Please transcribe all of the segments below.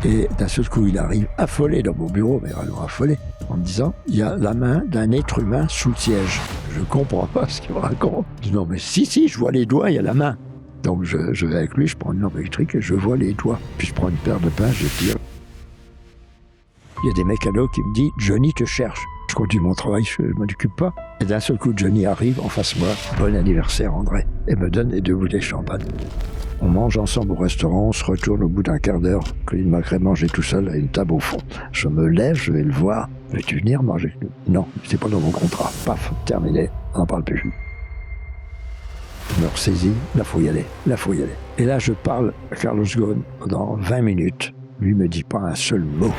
Et d'un seul coup, il arrive affolé dans mon bureau, mais vraiment affolé, en me disant « Il y a la main d'un être humain sous le siège. » Je comprends pas ce qu'il me raconte. Je dis « Non, mais si, je vois les doigts, il y a la main. » Donc je vais avec lui, je prends une lampe électrique et je vois les doigts. Puis je prends une paire de pinces, je tire. Il y a des mécanos qui me disent « Johnny te cherche. » Je continue mon travail, je ne m'en occupe pas. Et d'un seul coup, Johnny arrive en face de moi. « Bon anniversaire, André. » Et me donne les 2 bouteilles de champagne. On mange ensemble au restaurant, on se retourne au bout d'un quart d'heure. Il m'a mangé tout seul à une table au fond. Je me lève, je vais le voir. « Veux-tu venir manger avec nous ?» Non, c'est pas dans mon contrat. Paf, terminé, on n'en parle plus. Je me ressaisis, là faut y aller. Et là je parle à Carlos Ghosn pendant 20 minutes. Lui me dit pas un seul mot.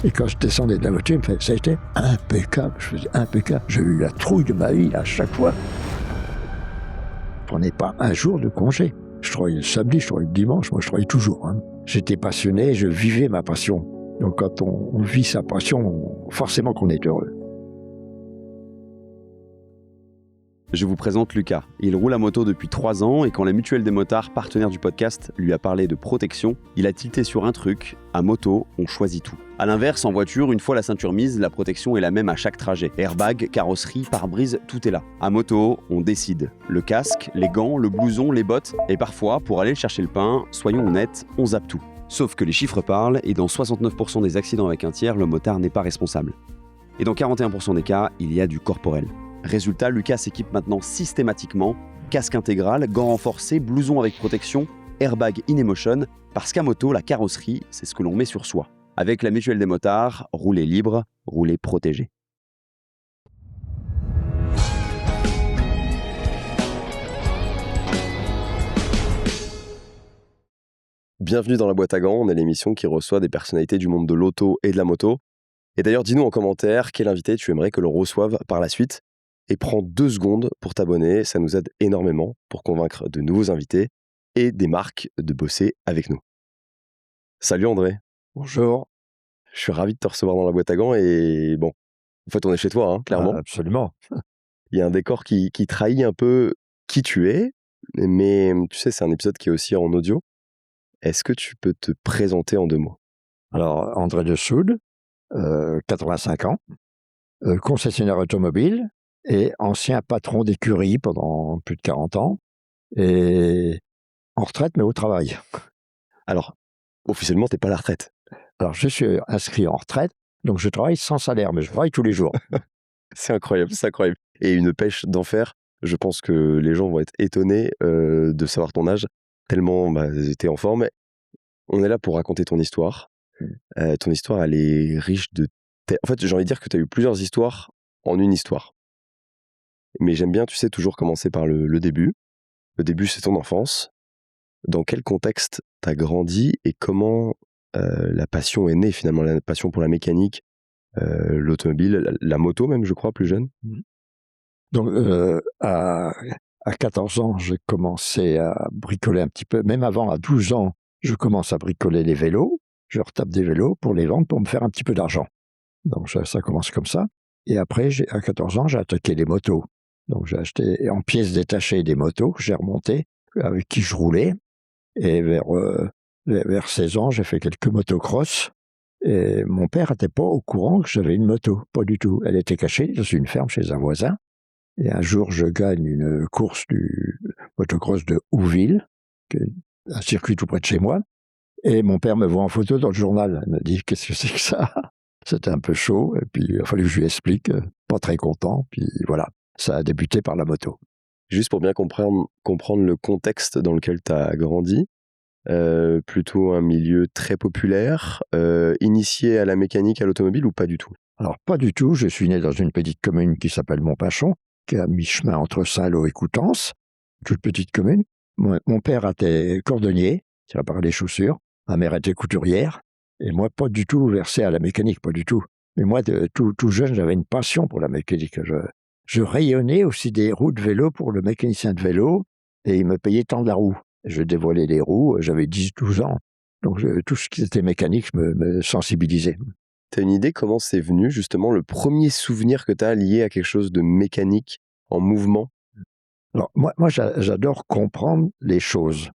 Et quand je descendais de la voiture, il me fait « Ça a été impeccable. » Je faisais « Impeccable. » J'ai eu la trouille de ma vie à chaque fois. Je prenais pas un jour de congé. Je travaillais le samedi, je travaillais le dimanche, moi je travaillais toujours. J'étais passionné, je vivais ma passion. Donc quand on vit sa passion, forcément qu'on est heureux. Je vous présente Lucas. Il roule à moto depuis 3 ans et quand la Mutuelle des motards, partenaire du podcast, lui a parlé de protection, il a tilté sur un truc, à moto, on choisit tout. A l'inverse, en voiture, une fois la ceinture mise, la protection est la même à chaque trajet. Airbag, carrosserie, pare-brise, tout est là. À moto, on décide. Le casque, les gants, le blouson, les bottes, et parfois, pour aller chercher le pain, soyons honnêtes, on zappe tout. Sauf que les chiffres parlent et dans 69% des accidents avec un tiers, le motard n'est pas responsable. Et dans 41% des cas, il y a du corporel. Résultat, Lucas s'équipe maintenant systématiquement, casque intégral, gants renforcés, blouson avec protection, airbag in-emotion, parce qu'à moto, la carrosserie, c'est ce que l'on met sur soi. Avec la Mutuelle des motards, roulez libre, roulez protégé. Bienvenue dans la boîte à gants, on est l'émission qui reçoit des personnalités du monde de l'auto et de la moto. Et d'ailleurs, dis-nous en commentaire quel invité tu aimerais que l'on reçoive par la suite. Et prends 2 secondes pour t'abonner, ça nous aide énormément pour convaincre de nouveaux invités et des marques de bosser avec nous. Salut André. Bonjour. Je suis ravi de te recevoir dans la boîte à gants et bon, en fait on est chez toi, clairement. Absolument. Il y a un décor qui trahit un peu qui tu es, mais tu sais, c'est un épisode qui est aussi en audio. Est-ce que tu peux te présenter en 2 mots ? Alors, André Dessoude, 85 ans, concessionnaire automobile et ancien patron d'écurie pendant plus de 40 ans et en retraite mais au travail. Alors, officiellement, t'es pas à la retraite. Alors, je suis inscrit en retraite, donc je travaille sans salaire, mais je travaille tous les jours. C'est incroyable, c'est incroyable. Et une pêche d'enfer. Je pense que les gens vont être étonnés de savoir ton âge, tellement t'es en forme. On est là pour raconter ton histoire. Ton histoire, elle est riche de... En fait, j'ai envie de dire que tu as eu plusieurs histoires en une histoire. Mais j'aime bien, tu sais, toujours commencer par le début. Le début, c'est ton enfance. Dans quel contexte t'as grandi et comment la passion est née finalement, la passion pour la mécanique, l'automobile, la moto même, je crois, plus jeune. Donc, à 14 ans, j'ai commencé à bricoler un petit peu. Même avant, à 12 ans, je commence à bricoler les vélos. Je retape des vélos pour les vendre, pour me faire un petit peu d'argent. Donc, ça commence comme ça. Et après, à 14 ans, j'ai attaqué les motos. Donc, j'ai acheté en pièces détachées des motos que j'ai remontées, avec qui je roulais. Et vers 16 ans, j'ai fait quelques motocross. Et mon père n'était pas au courant que j'avais une moto, pas du tout. Elle était cachée dans une ferme chez un voisin. Et un jour, je gagne une course du motocross de Houville, un circuit tout près de chez moi. Et mon père me voit en photo dans le journal. Il me dit « Qu'est-ce que c'est que ça ?» C'était un peu chaud. Et puis, il a fallu que je lui explique. Pas très content. Puis voilà, ça a débuté par la moto. Juste pour bien comprendre le contexte dans lequel tu as grandi, plutôt un milieu très populaire, initié à la mécanique, à l'automobile ou pas du tout ? Alors, pas du tout. Je suis né dans une petite commune qui s'appelle Montpachon, qui est à mi-chemin entre Saint-Lô et Coutances, toute petite commune. Mon père était cordonnier, qui réparait les chaussures. Ma mère était couturière. Et moi, pas du tout versé à la mécanique, pas du tout. Mais moi, tout jeune, j'avais une passion pour la mécanique. Je rayonnais aussi des roues de vélo pour le mécanicien de vélo, et il me payait tant de la roue. Je dévoilais les roues, j'avais 10-12 ans. Donc, tout ce qui était mécanique me sensibilisait. T'as une idée comment c'est venu, justement, le premier souvenir que t'as lié à quelque chose de mécanique, en mouvement ? Alors, moi j'adore comprendre les choses.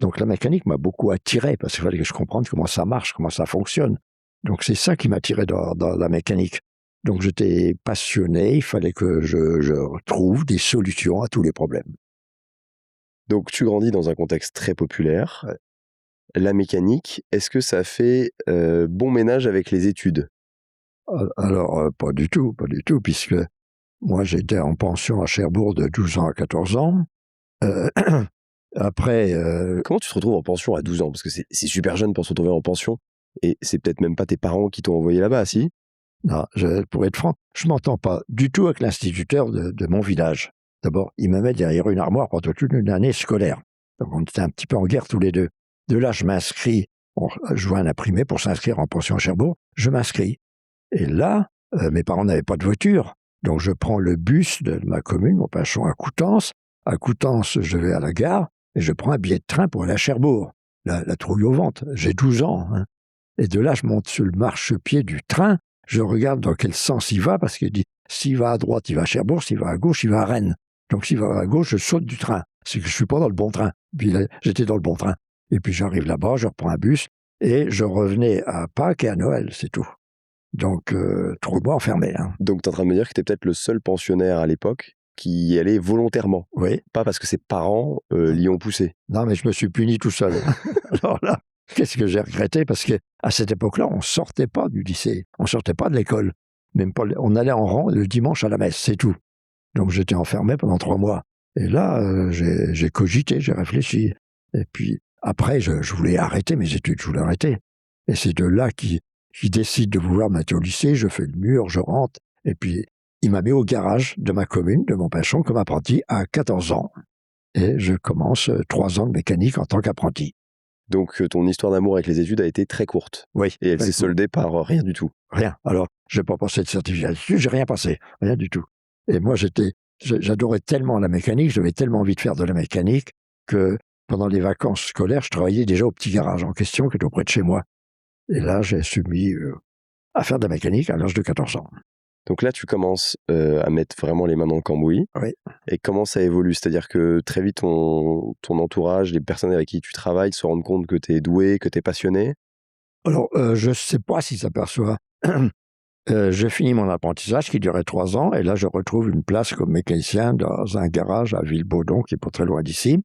Donc la mécanique m'a beaucoup attiré parce qu'il fallait que je comprenne comment ça marche, comment ça fonctionne. Donc c'est ça qui m'attirait dans la mécanique. Donc j'étais passionné, il fallait que je trouve des solutions à tous les problèmes. Donc tu grandis dans un contexte très populaire. Ouais. La mécanique, est-ce que ça fait bon ménage avec les études? Alors, pas du tout, puisque moi j'étais en pension à Cherbourg de 12 ans à 14 ans. Euh, Après, Comment tu te retrouves en pension à 12 ans? Parce que c'est super jeune pour se retrouver en pension. Et c'est peut-être même pas tes parents qui t'ont envoyé là-bas, si? non, pour être franc, je m'entends pas du tout avec l'instituteur de mon village. D'abord, il me met derrière une armoire pendant toute une année scolaire. Donc on était un petit peu en guerre tous les deux. De là, je m'inscris, je vois un imprimé pour s'inscrire en pension à Cherbourg, je m'inscris. Et là, mes parents n'avaient pas de voiture, donc je prends le bus de ma commune, mon Pinchon, à Coutances. À Coutances, je vais à la gare et je prends un billet de train pour aller à Cherbourg. La trouille au ventre, j'ai 12 ans. Hein. Et de là, je monte sur le marchepied du train, je regarde dans quel sens il va, parce qu'il dit, s'il va à droite, il va à Cherbourg, s'il va à gauche, il va à Rennes. Donc s'il va à gauche, je saute du train. C'est que je suis pas dans le bon train. Puis là, j'étais dans le bon train. Et puis j'arrive là-bas, je reprends un bus, et je revenais à Pâques et à Noël, c'est tout. Donc, 3 mois enfermé. Hein. Donc tu es en train de me dire que tu es peut-être le seul pensionnaire à l'époque qui y allait volontairement, Oui. pas parce que ses parents l'y ont poussé. Non, mais je me suis puni tout seul. Alors là, qu'est-ce que j'ai regretté? Parce qu'à cette époque-là, on ne sortait pas du lycée, on ne sortait pas de l'école. Même pas, on allait en rang le dimanche à la messe, c'est tout. Donc j'étais enfermé pendant 3 mois. Et là, j'ai cogité, j'ai réfléchi. Et puis après, je voulais arrêter mes études, je voulais arrêter. Et c'est de là qui décide de vouloir me mettre au lycée, je fais le mur, je rentre. Et puis il m'a mis au garage de ma commune, de Montpinchon, comme apprenti à 14 ans. Et je commence 3 ans de mécanique en tant qu'apprenti. Donc ton histoire d'amour avec les études a été très courte. Oui. Et elle s'est soldée par rien du tout. Rien. Alors, je n'ai pas passé de certificat là-dessus, j'ai rien passé, rien du tout. Et moi, j'adorais tellement la mécanique, j'avais tellement envie de faire de la mécanique que pendant les vacances scolaires, je travaillais déjà au petit garage en question qui était auprès de chez moi. Et là, j'ai soumis à faire de la mécanique à l'âge de 14 ans. Donc là, tu commences à mettre vraiment les mains dans le cambouis. Oui. Et comment ça évolue? C'est-à-dire que très vite, ton entourage, les personnes avec qui tu travailles se rendent compte que tu es doué, que tu es passionné? Alors, je ne sais pas si ça s'aperçoit. Je finis mon apprentissage qui durait 3 ans et là, je retrouve une place comme mécanicien dans un garage à Villebaudon, qui est pas très loin d'ici.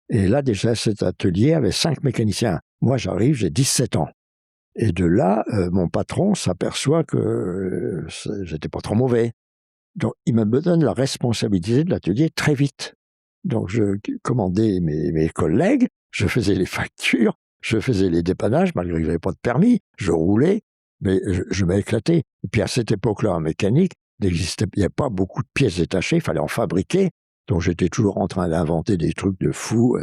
Et là, déjà, cet atelier avait 5 mécaniciens. Moi, j'arrive, j'ai 17 ans. Et de là, mon patron s'aperçoit que j'étais pas trop mauvais. Donc, il me donne la responsabilité de l'atelier très vite. Donc, je commandais mes collègues, je faisais les factures, je faisais les dépannages, malgré que j'avais pas de permis, je roulais, mais je m'éclatais. Et puis, à cette époque-là, en mécanique, il n'y avait pas beaucoup de pièces détachées, il fallait en fabriquer. Donc, j'étais toujours en train d'inventer des trucs de fou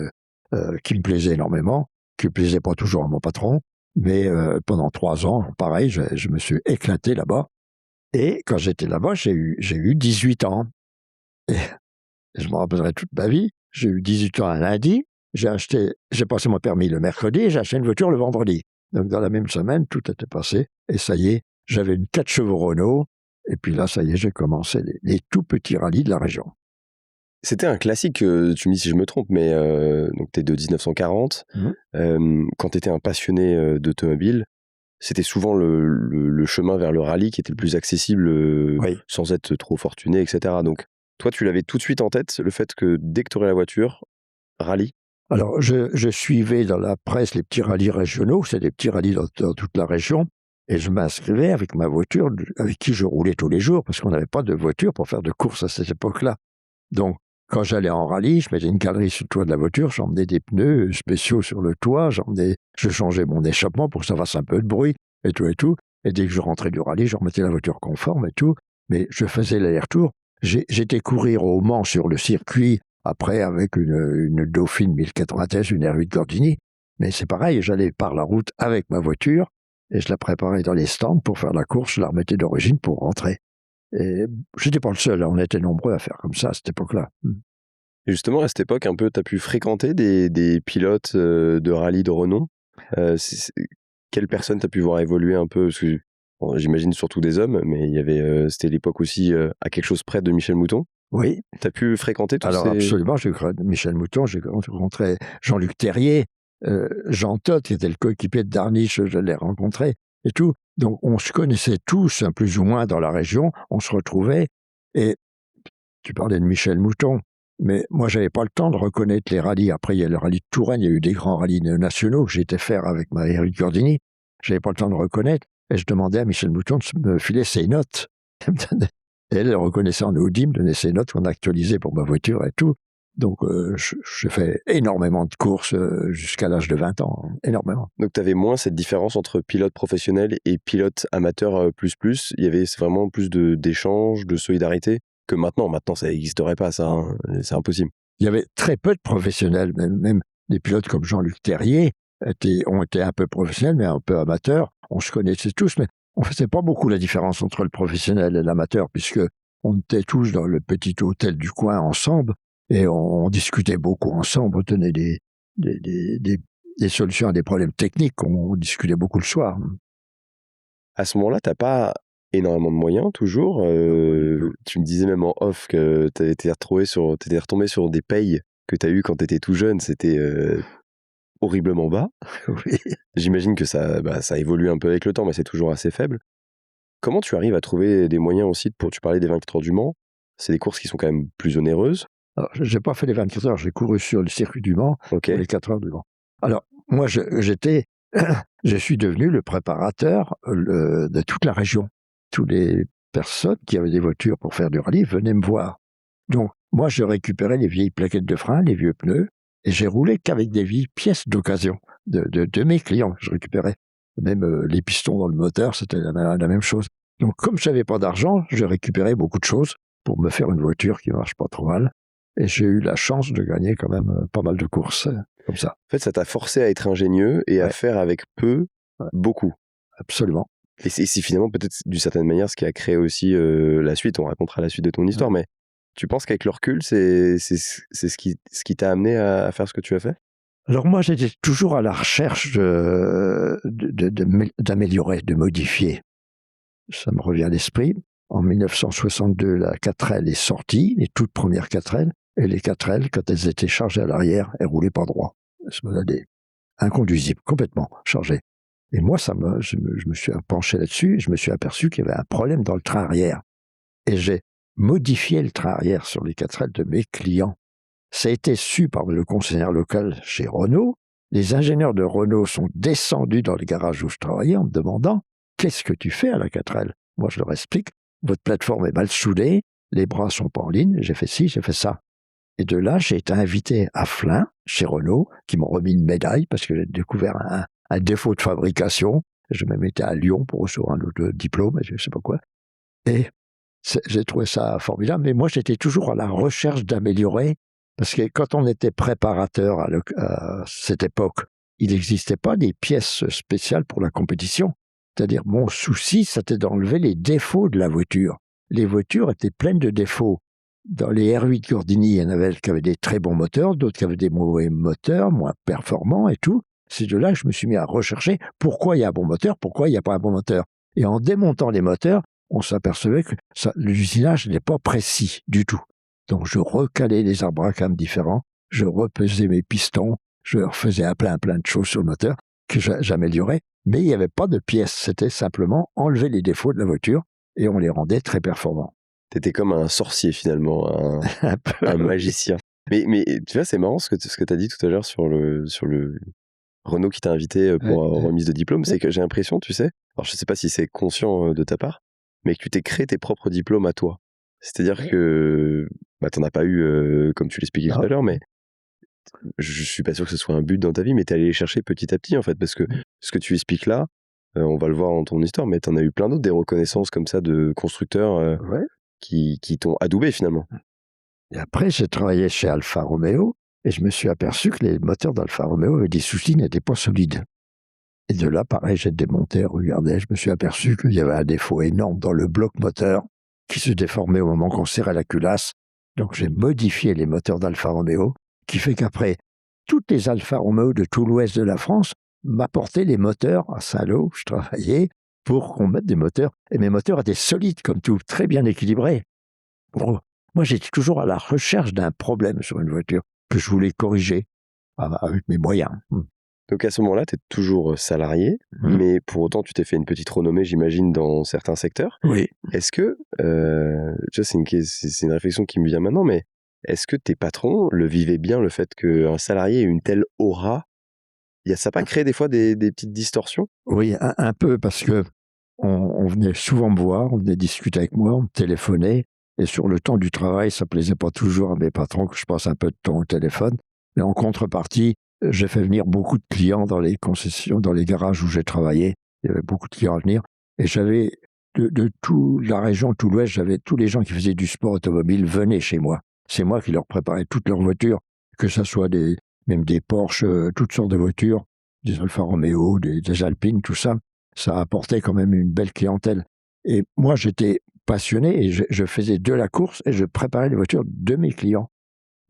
qui me plaisaient énormément, qui ne plaisaient pas toujours à mon patron. Mais pendant 3 ans, pareil, je me suis éclaté là-bas. Et quand j'étais là-bas, j'ai eu 18 ans. Et je me rappellerai toute ma vie. J'ai eu 18 ans un lundi. J'ai passé mon permis le mercredi et j'ai acheté une voiture le vendredi. Donc dans la même semaine, tout était passé. Et ça y est, j'avais une 4 chevaux Renault. Et puis là, ça y est, j'ai commencé les tout petits rallyes de la région. C'était un classique, tu me dis si je me trompe, mais donc tu es de 1940. Quand tu étais un passionné d'automobile, c'était souvent le chemin vers le rallye qui était le plus accessible Oui. sans être trop fortuné, etc. Donc toi, tu l'avais tout de suite en tête, le fait que dès que tu aurais la voiture, rallye? Alors, je suivais dans la presse les petits rallyes régionaux, c'est des petits rallyes dans toute la région, et je m'inscrivais avec ma voiture, avec qui je roulais tous les jours, parce qu'on n'avait pas de voiture pour faire de courses à cette époque-là. Donc, quand j'allais en rallye, je mettais une galerie sur le toit de la voiture, j'emmenais des pneus spéciaux sur le toit, je changeais mon échappement pour que ça fasse un peu de bruit, et tout et tout. Et dès que je rentrais du rallye, je remettais la voiture conforme et tout. Mais je faisais l'aller-retour. J'étais courir au Mans sur le circuit, après avec une Dauphine 1093, une R8 Gordini. Mais c'est pareil, j'allais par la route avec ma voiture, et je la préparais dans les stands pour faire la course, je la remettais d'origine pour rentrer. Et j'étais pas le seul, on était nombreux à faire comme ça à cette époque-là. Et justement, à cette époque, un peu, tu as pu fréquenter des pilotes de rallye de renom. Quelles personnes tu as pu voir évoluer un peu? Parce que, bon, j'imagine surtout des hommes, mais il y avait, c'était l'époque aussi à quelque chose près de Michel Mouton. Oui. Tu as pu fréquenter tous Alors ces... absolument, j'ai rencontré Michel Mouton, j'ai rencontré Jean-Luc Terrier, Jean Todt, qui était le coéquipier de Darniche, je l'ai rencontré et tout. Donc, on se connaissait tous, plus ou moins, dans la région. On se retrouvait. Et tu parlais de Michel Mouton, mais moi, j'avais pas le temps de reconnaître les rallyes. Après, il y a le rallye de Touraine, il y a eu des grands rallyes nationaux que j'ai été faire avec Éric Gordini. J'avais pas le temps de reconnaître. Et je demandais à Michel Mouton de me filer ses notes. Et elle reconnaissait en Audi, me donnait ses notes qu'on actualisait pour ma voiture et tout. Donc, j'ai fait énormément de courses jusqu'à l'âge de 20 ans, énormément. Donc, tu avais moins cette différence entre pilote professionnel et pilote amateur plus. Il y avait vraiment plus d'échanges, de solidarité que maintenant. Maintenant, ça n'existerait pas, ça. Hein. C'est impossible. Il y avait très peu de professionnels, même des pilotes comme Jean-Luc Terrier ont été un peu professionnels, mais un peu amateurs. On se connaissait tous, mais on ne faisait pas beaucoup la différence entre le professionnel et l'amateur, puisque on était tous dans le petit hôtel du coin ensemble. Et on discutait beaucoup ensemble, on donnait des solutions à des problèmes techniques, on discutait beaucoup le soir. À ce moment-là, tu n'as pas énormément de moyens, toujours. Tu me disais même en off que tu étais retombé sur des payes que tu as eues quand tu étais tout jeune, c'était horriblement bas. Oui. J'imagine que ça évolue un peu avec le temps, mais c'est toujours assez faible. Comment tu arrives à trouver des moyens aussi tu parlais des 24 heures du Mans, c'est des courses qui sont quand même plus onéreuses. Je n'ai pas fait les 24 heures, j'ai couru sur le circuit du Mans, pour les 4 heures du Mans. Alors, moi, je suis devenu le préparateur de toute la région. Toutes les personnes qui avaient des voitures pour faire du rallye venaient me voir. Donc, moi, je récupérais les vieilles plaquettes de frein, les vieux pneus, et j'ai roulé qu'avec des vieilles pièces d'occasion de mes clients. Je récupérais même les pistons dans le moteur, c'était la même chose. Donc, comme je n'avais pas d'argent, je récupérais beaucoup de choses pour me faire une voiture qui ne marche pas trop mal. Et j'ai eu la chance de gagner quand même pas mal de courses comme ça. En fait, ça t'a forcé à être ingénieux et à faire avec peu, beaucoup. Absolument. Et c'est finalement peut-être d'une certaine manière ce qui a créé aussi la suite. On racontera la suite de ton histoire, mais tu penses qu'avec le recul, c'est ce qui t'a amené à faire ce que tu as fait ? Alors moi, j'étais toujours à la recherche d'améliorer, de modifier. Ça me revient à l'esprit. En 1962, la 4L est sortie, les toutes premières 4L. Et les 4L, quand elles étaient chargées à l'arrière, elles roulaient pas droit. Elles se menaient inconduisibles, complètement chargées. Et moi, je me suis penché là-dessus et je me suis aperçu qu'il y avait un problème dans le train arrière. Et j'ai modifié le train arrière sur les 4L de mes clients. Ça a été su par le concessionnaire local chez Renault. Les ingénieurs de Renault sont descendus dans le garage où je travaillais en me demandant « Qu'est-ce que tu fais à la 4L ?» Moi, je leur explique « Votre plateforme est mal soudée, les bras sont pas en ligne, j'ai fait ci, j'ai fait ça. » Et de là, j'ai été invité à Flins, chez Renault, qui m'ont remis une médaille parce que j'ai découvert un défaut de fabrication. Je me mettais à Lyon pour recevoir un autre diplôme, je ne sais pas quoi. Et j'ai trouvé ça formidable. Mais moi, j'étais toujours à la recherche d'améliorer parce que quand on était préparateur à cette époque, il n'existait pas des pièces spéciales pour la compétition. C'est-à-dire, mon souci, c'était d'enlever les défauts de la voiture. Les voitures étaient pleines de défauts. Dans les R8 Gordini, il y en avait qui avaient des très bons moteurs, d'autres qui avaient des mauvais moteurs, moins performants et tout. C'est de là que je me suis mis à rechercher pourquoi il y a un bon moteur, pourquoi il n'y a pas un bon moteur. Et en démontant les moteurs, on s'apercevait que l'usinage n'est pas précis du tout. Donc je recalais les arbres à cam différents, je repesais mes pistons, je refaisais plein de choses sur le moteur que j'améliorais, mais il n'y avait pas de pièces. C'était simplement enlever les défauts de la voiture et on les rendait très performants. T'étais comme un sorcier finalement, un magicien. Mais tu vois, c'est marrant ce que tu as dit tout à l'heure sur le Renault qui t'a invité pour remise de diplôme. C'est que j'ai l'impression, tu sais, alors je sais pas si c'est conscient de ta part, mais que tu t'es créé tes propres diplômes à toi. C'est-à-dire que t'en as pas eu, comme tu l'expliquais tout à l'heure, mais je suis pas sûr que ce soit un but dans ta vie, mais t'es allé les chercher petit à petit en fait, parce que ce que tu expliques là, on va le voir dans ton histoire, mais t'en as eu plein d'autres, des reconnaissances comme ça de constructeurs qui t'ont adoubé finalement. Et après, j'ai travaillé chez Alfa Romeo et je me suis aperçu que les moteurs d'Alfa Romeo avaient des soucis, n'étaient pas solides. Et de là, pareil, j'ai démonté, regardé, je me suis aperçu qu'il y avait un défaut énorme dans le bloc moteur qui se déformait au moment qu'on serrait la culasse. Donc j'ai modifié les moteurs d'Alfa Romeo, qui fait qu'après, toutes les Alfa Romeo de tout l'ouest de la France m'apportaient les moteurs à Saint-Lô, où je travaillais, pour qu'on mette des moteurs. Et mes moteurs étaient solides comme tout, très bien équilibrés. Bon, moi, j'étais toujours à la recherche d'un problème sur une voiture que je voulais corriger avec mes moyens. Donc à ce moment-là, tu es toujours salarié, mais pour autant, tu t'es fait une petite renommée, j'imagine, dans certains secteurs. Oui. Est-ce que, tu vois, c'est une réflexion qui me vient maintenant, mais est-ce que tes patrons le vivaient bien, le fait qu'un salarié ait une telle aura? Ça n'a pas créé des fois des petites distorsions? Oui, un peu, parce que on venait souvent me voir, on venait discuter avec moi, on me téléphonait, et sur le temps du travail, ça plaisait pas toujours à mes patrons que je passe un peu de temps au téléphone. Mais en contrepartie, j'ai fait venir beaucoup de clients dans les concessions, dans les garages où j'ai travaillé. Il y avait beaucoup de clients à venir. Et j'avais, de toute la région, tout l'Ouest, j'avais tous les gens qui faisaient du sport automobile venaient chez moi. C'est moi qui leur préparais toutes leurs voitures, que ce soit même des Porsche, toutes sortes de voitures, des Alfa Romeo, des Alpines, tout ça. Ça apportait quand même une belle clientèle. Et moi, j'étais passionné et je faisais de la course et je préparais les voitures de mes clients.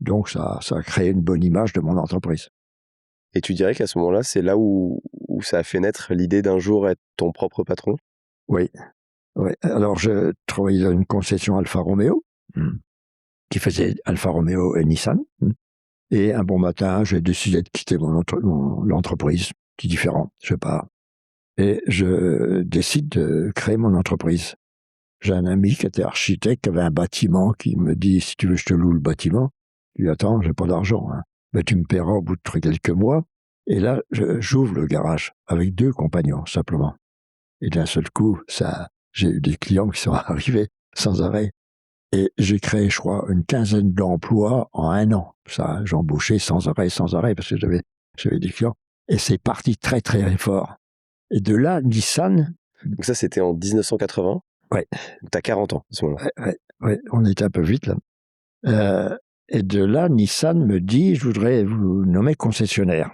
Donc, ça a créé une bonne image de mon entreprise. Et tu dirais qu'à ce moment-là, c'est là où ça a fait naître l'idée d'un jour être ton propre patron? Oui. Oui. Alors, je travaillais dans une concession Alfa Romeo, qui faisait Alfa Romeo et Nissan. Et un bon matin, j'ai décidé de quitter l'entreprise. C'est différent, je pars. Et je décide de créer mon entreprise. J'ai un ami qui était architecte, qui avait un bâtiment, qui me dit, si tu veux, je te loue le bâtiment. Je lui dis, attends, j'ai pas d'argent, hein. Mais tu me paieras au bout de quelques mois. Et là, j'ouvre le garage avec 2 compagnons, simplement. Et d'un seul coup, j'ai eu des clients qui sont arrivés sans arrêt. Et j'ai créé, je crois, une quinzaine d'emplois en 1 an. Ça, j'embauchais sans arrêt, parce que j'avais des clients. Et c'est parti très, très fort. Et de là, Nissan... Donc ça, c'était en 1980? Ouais. Tu as 40 ans, à ce moment-là. Ouais, on était un peu vite, là. Et de là, Nissan me dit, je voudrais vous nommer concessionnaire.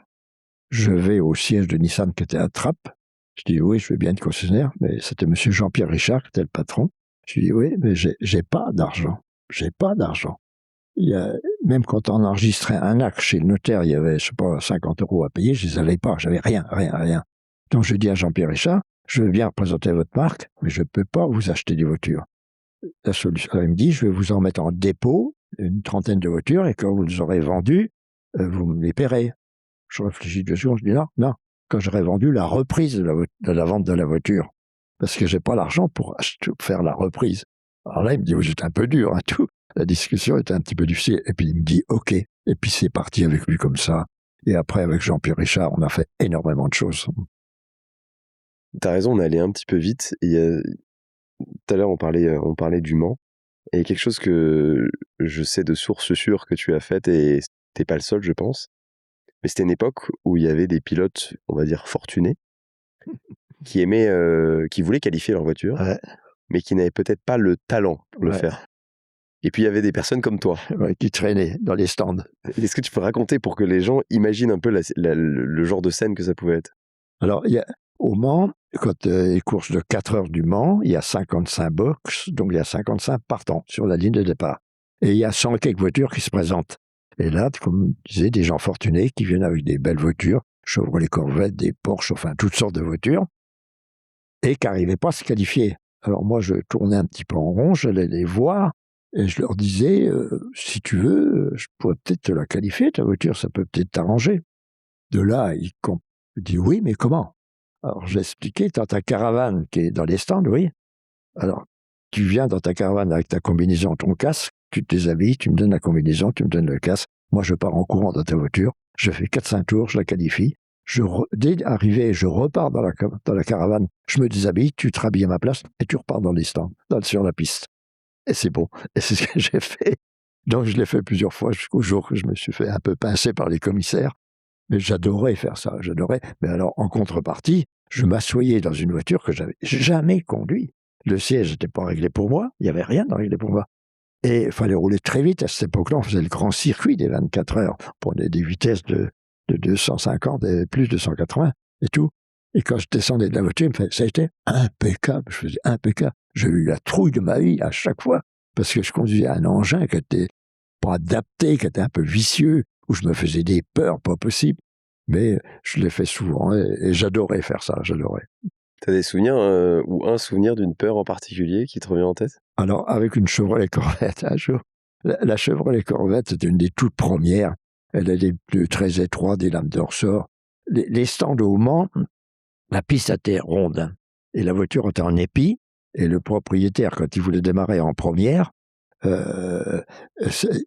Je vais au siège de Nissan qui était à Trappes. Je dis, oui, je veux bien être concessionnaire, mais c'était monsieur Jean-Pierre Richard qui était le patron. Je dis, oui, mais j'ai pas d'argent. J'ai pas d'argent. Même quand on enregistrait un acte chez le notaire, il y avait, je sais pas, 50 € à payer, je les avais pas. J'avais rien. Donc je dis à Jean-Pierre Richard, je veux bien représenter votre marque, mais je peux pas vous acheter des voitures. La solution, il me dit, je vais vous en mettre en dépôt, une trentaine de voitures, et quand vous les aurez vendues, vous me les paierez. Je réfléchis 2 secondes, je dis non, quand j'aurai vendu la reprise de la vente de la voiture, parce que j'ai pas l'argent pour faire la reprise. Alors là, il me dit, vous êtes un peu dur, hein, tout. La discussion était un petit peu difficile, et puis il me dit, ok. Et puis c'est parti avec lui comme ça. Et après, avec Jean-Pierre Richard, on a fait énormément de choses. T'as raison, on est allé un petit peu vite. Tout à l'heure, on parlait du Mans. Et quelque chose que je sais de source sûre que tu as faite, et t'es pas le seul, je pense. Mais c'était une époque où il y avait des pilotes, on va dire fortunés, qui voulaient qualifier leur voiture, Ouais. mais qui n'avaient peut-être pas le talent pour le faire. Et puis il y avait des personnes comme toi. Ouais, qui traînaient dans les stands. Est-ce que tu peux raconter pour que les gens imaginent un peu le genre de scène que ça pouvait être? Alors, au Mans, quand les courses de 4 heures du Mans, il y a 55 box, donc il y a 55 partants sur la ligne de départ. Et il y a 100 et quelques voitures qui se présentent. Et là, comme je disais, des gens fortunés qui viennent avec des belles voitures, Chevrolet Corvette, des Porsche, enfin toutes sortes de voitures, et qui n'arrivaient pas à se qualifier. Alors moi, je tournais un petit peu en rond, j'allais les voir, et je leur disais, si tu veux, je pourrais peut-être te la qualifier, ta voiture, ça peut peut-être t'arranger. De là, ils disent, oui, mais comment? Alors j'ai expliqué, tu as ta caravane qui est dans les stands, oui. Alors, tu viens dans ta caravane avec ta combinaison, ton casque, tu te déshabilles, tu me donnes la combinaison, tu me donnes le casque. Moi, je pars en courant dans ta voiture, je fais 4-5 tours, je la qualifie. Dès arrivé, je repars dans la caravane, je me déshabille, tu te rhabilles à ma place et tu repars dans les stands, sur la piste. Et c'est bon. Et c'est ce que j'ai fait. Donc, je l'ai fait plusieurs fois jusqu'au jour que je me suis fait un peu pincer par les commissaires. Mais j'adorais faire ça, j'adorais. Mais alors, en contrepartie, je m'assoyais dans une voiture que j'avais jamais conduite. Le siège n'était pas réglé pour moi, il n'y avait rien de réglé pour moi. Et il fallait rouler très vite. À cette époque-là, on faisait le grand circuit des 24 heures. On prenait des vitesses de 250 et plus de 180 et tout. Et quand je descendais de la voiture, ça a été impeccable. Je faisais impeccable. J'ai eu la trouille de ma vie à chaque fois parce que je conduisais un engin qui était pas adapté, qui était un peu vicieux, où je me faisais des peurs pas possibles. Mais je l'ai fait souvent et j'adorais faire ça, j'adorais. T'as des souvenirs ou un souvenir d'une peur en particulier qui te revient en tête? Alors, avec une Chevrolet Corvette, un jour, la Chevrolet Corvette, c'était une des toutes premières. Elle a des pneus très étroits, des lames de ressort. les stands au Mans, la piste était ronde et la voiture était en épi. Et le propriétaire, quand il voulait démarrer en première, il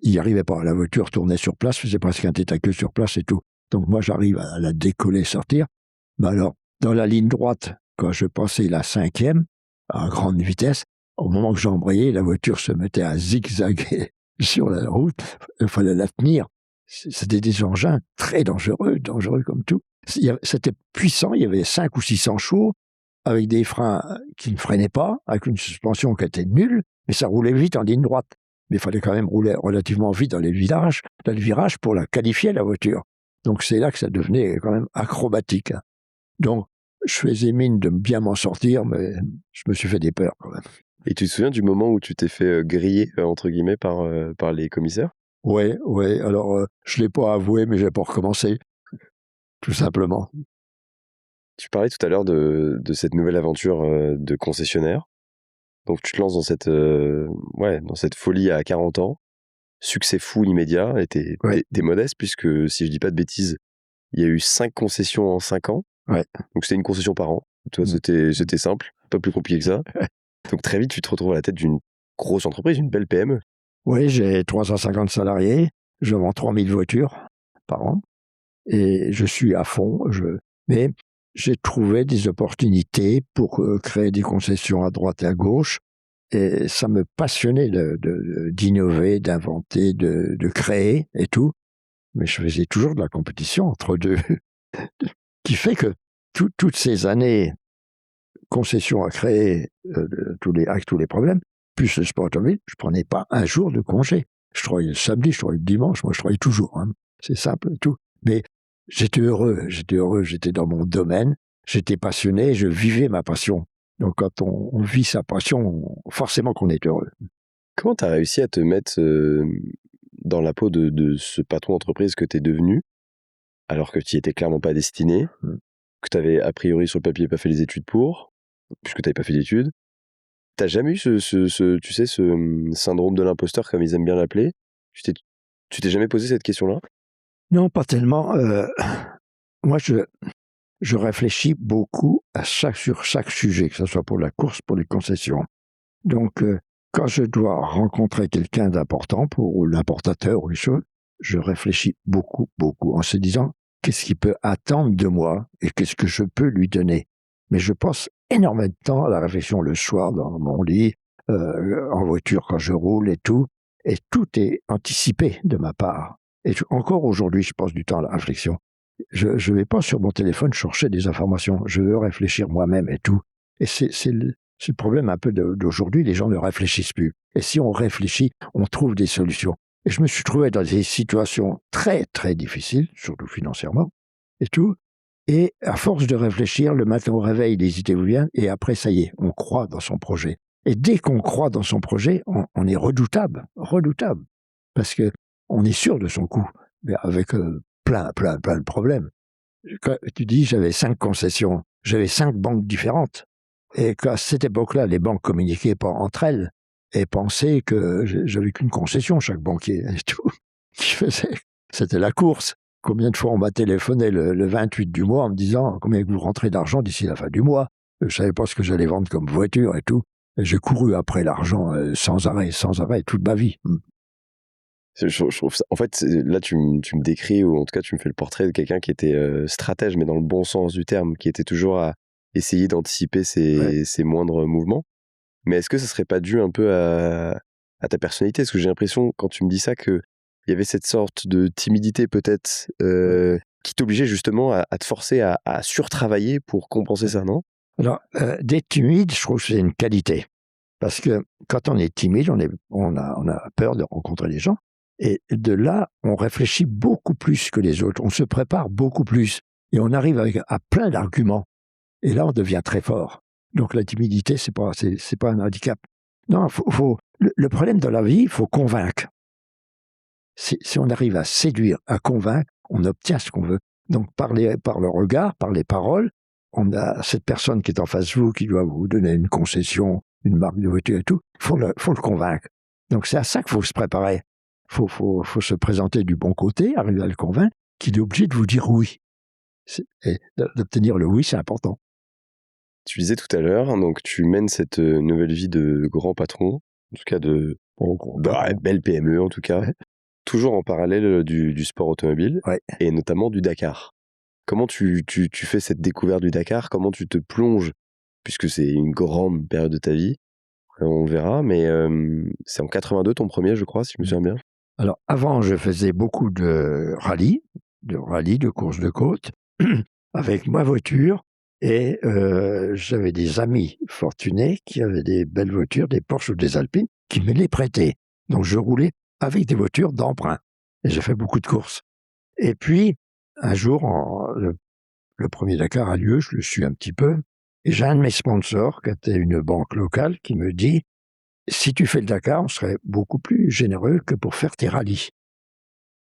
n'y arrivait pas. La voiture tournait sur place, faisait presque un tête à queue sur place et tout. Donc moi, j'arrive à la décoller, sortir. Mais alors, dans la ligne droite, quand je passais la 5e, à grande vitesse, au moment que j'embrayais, la voiture se mettait à zigzaguer sur la route. Il fallait la tenir. C'était des engins très dangereux comme tout. C'était puissant, il y avait 5 ou 600 chevaux, avec des freins qui ne freinaient pas, avec une suspension qui était nulle, mais ça roulait vite en ligne droite. Mais il fallait quand même rouler relativement vite dans les virages pour la qualifier, la voiture. Donc c'est là que ça devenait quand même acrobatique. Donc je faisais mine de bien m'en sortir, mais je me suis fait des peurs quand même. Et tu te souviens du moment où tu t'es fait griller, entre guillemets, par les commissaires? Ouais. Alors, je ne l'ai pas avoué, mais je n'ai pas recommencé. Tout simplement. Tu parlais tout à l'heure de cette nouvelle aventure de concessionnaire. Donc tu te lances dans cette folie à 40 ans. Succès fou immédiat. Et t'es modeste, puisque, si je dis pas de bêtises, il y a eu 5 concessions en 5 ans. Ouais. Donc c'était une concession par an. Toi, c'était simple, pas plus compliqué que ça. Donc très vite, tu te retrouves à la tête d'une grosse entreprise, une belle PME. Oui, j'ai 350 salariés. Je vends 3000 voitures par an. Et je suis à fond. Mais j'ai trouvé des opportunités pour créer des concessions à droite et à gauche. Et ça me passionnait d'innover, d'inventer, de créer et tout. Mais je faisais toujours de la compétition entre deux. Qui fait que toutes ces années, concessions à créer avec tous les problèmes, plus le sport automobile, je ne prenais pas un jour de congé. Je travaillais le samedi, je travaillais le dimanche, moi je travaillais toujours. Hein. C'est simple et tout. Mais j'étais heureux, j'étais dans mon domaine, j'étais passionné, je vivais ma passion. Donc quand on vit sa passion, forcément qu'on est heureux. Comment tu as réussi à te mettre dans la peau de ce patron d'entreprise que tu es devenu, alors que tu n'y étais clairement pas destiné, que tu avais a priori sur le papier pas fait les études pour, puisque tu n'avais pas fait d'études? T'as jamais eu ce syndrome de l'imposteur, comme ils aiment bien l'appeler? Tu t'es jamais posé cette question-là? Non, pas tellement. Moi, je réfléchis beaucoup sur chaque sujet, que ce soit pour la course, pour les concessions. Donc, quand je dois rencontrer quelqu'un d'important, pour l'importateur ou les choses, je réfléchis beaucoup, en se disant qu'est-ce qu'il peut attendre de moi et qu'est-ce que je peux lui donner. Mais je passe énormément de temps à la réflexion le soir dans mon lit, en voiture quand je roule et tout est anticipé de ma part. Et encore aujourd'hui, je passe du temps à la réflexion. Je ne vais pas sur mon téléphone chercher des informations. Je veux réfléchir moi-même et tout. Et c'est le problème un peu d'aujourd'hui. Les gens ne réfléchissent plus. Et si on réfléchit, on trouve des solutions. Et je me suis trouvé dans des situations très, très difficiles, surtout financièrement, et tout. Et à force de réfléchir, le matin au réveil, les idées vous viennent. Et après, ça y est, on croit dans son projet. Et dès qu'on croit dans son projet, on est redoutable. Parce que on est sûr de son coup, mais avec plein de problèmes. Quand tu dis, j'avais 5 concessions, j'avais 5 banques différentes. Et qu'à cette époque-là, les banques communiquaient pas entre elles et pensaient que j'avais qu'une concession, chaque banquier et tout. C'était la course. Combien de fois on m'a téléphoné le 28 du mois en me disant combien vous rentrez d'argent d'ici la fin du mois. Je savais pas ce que j'allais vendre comme voiture et tout. Et j'ai couru après l'argent sans arrêt, toute ma vie. Je trouve ça, en fait, là tu me décris, ou en tout cas tu me fais le portrait de quelqu'un qui était stratège, mais dans le bon sens du terme, qui était toujours à essayer d'anticiper ses moindres mouvements. Mais est-ce que ça serait pas dû un peu à ta personnalité? Parce que j'ai l'impression, quand tu me dis ça, qu'il y avait cette sorte de timidité peut-être qui t'obligeait justement à te forcer à surtravailler pour compenser ça, non? Alors, d'être timide, je trouve que c'est une qualité. Parce que quand on est timide, on a peur de rencontrer les gens. Et de là, on réfléchit beaucoup plus que les autres. On se prépare beaucoup plus. Et on arrive à plein d'arguments. Et là, on devient très fort. Donc la timidité, c'est pas un handicap. Non, le problème de la vie, il faut convaincre. Si on arrive à séduire, à convaincre, on obtient ce qu'on veut. Donc par le regard, par les paroles, on a cette personne qui est en face de vous, qui doit vous donner une concession, une marque de voiture et tout, faut le convaincre. Donc c'est à ça qu'il faut se préparer. Faut se présenter du bon côté, arriver à le convaincre, qu'il est obligé de vous dire oui. Et d'obtenir le oui, c'est important. Tu disais tout à l'heure, donc tu mènes cette nouvelle vie de grand patron, en tout cas de belle PME en tout cas, Ouais. toujours en parallèle du sport automobile Ouais. et notamment du Dakar. Comment tu fais cette découverte du Dakar? Comment tu te plonges, puisque c'est une grande période de ta vie, on verra, mais c'est en 82 ton premier, je crois, si je me souviens bien. Alors, avant, je faisais beaucoup de rallye, de courses de côte, avec ma voiture. Et j'avais des amis fortunés qui avaient des belles voitures, des Porsche ou des Alpines, qui me les prêtaient. Donc, je roulais avec des voitures d'emprunt. Et j'ai fait beaucoup de courses. Et puis, un jour, le premier Dakar a lieu, je le suis un petit peu. Et j'ai un de mes sponsors, qui était une banque locale, qui me dit « Si tu fais le Dakar, on serait beaucoup plus généreux que pour faire tes rallyes. »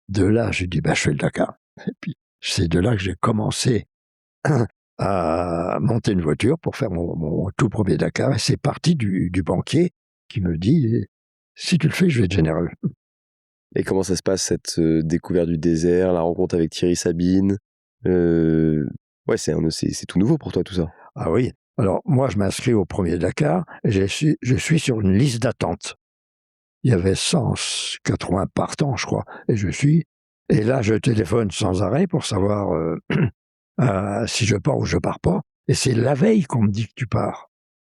De là, j'ai dit, je fais le Dakar. Et puis, c'est de là que j'ai commencé à monter une voiture pour faire mon tout premier Dakar. Et c'est parti du banquier qui me dit, si tu le fais, je vais être généreux. Et comment ça se passe, cette découverte du désert, la rencontre avec Thierry Sabine? Ouais, c'est tout nouveau pour toi, tout ça. Ah oui. Alors, moi, je m'inscris au premier Dakar et je suis sur une liste d'attente. Il y avait 180 partants, je crois. Et là, je téléphone sans arrêt pour savoir si je pars ou je pars pas. Et c'est la veille qu'on me dit que tu pars.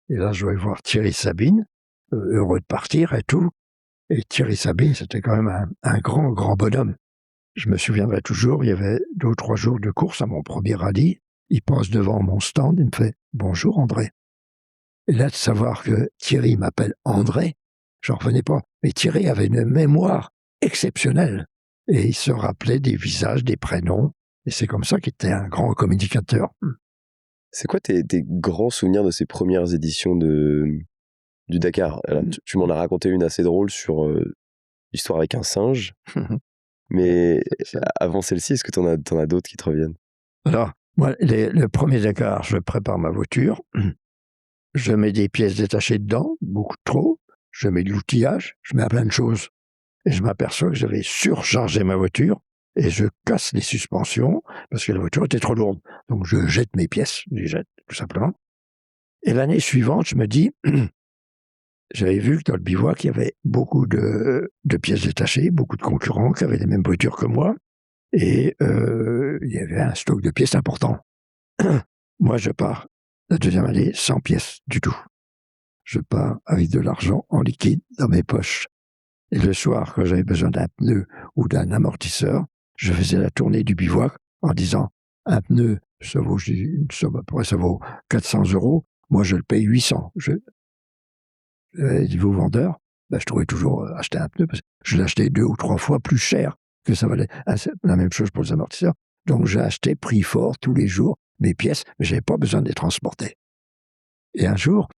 Et là, je vais voir Thierry Sabine, heureux de partir et tout. Et Thierry Sabine, c'était quand même un grand, grand bonhomme. Je me souviendrai toujours, il y avait 2 ou 3 jours de course à mon premier rallye. Il passe devant mon stand, il me fait « Bonjour André ». Et là, de savoir que Thierry m'appelle André, je n'en revenais pas. Mais Thierry avait une mémoire exceptionnelle. Et il se rappelait des visages, des prénoms. Et c'est comme ça qu'il était un grand communicateur. C'est quoi tes grands souvenirs de ces premières éditions du Dakar? Alors, tu m'en as raconté une assez drôle sur l'histoire avec un singe. Mais avant celle-ci, est-ce que t'en as d'autres qui te reviennent? Alors, moi, le premier Dakar, je prépare ma voiture. Je mets des pièces détachées dedans, beaucoup trop. Je mets de l'outillage, je mets à plein de choses. Et je m'aperçois que j'avais surchargé ma voiture et je casse les suspensions parce que la voiture était trop lourde. Donc je jette mes pièces, je les jette tout simplement. Et l'année suivante, je me dis, j'avais vu que dans le bivouac, il y avait beaucoup de pièces détachées, beaucoup de concurrents qui avaient les mêmes voitures que moi. Et il y avait un stock de pièces important. Moi, je pars la deuxième année sans pièces du tout. Je pars avec de l'argent en liquide dans mes poches. Et le soir, quand j'avais besoin d'un pneu ou d'un amortisseur, je faisais la tournée du bivouac en disant un pneu, ça vaut une somme à peu près, ça vaut 400 €. Moi, je le paye 800. Je dis au vendeur, je trouvais toujours acheter un pneu parce que je l'achetais 2 ou 3 fois plus cher que ça valait. C'est la même chose pour les amortisseurs. Donc, j'ai acheté prix fort tous les jours mes pièces, mais je n'avais pas besoin de les transporter. Et un jour,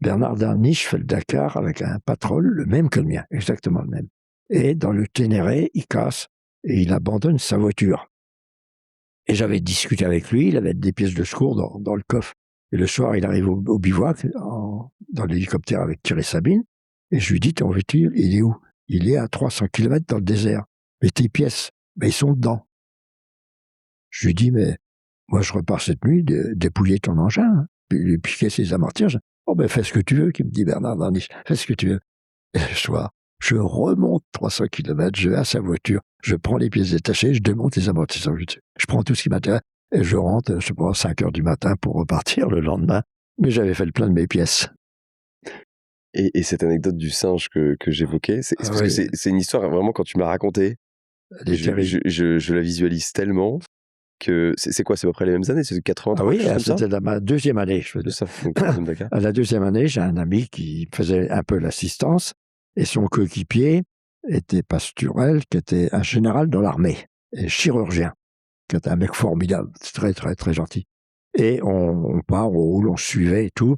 Bernard Darniche fait le Dakar avec un Patrol, le même que le mien, exactement le même. Et dans le Ténéré, il casse et il abandonne sa voiture. Et j'avais discuté avec lui, il avait des pièces de secours dans le coffre. Et le soir, il arrive au bivouac, dans l'hélicoptère avec Thierry Sabine, et je lui dis, ton voiture, il est où? Il est à 300 km dans le désert. Mais tes pièces, ils sont dedans. Je lui dis, mais moi, je repars cette nuit dépouiller ton engin, puis piquer ses amortisseurs. Oh fais ce que tu veux, qui me dit Bernard Darniche, fais ce que tu veux. Et le soir, je remonte 300 km, je vais à sa voiture, je prends les pièces détachées, je démonte les amortisseurs, je prends tout ce qui m'intéresse, et je rentre, je pense, 5 heures du matin pour repartir le lendemain. Mais j'avais fait le plein de mes pièces. Et cette anecdote du singe que j'évoquais, parce que c'est une histoire, vraiment, quand tu m'as raconté, je la visualise tellement que c'est quoi, c'est à peu près les mêmes années, c'est 83? Ah oui, c'était ma deuxième année. Je faisais ça. Donc, à la deuxième année, j'ai un ami qui faisait un peu l'assistance et son coéquipier était Pasturel, qui était un général dans l'armée et chirurgien, qui était un mec formidable, très très très gentil. Et on part, on roule, on suivait et tout.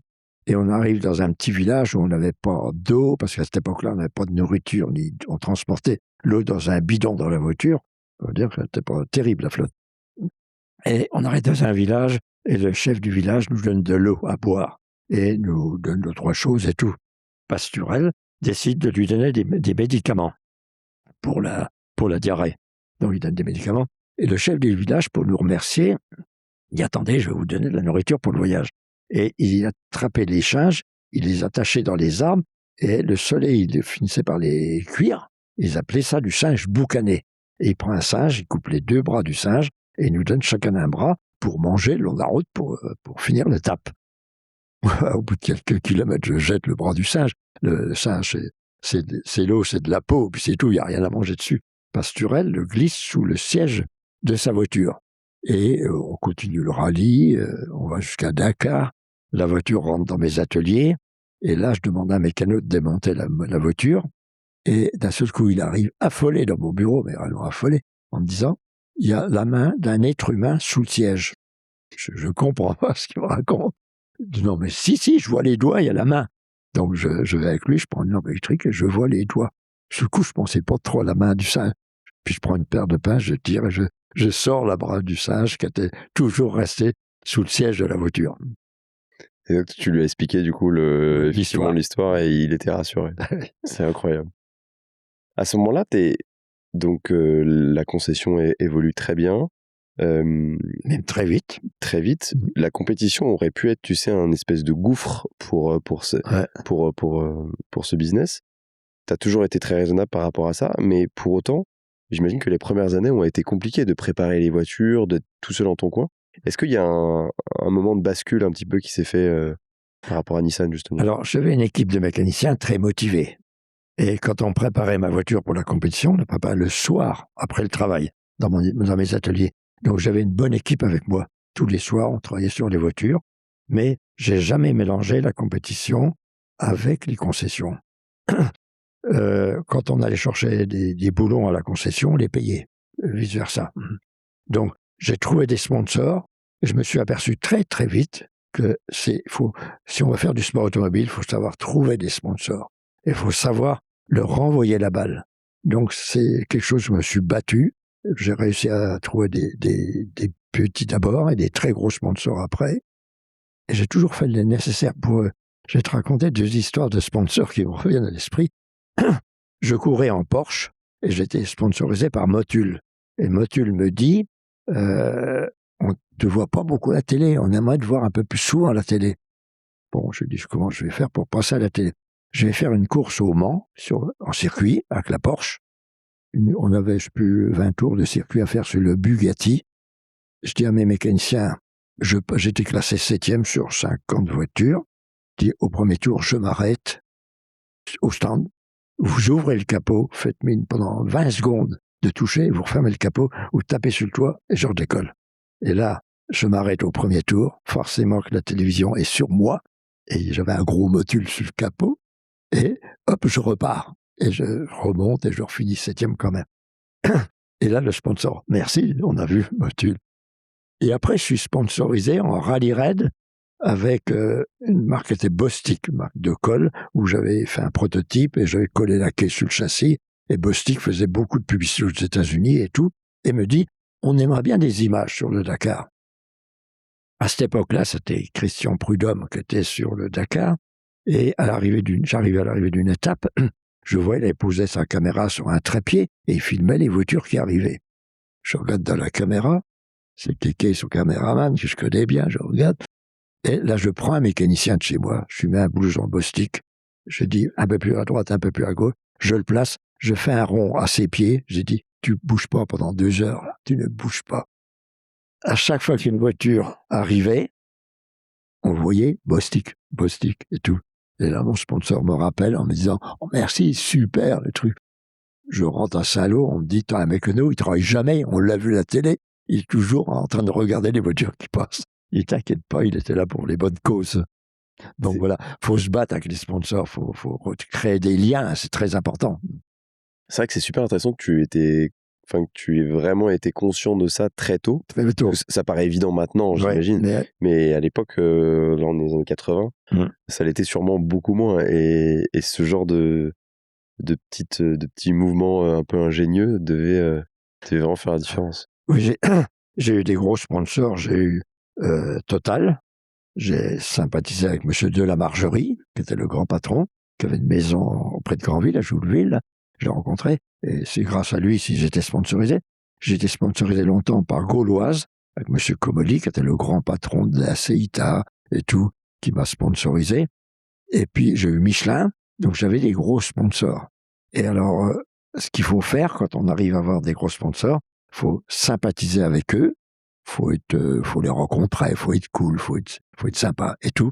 Et on arrive dans un petit village où on n'avait pas d'eau, parce qu'à cette époque-là, on n'avait pas de nourriture, on transportait l'eau dans un bidon dans la voiture. Ça veut dire que c'était pas terrible, la flotte. Et on arrive dans un village, et le chef du village nous donne de l'eau à boire, et nous donne 2-3 choses et tout. Pasturel décide de lui donner des médicaments pour la diarrhée. Donc il donne des médicaments, Et le chef du village, pour nous remercier, il dit « Attendez, je vais vous donner de la nourriture pour le voyage ». Et il attrapait les singes, il les attachait dans les arbres, et le soleil, il finissait par les cuire. Ils appelaient ça du singe boucané. Et il prend un singe, il coupe les 2 bras du singe, et il nous donne chacun un bras pour manger le long de la route pour finir l'étape. Au bout de quelques kilomètres, je jette le bras du singe. Le singe, c'est l'eau, c'est de la peau, puis c'est tout, il n'y a rien à manger dessus. Pasturel le glisse sous le siège de sa voiture. Et on continue le rallye, on va jusqu'à Dakar. La voiture rentre dans mes ateliers. Et là, je demande à un mécano de démonter la voiture. Et d'un seul coup, il arrive affolé dans mon bureau, mais vraiment affolé, en me disant « Il y a la main d'un être humain sous le siège. » Je ne comprends pas ce qu'il me raconte. Je dis « Non, mais si, je vois les doigts, il y a la main. » Donc je vais avec lui, je prends une lampe électrique et je vois les doigts. Sur le coup, je ne pensais pas trop à la main du singe. Puis je prends une paire de pinces, je tire et je sors la bras du singe qui était toujours resté sous le siège de la voiture. Et donc tu lui as expliqué du coup effectivement l'histoire et il était rassuré. C'est incroyable. À ce moment-là, la concession évolue très bien. Même très vite. Très vite. La compétition aurait pu être, tu sais, un espèce de gouffre pour ce business. Tu as toujours été très raisonnable par rapport à ça, mais pour autant, j'imagine que les premières années ont été compliquées de préparer les voitures, d'être tout seul dans ton coin. Est-ce qu'il y a un moment de bascule un petit peu qui s'est fait par rapport à Nissan, justement? Alors, j'avais une équipe de mécaniciens très motivés. Et quand on préparait ma voiture pour la compétition, on la préparait le soir, après le travail, dans mes ateliers. Donc, j'avais une bonne équipe avec moi. Tous les soirs, on travaillait sur les voitures. Mais j'ai jamais mélangé la compétition avec les concessions. Quand on allait chercher des boulons à la concession, on les payait, vice-versa. Donc, j'ai trouvé des sponsors et je me suis aperçu très, très vite que si on va faire du sport automobile, il faut savoir trouver des sponsors. Il faut savoir leur renvoyer la balle. Donc, c'est quelque chose où je me suis battu. J'ai réussi à trouver des petits d'abord et des très gros sponsors après. Et j'ai toujours fait le nécessaire pour eux. Je vais te raconter 2 histoires de sponsors qui me reviennent à l'esprit. Je courais en Porsche et j'étais sponsorisé par Motul. Et Motul me dit on ne te voit pas beaucoup à la télé, on aimerait te voir un peu plus souvent à la télé. Bon, je dis comment je vais faire pour passer à la télé? Je vais faire une course au Mans, en circuit, avec la Porsche. On avait, je sais plus, 20 tours de circuit à faire sur le Bugatti. Je dis à mes mécaniciens, j'étais classé 7e sur 50 voitures. Je dis, au premier tour, je m'arrête au stand. Vous ouvrez le capot, faites mine pendant 20 secondes de toucher, vous refermez le capot, vous tapez sur le toit et je redécolle. Et là, je m'arrête au premier tour, forcément que la télévision est sur moi, et j'avais un gros Motul sur le capot, et hop, je repars. Et je remonte et je refinis 7e quand même. Et là, le sponsor, merci, on a vu Motul. Et après, je suis sponsorisé en rallye raid avec une marque qui était Bostik, une marque de colle, où j'avais fait un prototype et j'avais collé la quai sur le châssis. Et Bostik faisait beaucoup de publicité aux États-Unis et tout, et me dit, on aimerait bien des images sur le Dakar. À cette époque-là, c'était Christian Prudhomme qui était sur le Dakar, et j'arrivais à l'arrivée d'une étape, je voyais, il posait sa caméra sur un trépied, et il filmait les voitures qui arrivaient. Je regarde dans la caméra, c'est Kéké, son caméraman, que je connais bien, je regarde, et là, je prends un mécanicien de chez moi, je lui mets un blouson Bostik, je dis un peu plus à droite, un peu plus à gauche, je le place, je fais un rond à ses pieds, j'ai dit, tu bouges pas pendant 2 heures, là, tu ne bouges pas. À chaque fois qu'une voiture arrivait, on voyait Bostik et tout. Et là, mon sponsor me rappelle en me disant, oh merci, super le truc. Je rentre à Saint-Lô, on me dit, t'as un mécano, il travaille jamais, on l'a vu à la télé, il est toujours en train de regarder les voitures qui passent. Il t'inquiète pas, il était là pour les bonnes causes. Donc voilà, faut se battre avec les sponsors, faut créer des liens, c'est très important. C'est vrai que c'est super intéressant que tu aies vraiment été conscient de ça très tôt. Très tôt. Ça paraît évident maintenant, j'imagine. Mais à l'époque, là, on est dans les années 80, ça l'était sûrement beaucoup moins. Et ce genre de petits mouvements un peu ingénieux devait vraiment faire la différence. Oui, j'ai eu des gros sponsors. J'ai eu Total. J'ai sympathisé avec M. Delamargerie, qui était le grand patron, qui avait une maison auprès de Granville, à Jouleville. Je l'ai rencontré, et c'est grâce à lui si j'étais sponsorisé. J'ai été sponsorisé longtemps par Gauloise, avec M. Comolli, qui était le grand patron de la CITA et tout, qui m'a sponsorisé. Et puis, j'ai eu Michelin, donc j'avais des gros sponsors. Et alors, ce qu'il faut faire quand on arrive à avoir des gros sponsors, il faut sympathiser avec eux, faut les rencontrer, faut être cool, faut être sympa et tout.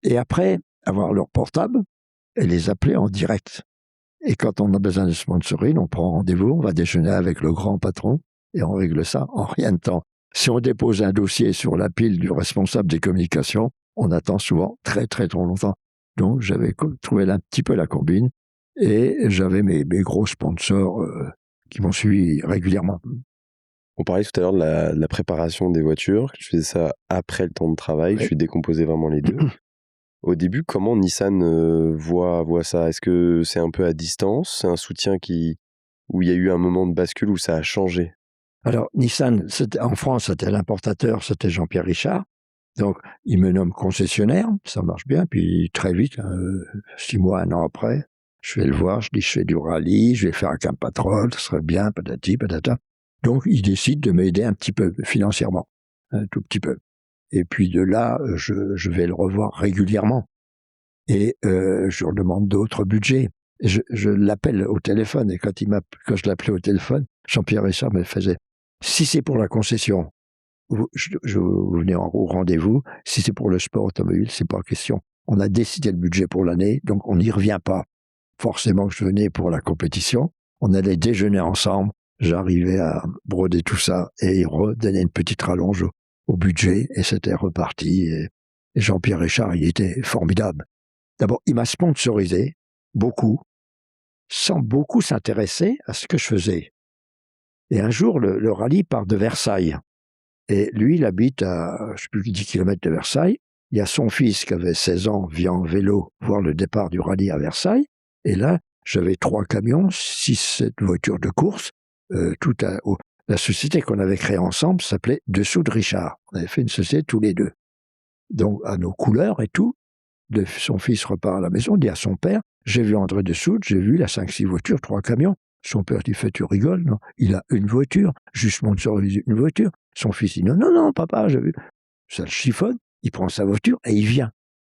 Et après, avoir leur portable et les appeler en direct. Et quand on a besoin de sponsoring, on prend rendez-vous, on va déjeuner avec le grand patron et on règle ça en rien de temps. Si on dépose un dossier sur la pile du responsable des communications, on attend souvent très très trop longtemps. Donc j'avais trouvé un petit peu la combine et j'avais mes gros sponsors qui m'ont suivi régulièrement. On parlait tout à l'heure de la préparation des voitures. Je faisais ça après le temps de travail. Oui. Je suis décomposé vraiment les deux. Au début, comment Nissan voit ça? Est-ce que c'est un peu à distance? C'est un soutien où il y a eu un moment de bascule où ça a changé? Alors Nissan, en France, c'était l'importateur, c'était Jean-Pierre Richard. Donc il me nomme concessionnaire, ça marche bien. Puis très vite, 6 mois, 1 an après, je vais le voir, je dis je fais du rallye, je vais faire un Camp Patrol, ce serait bien, patati, patata. Donc il décide de m'aider un petit peu financièrement, un tout petit peu. Et puis de là, je vais le revoir régulièrement. Et je lui demande d'autres budgets. Et je l'appelle au téléphone, et quand je l'appelais au téléphone, Jean-Pierre Richard me faisait « Si c'est pour la concession, vous venez au rendez-vous. Si c'est pour le sport automobile, c'est pas question. On a décidé le budget pour l'année, donc on n'y revient pas. Forcément que je venais pour la compétition. On allait déjeuner ensemble. J'arrivais à broder tout ça et il redonnait une petite rallonge au budget et c'était reparti. Et Jean-Pierre Richard, il était formidable. D'abord, il m'a sponsorisé beaucoup, sans beaucoup s'intéresser à ce que je faisais. Et un jour, le rallye part de Versailles. Et lui, il habite à, je sais plus, 10 km de Versailles. Il y a son fils qui avait 16 ans, vient en vélo voir le départ du rallye à Versailles. Et là, j'avais 3 camions, 6-7 voitures de course. La société qu'on avait créée ensemble s'appelait Dessous de Richard. On avait fait une société tous les deux. Donc, à nos couleurs et tout. Son fils repart à la maison, dit à son père, j'ai vu André Dessoude, j'ai vu, il a 5-6 voitures, 3 camions. Son père dit, tu rigoles, non? Il a une voiture, juste sponsorisé une voiture. Son fils dit, non, papa, j'ai vu. Ça le chiffonne, il prend sa voiture et il vient.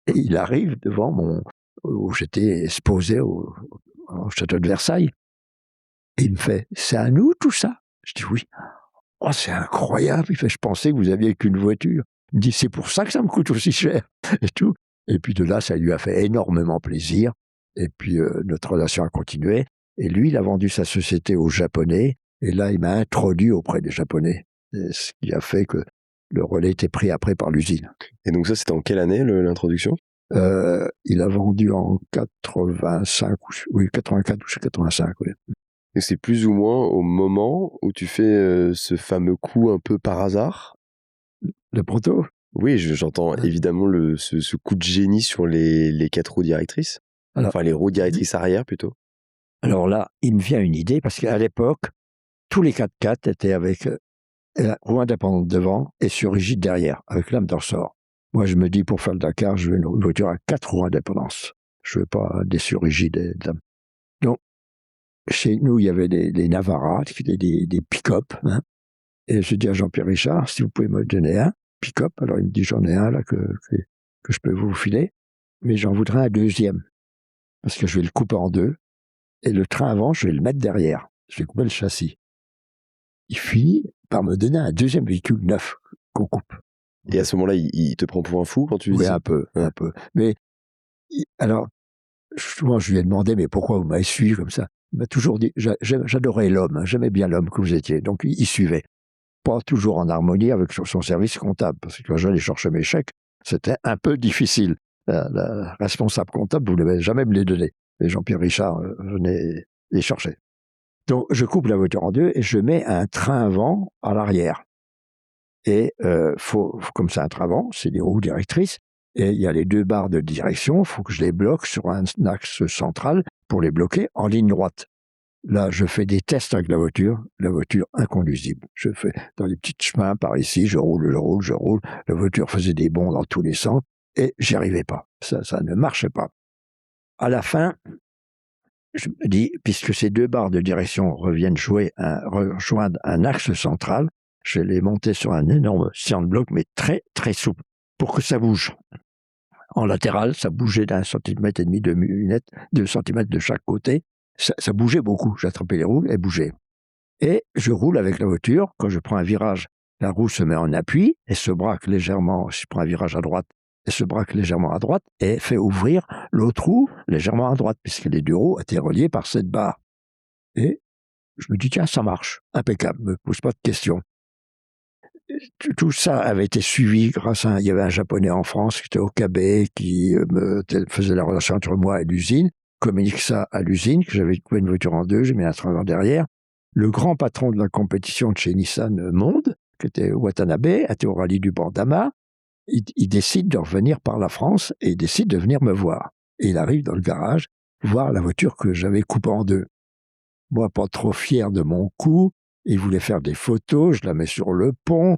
Et il arrive devant où j'étais exposé au château de Versailles. Et il me fait, c'est à nous tout ça? Je dis, oui. Oh, c'est incroyable. Il fait, je pensais que vous aviez qu'une voiture. Il me dit, c'est pour ça que ça me coûte aussi cher. Et tout. Et puis de là, ça lui a fait énormément plaisir. Et puis notre relation a continué. Et lui, il a vendu sa société aux Japonais. Et là, il m'a introduit auprès des Japonais. Et ce qui a fait que le relais était pris après par l'usine. Et donc ça, c'était en quelle année l'introduction? Il a vendu en 84 ou 85, oui. Et c'est plus ou moins au moment où tu fais ce fameux coup un peu par hasard? Le proto? Oui, j'entends évidemment ce coup de génie sur les 4 roues directrices. Enfin, les roues directrices arrière, plutôt. Alors là, il me vient une idée, parce qu'à l'époque, tous les 4x4 étaient avec la roue indépendante devant et sur rigide derrière, avec lame de ressort. Moi, je me dis, pour faire le Dakar, je veux une voiture à 4 roues indépendantes. Je veux pas des sur-rigides. Donc, chez nous, il y avait des Navara, des pick-up. Hein, et je dis à Jean-Pierre Richard, si vous pouvez me donner un pick-up. Alors, il me dit, j'en ai un là que je peux vous filer, mais j'en voudrais un deuxième, parce que je vais le couper en deux, et le train avant, je vais le mettre derrière. Je vais couper le châssis. Il finit par me donner un deuxième véhicule neuf qu'on coupe. Et à ce moment-là, il te prend pour un fou quand tu dis oui, ça? un peu. Mais, alors, souvent, je lui ai demandé, mais pourquoi vous m'avez suivi comme ça? Il m'a toujours dit, j'adorais l'homme, hein, j'aimais bien l'homme que vous étiez. Donc, il suivait. Pas toujours en harmonie avec son service comptable, parce que quand j'allais chercher mes chèques, c'était un peu difficile. La responsable comptable ne voulait jamais me les donner. Et Jean-Pierre Richard venait les chercher. Donc, je coupe la voiture en deux et je mets un train avant à l'arrière. Et comme c'est un train avant, c'est des roues directrices, et il y a les 2 barres de direction, il faut que je les bloque sur un axe central pour les bloquer en ligne droite. Là, je fais des tests avec la voiture inconduisible. Je fais dans les petits chemins par ici, je roule. La voiture faisait des bonds dans tous les sens, et j'y arrivais pas. Ça ne marchait pas. À la fin, je me dis, puisque ces 2 barres de direction rejoindre un axe central, je vais les monter sur un énorme sciant de bloc, mais très, très souple, pour que ça bouge. En latéral, ça bougeait d'1,5 centimètre, 2 centimètres de chaque côté. Ça bougeait beaucoup. J'attrapais les roues, elles bougeaient. Et je roule avec la voiture. Quand je prends un virage, la roue se met en appui et se braque légèrement. Si je prends un virage à droite, elle se braque légèrement à droite et fait ouvrir l'autre roue légèrement à droite, puisque les 2 roues étaient reliées par cette barre. Et je me dis, tiens, ça marche. Impeccable. Ne me pose pas de questions. Tout ça avait été suivi grâce à... Il y avait un Japonais en France qui était au Okabe, qui faisait la relation entre moi et l'usine, communique ça à l'usine, que j'avais coupé une voiture en 2, j'ai mis un train derrière. Le grand patron de la compétition de chez Nissan Monde, qui était Watanabe, était au rallye du Bandama. Il décide de revenir par la France et il décide de venir me voir. Et il arrive dans le garage, voir la voiture que j'avais coupée en 2. Moi, pas trop fier de mon coup, il voulait faire des photos, je la mets sur le pont.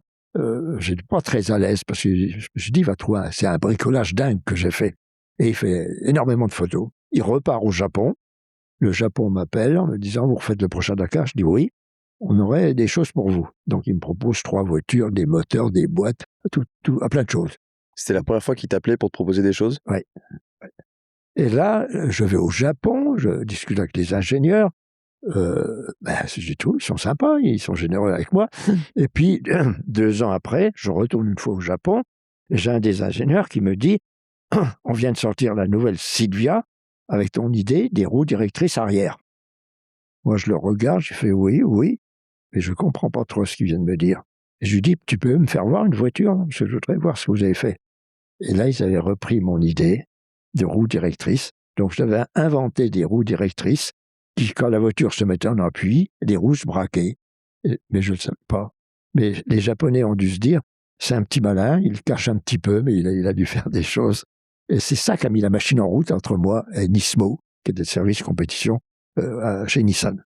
J'étais pas très à l'aise parce que je dis, va trouver, c'est un bricolage dingue que j'ai fait. Et il fait énormément de photos. Il repart au Japon. Le Japon m'appelle en me disant, vous refaites le prochain Dakar? Je dis oui, on aurait des choses pour vous. Donc il me propose 3 voitures, des moteurs, des boîtes, à plein de choses. C'était la première fois qu'il t'appelait pour te proposer des choses? Oui. Et là, je vais au Japon, je discute avec les ingénieurs. J'ai tout, ils sont sympas, ils sont généreux avec moi. Et puis, 2 ans après, je retourne une fois au Japon, et j'ai un des ingénieurs qui me dit, on vient de sortir la nouvelle Silvia avec ton idée des roues directrices arrière. Moi, je le regarde, je fais oui, mais je comprends pas trop ce qu'il vient de me dire. Et je lui dis, tu peux me faire voir une voiture, parce que je voudrais voir ce que vous avez fait. Et là, ils avaient repris mon idée de roues directrices. Donc, j'avais inventé des roues directrices qui, quand la voiture se mettait en appui, les roues se braquaient. Mais je ne le savais pas. Mais les Japonais ont dû se dire, c'est un petit malin, il cache un petit peu, mais il a dû faire des choses. Et c'est ça qui a mis la machine en route entre moi et Nismo, qui était de service compétition chez Nissan.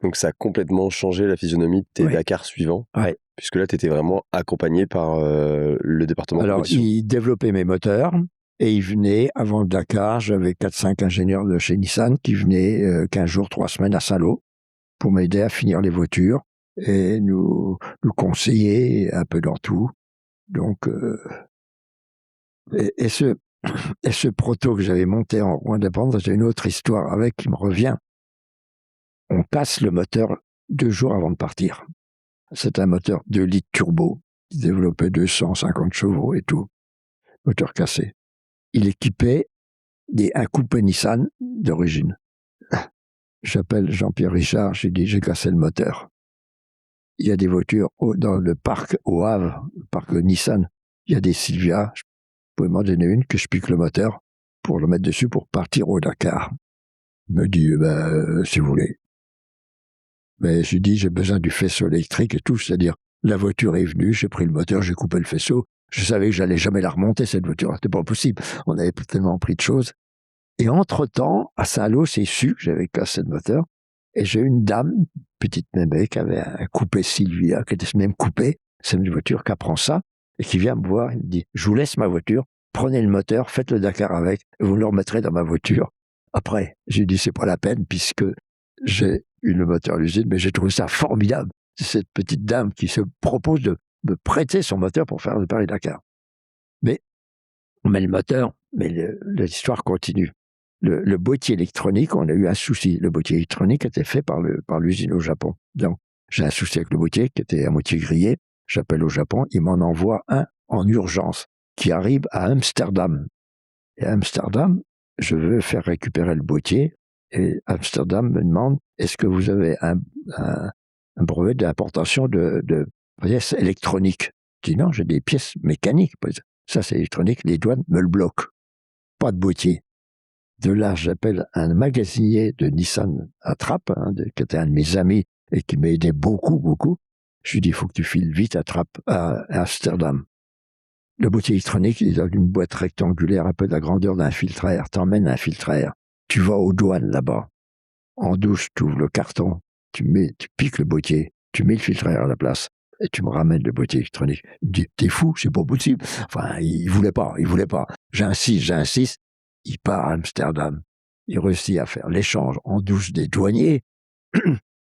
Donc ça a complètement changé la physionomie de tes Ouais. Dakar suivants, Ouais. puisque là, tu étais vraiment accompagné par le département Alors, compétition. ils développaient mes moteurs et ils venaient, avant le Dakar, j'avais 4-5 ingénieurs de chez Nissan qui venaient 15 jours, 3 semaines à Saint-Lô pour m'aider à finir les voitures et nous conseiller un peu dans tout. Donc, et ce proto que j'avais monté en roue indépendante, j'ai une autre histoire avec qui me revient. On casse le moteur 2 jours avant de partir. C'est un moteur 2 litres turbo qui développait 250 chevaux et tout. Moteur cassé. Il équipait un coupé Nissan d'origine. J'appelle Jean-Pierre Richard, j'ai dit, j'ai cassé le moteur. Il y a des voitures dans le parc au Havre, le parc Nissan. Il y a des Silvia. Je pouvais m'en donner une que je pique le moteur pour le mettre dessus pour partir au Dakar. Il me dit, si vous voulez. Mais j'ai dit, j'ai besoin du faisceau électrique et tout, c'est-à-dire, la voiture est venue, j'ai pris le moteur, j'ai coupé le faisceau. Je savais que j'allais jamais la remonter, cette voiture. C'était pas possible. On avait tellement pris de choses. Et entre-temps, à Saint-Lô, c'est su que j'avais cassé le moteur. Et j'ai une dame, petite mémé, qui avait un coupé Silvia, qui était ce même coupé. C'est une voiture qui apprend ça. Et qui vient me voir, il me dit, je vous laisse ma voiture, prenez le moteur, faites le Dakar avec, et vous le remettrez dans ma voiture. Après, j'ai dit, c'est pas la peine, puisque j'ai eu le moteur à l'usine, mais j'ai trouvé ça formidable. C'est cette petite dame qui se propose de me prêter son moteur pour faire le Paris-Dakar. Mais on met le moteur, mais l'histoire continue. Le boîtier électronique, on a eu un souci. Le boîtier électronique était fait par l'usine au Japon. Donc, j'ai un souci avec le boîtier qui était à moitié grillé. J'appelle au Japon, il m'en envoie un en urgence qui arrive à Amsterdam. Et à Amsterdam, je veux faire récupérer le boîtier et Amsterdam me demande, est-ce que vous avez un brevet d'importation de pièces électroniques? Je dis non, j'ai des pièces mécaniques. Ça, c'est électronique, les douanes me le bloquent. Pas de boîtier. De là, j'appelle un magasinier de Nissan à Trappes, qui était un de mes amis et qui m'a aidé beaucoup. Je lui dis, il faut que tu files vite à Trappes, à Amsterdam. Le boîtier électronique, il est dans une boîte rectangulaire, un peu de la grandeur d'un filtre à air. T'emmènes un filtre à air. Tu vas aux douanes là-bas. En douche, tu ouvres le carton, tu piques le boîtier, tu mets le filtre à air à la place et tu me ramènes le boîtier électronique. Il me dit, t'es fou, c'est pas possible. Enfin, il voulait pas. J'insiste. Il part à Amsterdam. il réussit à faire l'échange en douce des douaniers.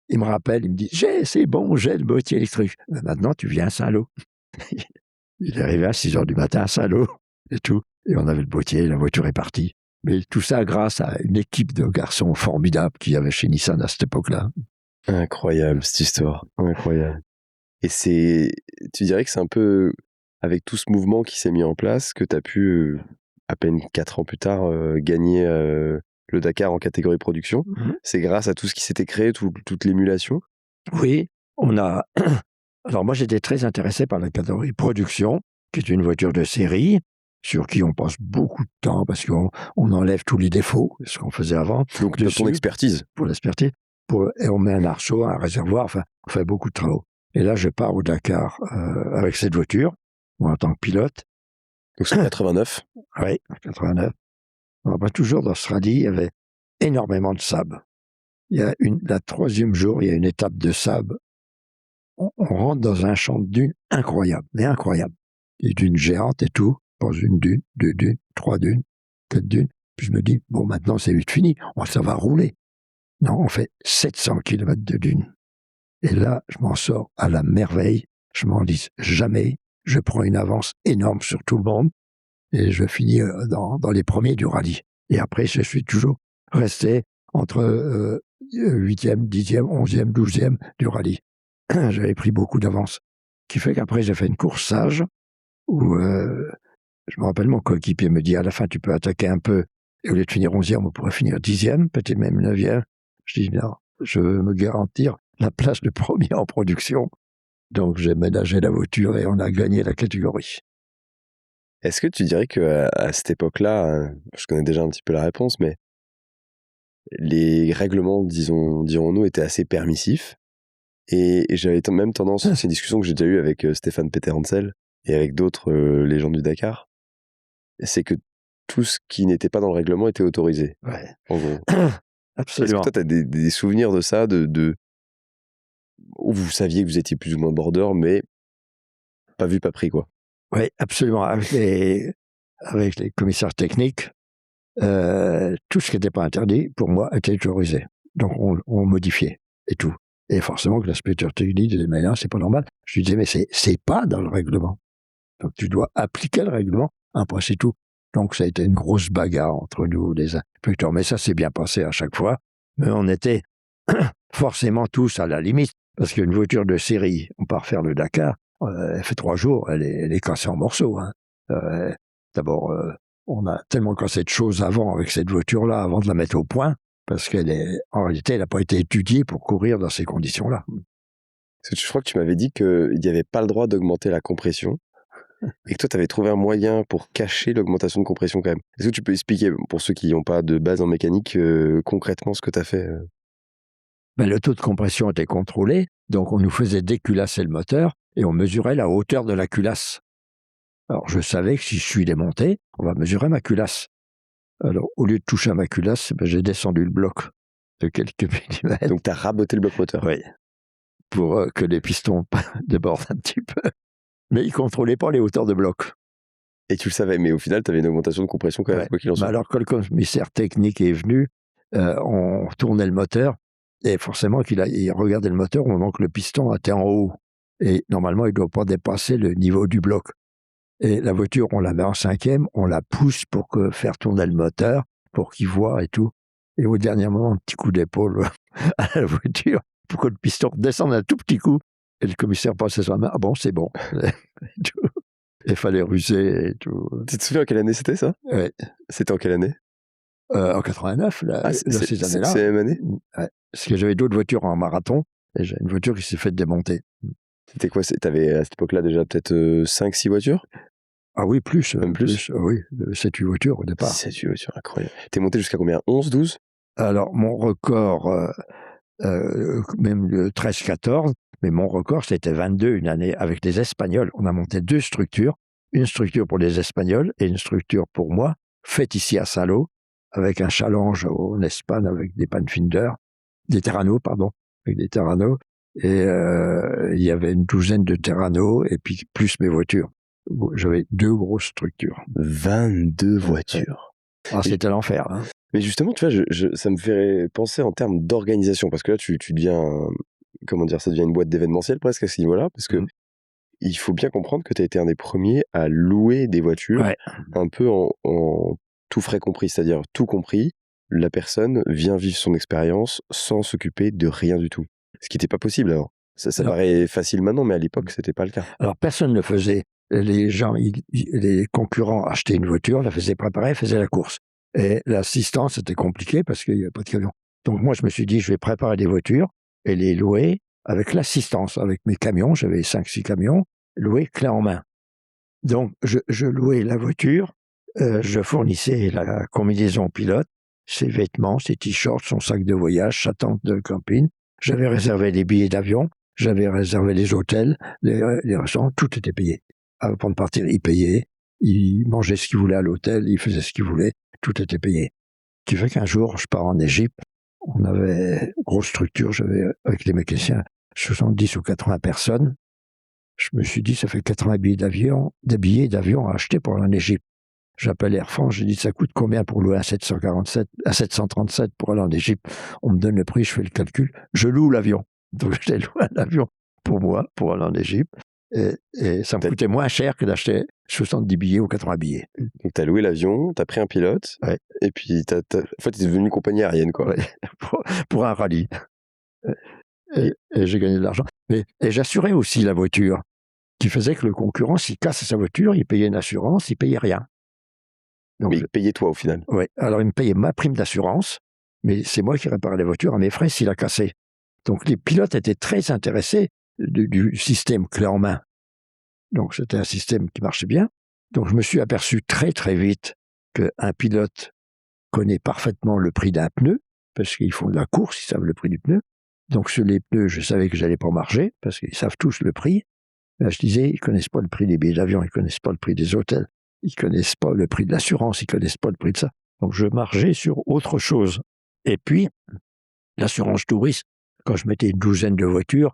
Il me rappelle, il me dit, c'est bon, j'ai le boîtier électrique. Mais maintenant, tu viens à Saint-Lô. Il est arrivé à 6h du matin à Saint-Lô et tout. Et on avait le boîtier, la voiture est partie. Mais tout ça grâce à une équipe de garçons formidables qu'il y avait chez Nissan à cette époque-là. Incroyable, cette histoire. Incroyable. Et tu dirais que c'est un peu avec tout ce mouvement qui s'est mis en place que tu as pu, à peine 4 ans plus tard, gagner le Dakar en catégorie production. C'est grâce à tout ce qui s'était créé, toute l'émulation? Oui, on a... Alors moi, j'étais très intéressé par la catégorie production, qui est une voiture de série, sur qui on passe beaucoup de temps, parce qu'on enlève tous les défauts, ce qu'on faisait avant. Donc de ton expertise. Pour l'expertise. Et on met un arceau, un réservoir, enfin, on fait beaucoup de travaux. Et là, je pars au Dakar avec cette voiture, moi en tant que pilote. Donc c'est 89. Oui, 89. Après, toujours dans ce rallye, il y avait énormément de sable. La 3e jour, il y a une étape de sable. On rentre dans un champ de dunes incroyable, mais incroyable. Des dunes géantes et tout, dans une dune, 2 dunes, 3 dunes, 4 dunes. Puis je me dis, bon, maintenant c'est vite fini, ça va rouler. Non, on fait 700 km de dunes. Et là, je m'en sors à la merveille. Je m'enlise jamais. Je prends une avance énorme sur tout le monde. Et je finis dans les premiers du rallye. Et après, je suis toujours resté entre 8e, 10e, 11e, 12e du rallye. J'avais pris beaucoup d'avance. Ce qui fait qu'après, j'ai fait une course sage où je me rappelle, mon coéquipier me dit, à la fin, tu peux attaquer un peu. Et au lieu de finir 11e, on pourrait finir 10e, peut-être même 9e. Je dis, non, je veux me garantir la place de premier en production. Donc, j'ai ménagé la voiture et on a gagné la catégorie. Est-ce que tu dirais qu'à cette époque-là, je connais déjà un petit peu la réponse, mais les règlements, dirons-nous, étaient assez permissifs? Et j'avais même tendance, c'est une discussion que j'ai déjà eue avec Stéphane Peter-Hansel et avec d'autres légendes du Dakar, c'est que tout ce qui n'était pas dans le règlement était autorisé, Ouais. en gros. Absolument. Est-ce que toi, tu as des souvenirs de ça, où vous saviez que vous étiez plus ou moins border, mais pas vu, pas pris, quoi? Oui, absolument. Avec les commissaires techniques, tout ce qui n'était pas interdit, pour moi, était autorisé. Donc, on modifiait et tout. Et forcément que l'inspecteur technique disait, mais non, c'est pas normal. Je lui disais, mais c'est pas dans le règlement. Donc, tu dois appliquer le règlement. Après, c'est tout. Donc, ça a été une grosse bagarre entre nous, les inspecteurs. Mais ça s'est bien passé à chaque fois. Mais on était forcément tous à la limite. Parce qu'une voiture de série, on part faire le Dakar, elle fait 3 jours, elle est cassée en morceaux. Hein. D'abord, on a tellement cassé de choses avant avec cette voiture-là, avant de la mettre au point, parce en réalité, elle n'a pas été étudiée pour courir dans ces conditions-là. Je crois que tu m'avais dit qu'il n'y avait pas le droit d'augmenter la compression, et que toi, tu avais trouvé un moyen pour cacher l'augmentation de compression quand même. Est-ce que tu peux expliquer, pour ceux qui n'ont pas de base en mécanique, concrètement ce que tu as fait? Le taux de compression était contrôlé, donc on nous faisait déculasser le moteur, et on mesurait la hauteur de la culasse. Alors, je savais que si je suis démonté, on va mesurer ma culasse. Alors, au lieu de toucher à ma culasse, j'ai descendu le bloc de quelques millimètres. Donc, tu as raboté le bloc moteur? Oui, pour que les pistons débordent un petit peu. Mais ils ne contrôlaient pas les hauteurs de bloc. Et tu le savais, mais au final, tu avais une augmentation de compression quand même, quoi qu'il en soit. Alors, quand le commissaire technique est venu, on tournait le moteur, et forcément, il regardait le moteur au moment que le piston était en haut. Et normalement, il ne doit pas dépasser le niveau du bloc. Et la voiture, on la met en 5e, on la pousse pour faire tourner le moteur, pour qu'il voit et tout. Et au dernier moment, un petit coup d'épaule à la voiture, pour que le piston descende un tout petit coup. Et le commissaire passait sa main, ah bon, c'est bon. Il fallait ruser et tout. Tu te souviens en quelle année c'était, ça? Oui. C'était en quelle année? En 89, ces années-là. C'est la même année? Ouais. Parce que j'avais d'autres voitures en marathon, et j'ai une voiture qui s'est faite démonter. C'était quoi? T'avais à cette époque-là déjà peut-être 5-6 voitures? Ah oui, plus. Même plus? Oui, 7-8 voitures au départ. 7-8 voitures, incroyable. T'es monté jusqu'à combien? 11, 12? Alors, mon record, même le 13-14, mais mon record, c'était 22 une année avec les Espagnols. On a monté 2 structures, une structure pour les Espagnols et une structure pour moi, faite ici à Saint-Lô, avec un challenge en Espagne avec des Panfinder, des Terrano, pardon, avec des Terrano. Et il y avait une douzaine de Terrano, et puis plus mes voitures. J'avais 2 grosses structures. 22 voitures. Ah, c'était l'enfer. Hein. Mais justement, tu vois, ça me fait penser en termes d'organisation, parce que là, tu deviens, comment dire, ça devient une boîte d'événementiel presque à ce niveau-là, parce que Mmh. il faut bien comprendre que tu as été un des premiers à louer des voitures Ouais. un peu en tout frais compris, c'est-à-dire tout compris, la personne vient vivre son expérience sans s'occuper de rien du tout. Ce qui n'était pas possible avant. Ça Non. paraît facile maintenant, mais à l'époque, c'était pas le cas. Alors, personne ne le faisait. Les gens, les concurrents achetaient une voiture, la faisaient préparer, faisaient la course. Et l'assistance, c'était compliqué parce qu'il n'y avait pas de camion. Donc, moi, je me suis dit, je vais préparer des voitures et les louer avec l'assistance, avec mes camions. J'avais 5-6 camions, loués clé en main. Donc, je louais la voiture, je fournissais la combinaison au pilote, ses vêtements, ses t-shirts, son sac de voyage, sa tente de camping. J'avais réservé les billets d'avion, j'avais réservé les hôtels, les restaurants, tout était payé. Avant de partir, il payait, il mangeait ce qu'il voulait à l'hôtel, il faisait ce qu'il voulait, tout était payé. Ce qui fait qu'un jour, je pars en Égypte, on avait une grosse structure, j'avais avec les mécaniciens 70 ou 80 personnes. Je me suis dit, ça fait 80 des billets d'avion à acheter pour aller en Égypte. J'appelle Air France, je dis, ça coûte combien pour louer un 737 pour aller en Égypte? On me donne le prix, je fais le calcul, je loue l'avion. Donc j'ai loué un avion pour moi, pour aller en Égypte. Et ça me coûtait moins cher que d'acheter 70 billets ou 80 billets. Donc, tu as loué l'avion, tu as pris un pilote, Ouais. et puis en fait, tu es devenu une compagnie aérienne, quoi. Ouais, pour un rallye. Et j'ai gagné de l'argent. Et j'assurais aussi la voiture, qui faisait que le concurrent, s'il casse sa voiture, il payait une assurance, il payait rien. Donc, Mais il payait toi, au final. ouais. Alors, il me payait ma prime d'assurance, mais c'est moi qui réparais les voitures à mes frais s'il a cassé. Donc, les pilotes étaient très intéressés du système clé en main. Donc, c'était un système qui marchait bien. Donc, je me suis aperçu très, très vite qu'un pilote connaît parfaitement le prix d'un pneu, parce qu'ils font de la course, ils savent le prix du pneu. Donc, sur les pneus, je savais que j'allais pas marcher, parce qu'ils savent tous le prix. Là, je disais, ils connaissent pas le prix des billets d'avion, ils connaissent pas le prix des hôtels, ils connaissent pas le prix de l'assurance, ils connaissent pas le prix de ça. Donc, je marchais sur autre chose. Et puis, l'assurance touriste, quand je mettais une douzaine de voitures,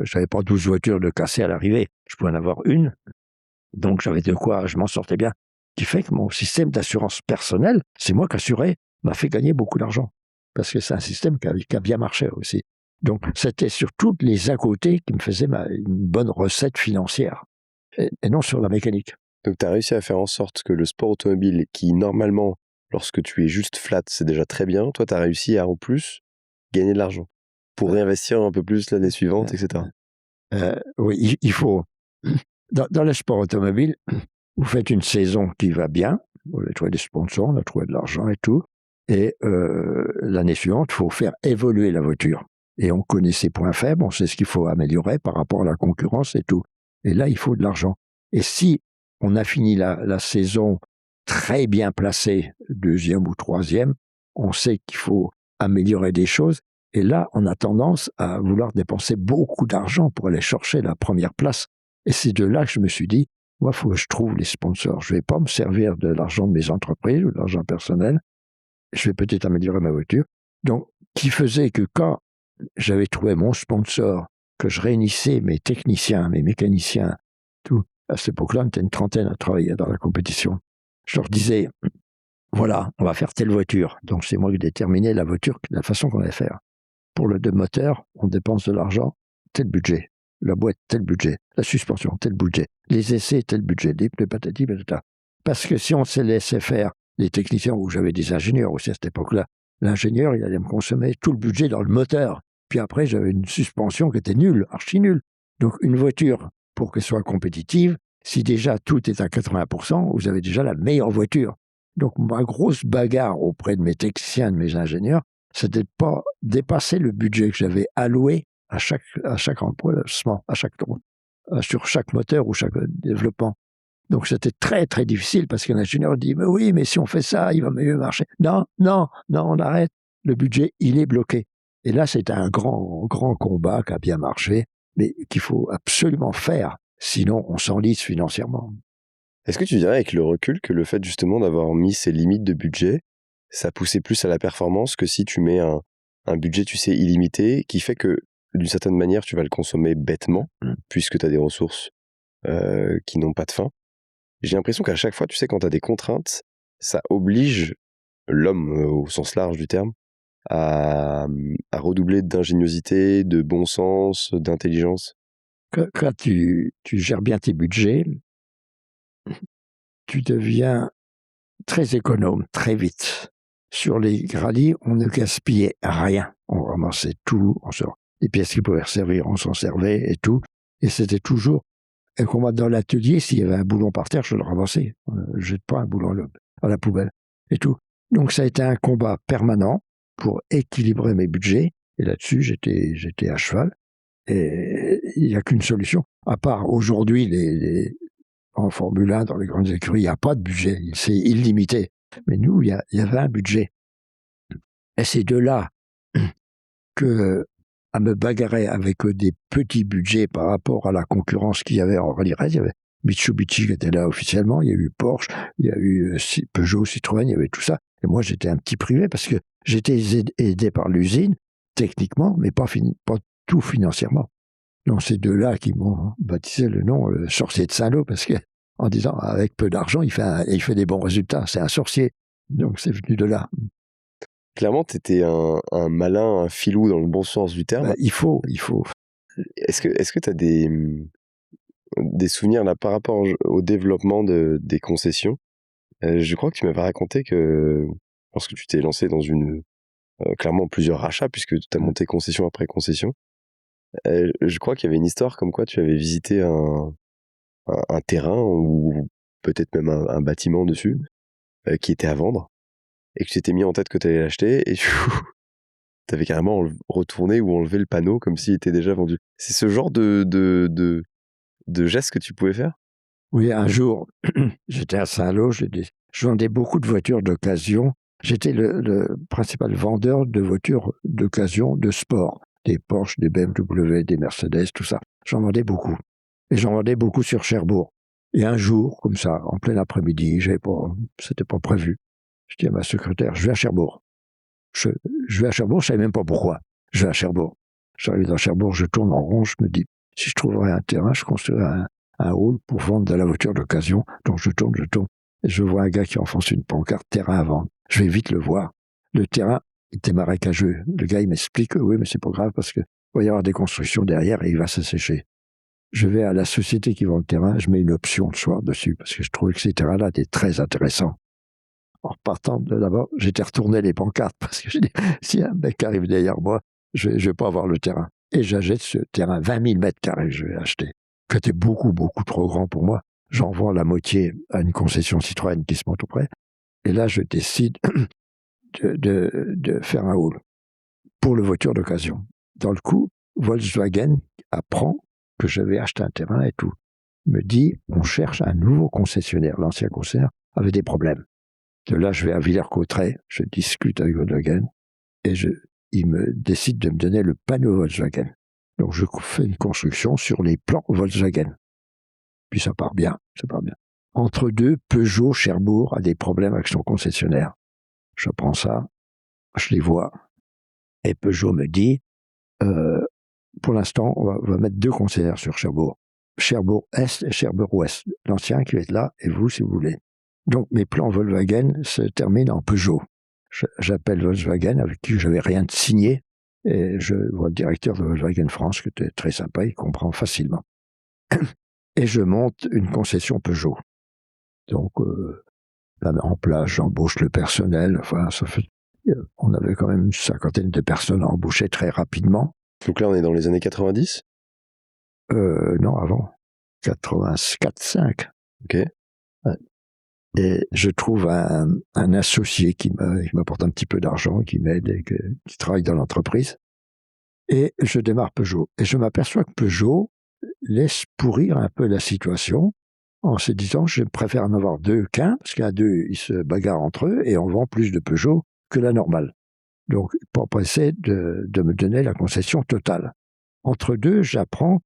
j'avais pas 12 voitures de cassées à l'arrivée. Je pouvais en avoir une. Donc, j'avais de quoi, je m'en sortais bien. Ce qui fait que mon système d'assurance personnelle, c'est moi qui assurais, m'a fait gagner beaucoup d'argent. Parce que c'est un système qui a bien marché aussi. Donc, c'était sur tous les à côté qui me faisaient une bonne recette financière. Et non sur la mécanique. Donc, tu as réussi à faire en sorte que le sport automobile, qui normalement, lorsque tu es juste flat, c'est déjà très bien, toi, tu as réussi à en plus gagner de l'argent pour réinvestir un peu plus l'année suivante, etc. Oui, il faut. Dans le sport automobile, vous faites une saison qui va bien, vous avez trouvé des sponsors, on a trouvé de l'argent et tout, et l'année suivante, il faut faire évoluer la voiture. Et on connaît ses points faibles, on sait ce qu'il faut améliorer par rapport à la concurrence et tout. Et là, il faut de l'argent. Et si on a fini la saison très bien placé, deuxième ou troisième, on sait qu'il faut améliorer des choses. Et là, on a tendance à vouloir dépenser beaucoup d'argent pour aller chercher la première place. Et c'est de là que je me suis dit, moi, il faut que je trouve les sponsors. Je ne vais pas me servir de l'argent de mes entreprises ou de l'argent personnel. Je vais peut-être améliorer ma voiture. Donc, qui faisait que quand j'avais trouvé mon sponsor, que je réunissais mes techniciens, mes mécaniciens, tout, à cette époque-là, on était une trentaine à travailler dans la compétition. Je leur disais, voilà, on va faire telle voiture. Donc, c'est moi qui déterminais la voiture, la façon qu'on allait faire. Pour le moteur, on dépense de l'argent, tel budget. La boîte, tel budget. La suspension, tel budget. Les essais, tel budget. Les pneus, patati, patata. Parce que si on se laissait faire, les techniciens, où j'avais des ingénieurs aussi à cette époque-là, l'ingénieur, il allait me consommer tout le budget dans le moteur. Puis après, j'avais une suspension qui était nulle, archi nulle. Donc, une voiture, pour qu'elle soit compétitive, si déjà tout est à 80%, vous avez déjà la meilleure voiture. Donc, ma grosse bagarre auprès de mes techniciens, de mes ingénieurs, c'était de pas dépasser le budget que j'avais alloué à chaque emplacement, à chaque tour, sur chaque moteur ou chaque développement. Donc, c'était très, très difficile parce qu'un ingénieur dit, mais oui, mais si on fait ça, il va mieux marcher. Non, on arrête. Le budget, il est bloqué. Et là, c'est un grand, grand combat qui a bien marché, mais qu'il faut absolument faire. Sinon, on s'enlise financièrement. Est-ce que tu dirais avec le recul que le fait justement d'avoir mis ces limites de budget, ça poussait plus à la performance que si tu mets un budget, tu sais, illimité, qui fait que d'une certaine manière, tu vas le consommer bêtement, puisque tu as des ressources qui n'ont pas de fin. J'ai l'impression qu'à chaque fois, tu sais, quand tu as des contraintes, ça oblige l'homme, au sens large du terme, à redoubler d'ingéniosité, de bon sens, d'intelligence. Quand tu gères bien tes budgets, tu deviens très économe, très vite. Sur les rallyes, on ne gaspillait rien. On ramassait tout, les pièces qui pouvaient servir, on s'en servait et tout. Et c'était toujours un combat dans l'atelier. S'il y avait un boulon par terre, je le ramassais. Je jette pas un boulon à la poubelle et tout. Donc ça a été un combat permanent pour équilibrer mes budgets. Et là-dessus, j'étais à cheval. Et il n'y a qu'une solution. À part aujourd'hui, en Formule 1, dans les grandes écuries, il n'y a pas de budget. C'est illimité. Mais nous, il y avait un budget. Et c'est de là que, à me bagarrer avec des petits budgets par rapport à la concurrence qu'il y avait en rallye raid, il y avait Mitsubishi qui était là officiellement, il y a eu Porsche, il y a eu Peugeot, Citroën, il y avait tout ça. Et moi, j'étais un petit privé parce que j'étais aidé par l'usine, techniquement, mais pas tout financièrement. Donc, c'est de là qu'ils m'ont baptisé le nom sorcier de Saint-Lô, parce que, en disant, avec peu d'argent, il fait des bons résultats. C'est un sorcier. Donc, c'est venu de là. Clairement, tu étais un malin, un filou dans le bon sens du terme. Il faut. Est-ce que tu as des souvenirs là par rapport au développement des concessions? Je crois que tu m'avais raconté que lorsque tu t'es lancé dans clairement plusieurs rachats, puisque tu as monté concession après concession, je crois qu'il y avait une histoire comme quoi tu avais visité un terrain ou peut-être même un bâtiment dessus qui était à vendre et que tu t'étais mis en tête que tu allais l'acheter et tu avais carrément retourné ou enlevé le panneau comme s'il était déjà vendu. C'est ce genre de geste que tu pouvais faire? Oui, un jour, j'étais à Saint-Lô, je vendais beaucoup de voitures d'occasion. J'étais le principal vendeur de voitures d'occasion de sport. Des Porsche, des BMW, des Mercedes, tout ça. J'en vendais beaucoup. Et j'en vendais beaucoup sur Cherbourg. Et un jour, comme ça, en plein après-midi, c'était pas prévu. Je dis à ma secrétaire, je vais à Cherbourg. Je vais à Cherbourg, je savais même pas pourquoi. Je vais à Cherbourg. J'arrive dans Cherbourg, je tourne en rond, je me dis, si je trouverais un terrain, je construirais un hall pour vendre de la voiture d'occasion. Donc je tourne, et je vois un gars qui enfonce une pancarte, terrain à vendre. Je vais vite le voir. Le terrain était marécageux. Le gars, il m'explique, oui, mais c'est pas grave parce que va y avoir des constructions derrière et il va s'assécher. Je vais à la société qui vend le terrain, je mets une option le soir dessus parce que je trouvais que ces terrains-là étaient très intéressants. En repartant de là-bas, j'étais retourné les pancartes parce que j'ai dit, si un mec arrive derrière moi, je vais pas avoir le terrain. Et j'achète ce terrain, 20 000 mètres carrés, je vais acheter, qui était beaucoup, beaucoup trop grand pour moi. J'en vends la moitié à une concession Citroën qui se monte auprès. Et là, je décide de faire un hall pour le voiture d'occasion. Dans le coup, Volkswagen apprend que je vais acheter un terrain et tout. Me dit, on cherche un nouveau concessionnaire. L'ancien concessionnaire avait des problèmes. De là, je vais à Villers-Cotterêts, je discute avec Volkswagen et il me décide de me donner le panneau Volkswagen. Donc, je fais une construction sur les plans Volkswagen. Puis ça part bien. Entre deux, Peugeot, Cherbourg a des problèmes avec son concessionnaire. Je prends ça, je les vois, et Peugeot me dit, pour l'instant, on va mettre 2 concessionnaires sur Cherbourg. Cherbourg Est et Cherbourg Ouest. L'ancien qui va être là, et vous, si vous voulez. Donc, mes plans Volkswagen se terminent en Peugeot. J'appelle Volkswagen, avec qui je n'avais rien de signé, et je vois le directeur de Volkswagen France, qui était très sympa, il comprend facilement. Et je monte une concession Peugeot. Donc, la mets en place, j'embauche le personnel, enfin, on avait quand même une 50aine de personnes à embaucher très rapidement. Donc là, on est dans les années 90? Non, avant. 84-5. Ok. Ouais. Et je trouve un associé qui m'apporte un petit peu d'argent, qui m'aide et qui travaille dans l'entreprise. Et je démarre Peugeot. Et je m'aperçois que Peugeot laisse pourrir un peu la situation en se disant, je préfère en avoir 2 qu'un, parce qu'à 2, ils se bagarrent entre eux et on vend plus de Peugeot que la normale. Donc, pas pressé de me donner la concession totale. Entre deux, j'apprends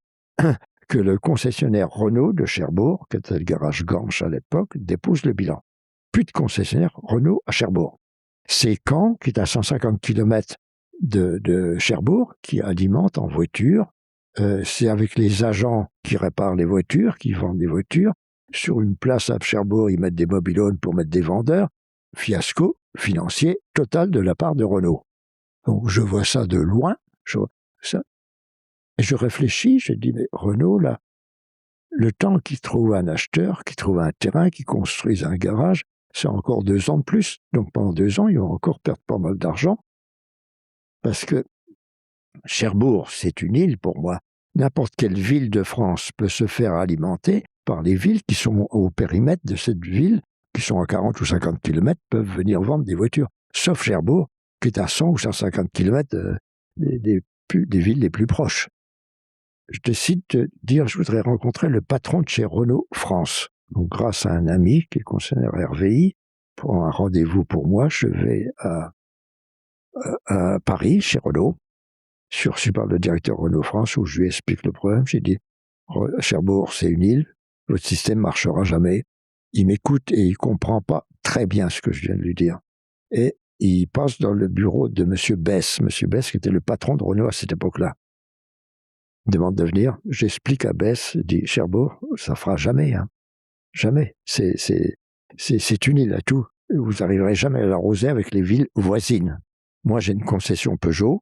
que le concessionnaire Renault de Cherbourg, qui était le garage Ganche à l'époque, dépose le bilan. Plus de concessionnaire Renault à Cherbourg. C'est Caen, qui est à 150 km de Cherbourg, qui alimente en voiture. C'est avec les agents qui réparent les voitures, qui vendent des voitures. Sur une place à Cherbourg, ils mettent des mobil-homes pour mettre des vendeurs. fiasco financier total de la part de Renault. Donc je vois ça de loin, et je réfléchis, je dis, mais Renault, là, le temps qu'ils trouvent un acheteur, qu'ils trouvent un terrain, qu'ils construisent un garage, c'est encore 2 ans de plus. Donc pendant 2 ans, ils vont encore perdre pas mal d'argent. Parce que Cherbourg, c'est une île pour moi. N'importe quelle ville de France peut se faire alimenter par les villes qui sont au périmètre de cette ville, qui sont à 40 ou 50 km, peuvent venir vendre des voitures. Sauf Cherbourg, qui est à 100 ou 150 km des villes les plus proches. Je décide de dire, je voudrais rencontrer le patron de chez Renault France. Donc, grâce à un ami qui est concerneur RVI, pour un rendez-vous pour moi, je vais à Paris, chez Renault. Je reçu par le directeur Renault France, où je lui explique le problème. J'ai dit, Cherbourg, c'est une île, votre système marchera jamais. Il m'écoute et il comprend pas très bien ce que je viens de lui dire. Et il passe dans le bureau de M. Bess. M. Bess, qui était le patron de Renault à cette époque-là. Il demande de venir. J'explique à Bess, je dis, Cherbourg, ça fera jamais, hein. Jamais. C'est une île à tout. Vous n'arriverez jamais à l'arroser avec les villes voisines. Moi, j'ai une concession Peugeot.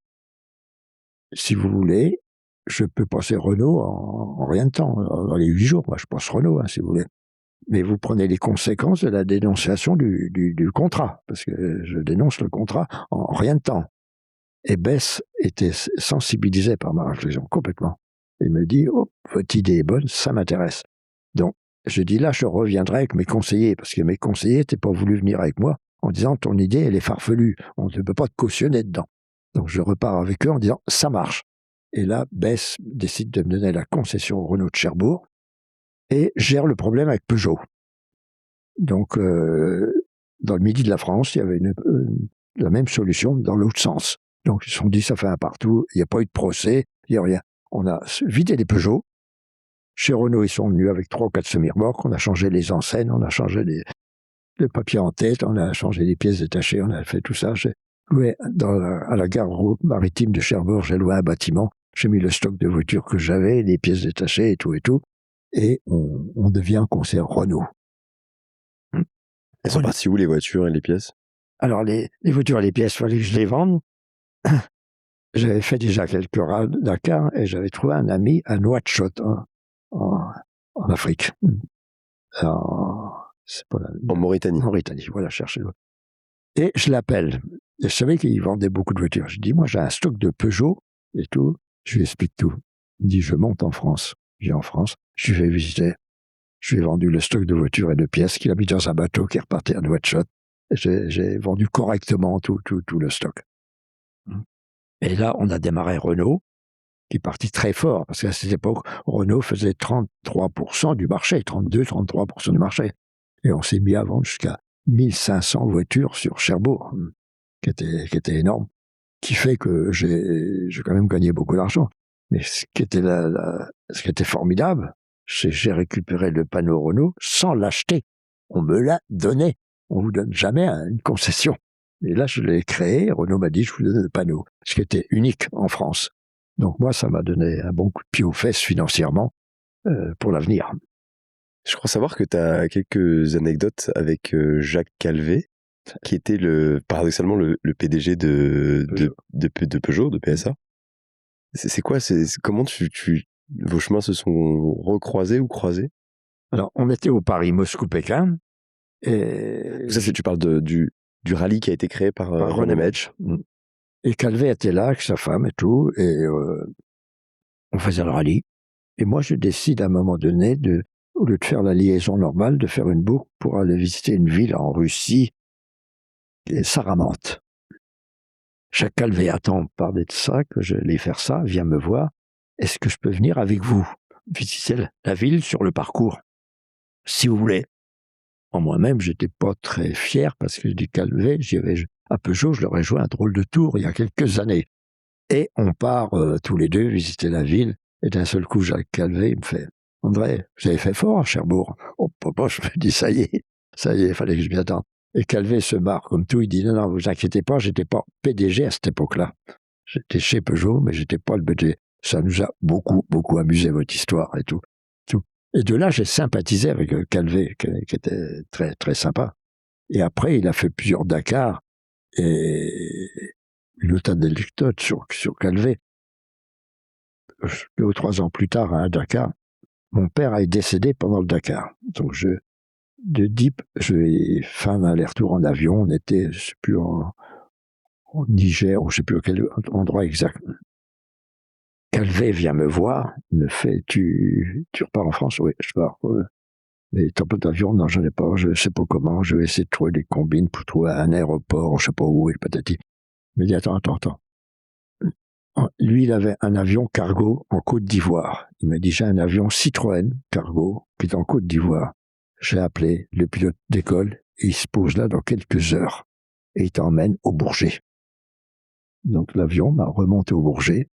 Si vous voulez, je peux passer Renault en rien de temps. Dans les 8 jours, moi, je passe Renault, hein, si vous voulez. Mais vous prenez les conséquences de la dénonciation du contrat, parce que je dénonce le contrat en rien de temps. Et Bess était sensibilisé par ma réflexion, complètement. Il me dit, oh, votre idée est bonne, ça m'intéresse. Donc, je dis là, je reviendrai avec mes conseillers, parce que mes conseillers n'étaient pas voulu venir avec moi en disant, ton idée, elle est farfelue, on ne peut pas te cautionner dedans. Donc, je repars avec eux en disant, ça marche. Et là, Bess décide de me donner la concession Renault de Cherbourg et gère le problème avec Peugeot. Donc, dans le midi de la France, il y avait la même solution dans l'autre sens. Donc, ils se sont dit, ça fait un partout, il n'y a pas eu de procès, il n'y a rien. On a vidé les Peugeot. Chez Renault, ils sont venus avec 3 ou 4 semi-remorques, on a changé les enseignes, on a changé le papier en tête, on a changé les pièces détachées, on a fait tout ça. J'ai loué à la gare maritime de Cherbourg, j'ai loué un bâtiment, j'ai mis le stock de voitures que j'avais, les pièces détachées et tout, et on devient concert Renault. Elles sont parties où, les voitures et les pièces? Alors, les voitures et les pièces, il fallait que je les vende. J'avais fait déjà quelques rats Dakar et j'avais trouvé un ami à Nouakchott, en Afrique. C'est pas En Mauritanie. Mauritanie, voilà, cherchez-le. Et je l'appelle. Et je savais qu'il vendait beaucoup de voitures. Je dis, moi, j'ai un stock de Peugeot et tout. Je lui explique tout. Il me dit, je monte en France. Je viens en France. Je lui fais visiter. Je lui ai vendu le stock de voitures et de pièces qu'il a mis dans un bateau qui est reparti à Nouakchott. J'ai vendu correctement tout le stock. Et là, on a démarré Renault, qui est parti très fort, parce qu'à cette époque, Renault faisait 33% du marché, 32-33% du marché. Et on s'est mis à vendre jusqu'à 1500 voitures sur Cherbourg, qui était énorme, qui fait que j'ai quand même gagné beaucoup d'argent. Mais ce qui était formidable, c'est que j'ai récupéré le panneau Renault sans l'acheter. On me l'a donné. On vous donne jamais une concession. Et là, je l'ai créé. Renault m'a dit, je vous donne le panneau. Ce qui était unique en France. Donc moi, ça m'a donné un bon coup de pied aux fesses financièrement pour l'avenir. Je crois savoir que tu as quelques anecdotes avec Jacques Calvet, qui était paradoxalement le PDG de Peugeot, de PSA. C'est quoi, comment vos chemins se sont recroisés ou croisés? Alors, on était au Paris-Moscou-Pékin. Et ça, tu parles du rallye qui a été créé par René Metsch. Et Calvet était là avec sa femme et tout, et on faisait le rallye. Et moi, je décide à un moment donné, au lieu de faire la liaison normale, de faire une boucle pour aller visiter une ville en Russie, Saramante. Jacques Calvet attend parler de ça, que je vais faire ça, viens me voir. Est-ce que je peux venir avec vous visiter la ville sur le parcours, si vous voulez? En moi-même, j'étais pas très fier parce que je dis Calvet, à Peugeot, je leur ai joué un drôle de tour il y a quelques années. Et on part tous les deux visiter la ville. Et d'un seul coup, Jacques Calvet, il me fait, André, vous avez fait fort à Cherbourg. Oh, papa, je me dis, ça y est, il fallait que je m'y attende. Et Calvet se marre comme tout, il dit, non, vous inquiétez pas, j'étais pas PDG à cette époque-là. J'étais chez Peugeot, mais j'étais pas le PDG. Ça nous a beaucoup, beaucoup amusé, votre histoire et tout. Et de là, j'ai sympathisé avec Calvet, qui était très, très sympa. Et après, il a fait plusieurs Dakar et une autre anecdote sur Calvé. 2 ou 3 ans plus tard, à un Dakar, mon père est décédé pendant le Dakar. Donc, de Dieppe, je vais faire un aller-retour en avion. On était, je sais plus, en Niger, ou je sais plus à quel endroit exact. Calvé vient me voir, il me fait, tu repars en France? Oui, je pars. Mais t'as pas d'avion? Non, j'en ai pas, je sais pas comment, je vais essayer de trouver des combines pour trouver un aéroport, je sais pas où, et patati. Il me dit, attends. Lui, il avait un avion cargo en Côte d'Ivoire. Il m'a dit, j'ai un avion Citroën cargo qui est en Côte d'Ivoire. J'ai appelé le pilote d'école et il se pose là dans quelques heures. Et il t'emmène au Bourget. Donc l'avion m'a remonté au Bourget.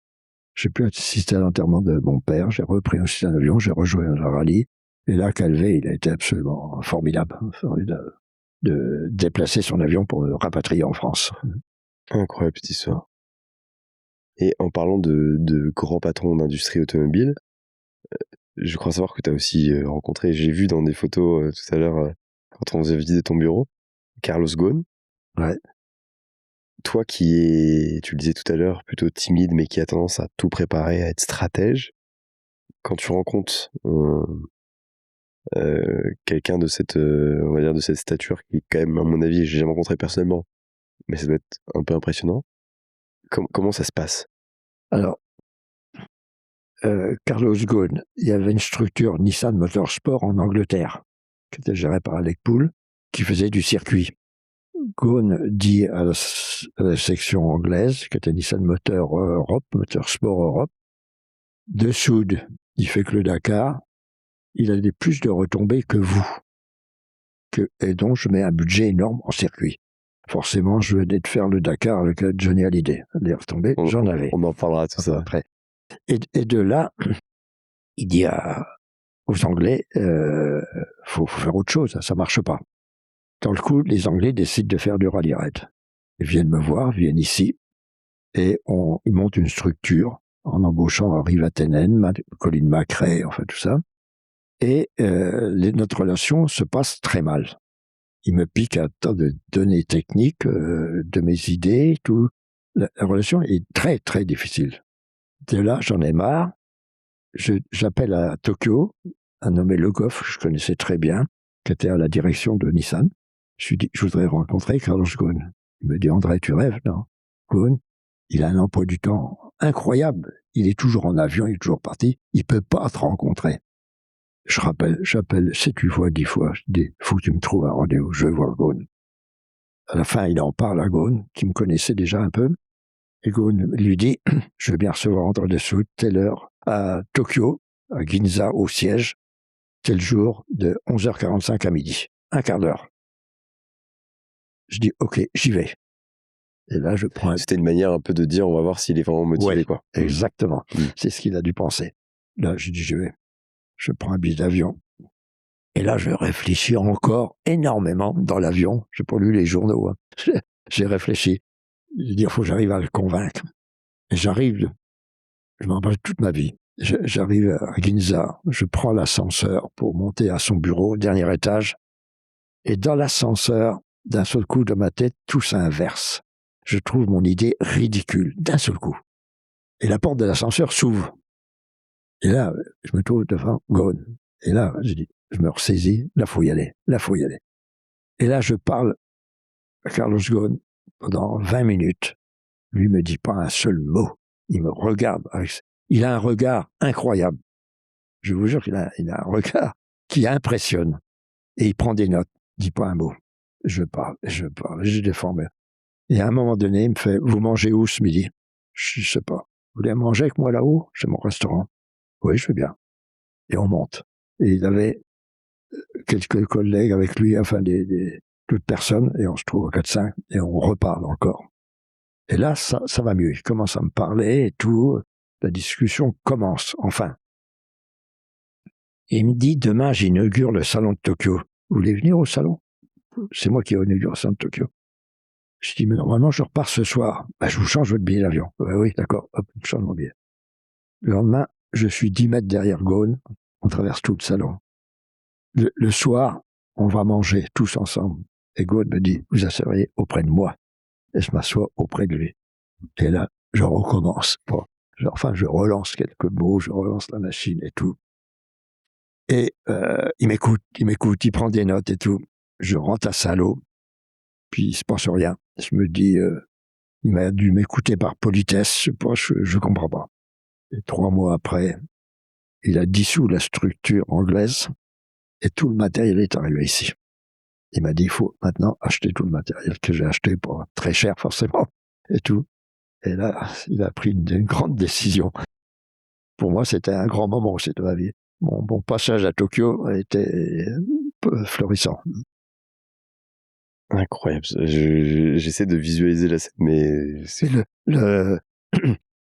J'ai pu assister à l'enterrement de mon père. J'ai repris aussi un avion, j'ai rejoint le rallye. Et là, Calvé, il a été absolument formidable de déplacer son avion pour le rapatrier en France. Incroyable petite histoire. Et en parlant de grands patrons d'industrie automobile, je crois savoir que tu as aussi rencontré, j'ai vu dans des photos tout à l'heure, quand on faisait visiter ton bureau, Carlos Ghosn. Ouais. Toi qui es, tu le disais tout à l'heure, plutôt timide, mais qui a tendance à tout préparer, à être stratège, quand tu rencontres quelqu'un de cette, on va dire, de cette stature, qui quand même, à mon avis, j'ai jamais rencontré personnellement, mais ça doit être un peu impressionnant. Comment ça se passe? Alors, Carlos Ghosn, il y avait une structure Nissan Motorsport en Angleterre, qui était gérée par Alec Poole, qui faisait du circuit. Ghosn dit à la section anglaise, qui était Nissan Motorsport Europe, de Soude, il fait que le Dakar, il a plus de retombées que vous. Et donc, je mets un budget énorme en circuit. Forcément, je venais de faire le Dakar avec Johnny Hallyday. Les retombées, j'en avais. On en parlera tout ça. Après. Et de là, il dit aux Anglais, faut faire autre chose, ça marche pas. Dans le coup, les Anglais décident de faire du rallye raid. Ils viennent me voir, viennent ici, et ils montent une structure en embauchant Henri Vatanen, Colin McRae, enfin tout ça. Et notre relation se passe très mal. Il me pique un tas de données techniques, de mes idées, tout. La relation est très, très difficile. De là, j'en ai marre. J'appelle à Tokyo un nommé Le Goff, que je connaissais très bien, qui était à la direction de Nissan. Je lui dis, je voudrais rencontrer Carlos Ghosn. Il me dit, André, tu rêves, non? Ghosn, il a un emploi du temps incroyable. Il est toujours en avion, il est toujours parti. Il peut pas te rencontrer. J'appelle 7-8 fois, 10 fois. Je dis, faut que tu me trouves un rendez-vous, je veux voir Ghosn. À la fin, il en parle à Ghosn, qui me connaissait déjà un peu. Et Ghosn lui dit, je veux bien recevoir André Dessous, telle heure, à Tokyo, à Ginza, au siège, tel jour, de 11h45 à midi. Un quart d'heure. Je dis, ok, j'y vais. Et là, je prends... C'était une manière un peu de dire, on va voir s'il est vraiment motivé, ouais, quoi. Exactement. C'est ce qu'il a dû penser. Là, je dis, j'y vais. Je prends un billet d'avion. Et là, je réfléchis encore énormément dans l'avion. Je n'ai pas lu les journaux. Hein. J'ai réfléchi. Je dis, il faut que j'arrive à le convaincre. Et j'arrive, je m'en rappelle toute ma vie. J'arrive à Ginza, je prends l'ascenseur pour monter à son bureau, dernier étage. Et dans l'ascenseur, d'un seul coup, dans ma tête, tout s'inverse. Je trouve mon idée ridicule, d'un seul coup. Et la porte de l'ascenseur s'ouvre. Et là, je me trouve devant Ghosn. Et là, je dis, je me ressaisis, là, faut y aller. Et là, je parle à Carlos Ghosn pendant 20 minutes. Lui me dit pas un seul mot. Il me regarde. Il a un regard incroyable. Je vous jure qu'il a un regard qui impressionne. Et il prend des notes. Il dit pas un mot. Je parle, je défends. Et à un moment donné, il me fait, vous mangez où ce midi? Je sais pas. Vous voulez manger avec moi là-haut? C'est mon restaurant. Oui, je veux bien. Et on monte. Et il avait quelques collègues avec lui, enfin d'autres personnes, et on se trouve à 4-5, et on reparle encore. Et là, ça va mieux. Il commence à me parler et tout. La discussion commence, enfin. Et il me dit, demain, j'inaugure le salon de Tokyo. Vous voulez venir au salon? C'est moi qui inaugure le salon de Tokyo. Je dis, mais normalement, je repars ce soir. Ben, je vous change votre billet d'avion. Oui, d'accord. Hop, je change mon billet. Le lendemain, je suis 10 mètres derrière Ghosn. On traverse tout le salon. Le soir, on va manger tous ensemble. Et Gaulle me dit, vous asseyez auprès de moi. Et je m'assois auprès de lui. Et là, je recommence. Bon, je relance quelques mots, je relance la machine et tout. Et il m'écoute, il prend des notes et tout. Je rentre à Saint-Lô, puis il se passe rien. Je me dis, il m'a dû m'écouter par politesse, je comprends pas. Et 3 mois après, il a dissous la structure anglaise et tout le matériel est arrivé ici. Il m'a dit, il faut maintenant acheter tout le matériel que j'ai acheté pour très cher forcément et tout. Et là, il a pris une grande décision. Pour moi, c'était un grand moment aussi de ma vie. Mon passage à Tokyo a été florissant. Incroyable. J'essaie de visualiser la scène, mais C'est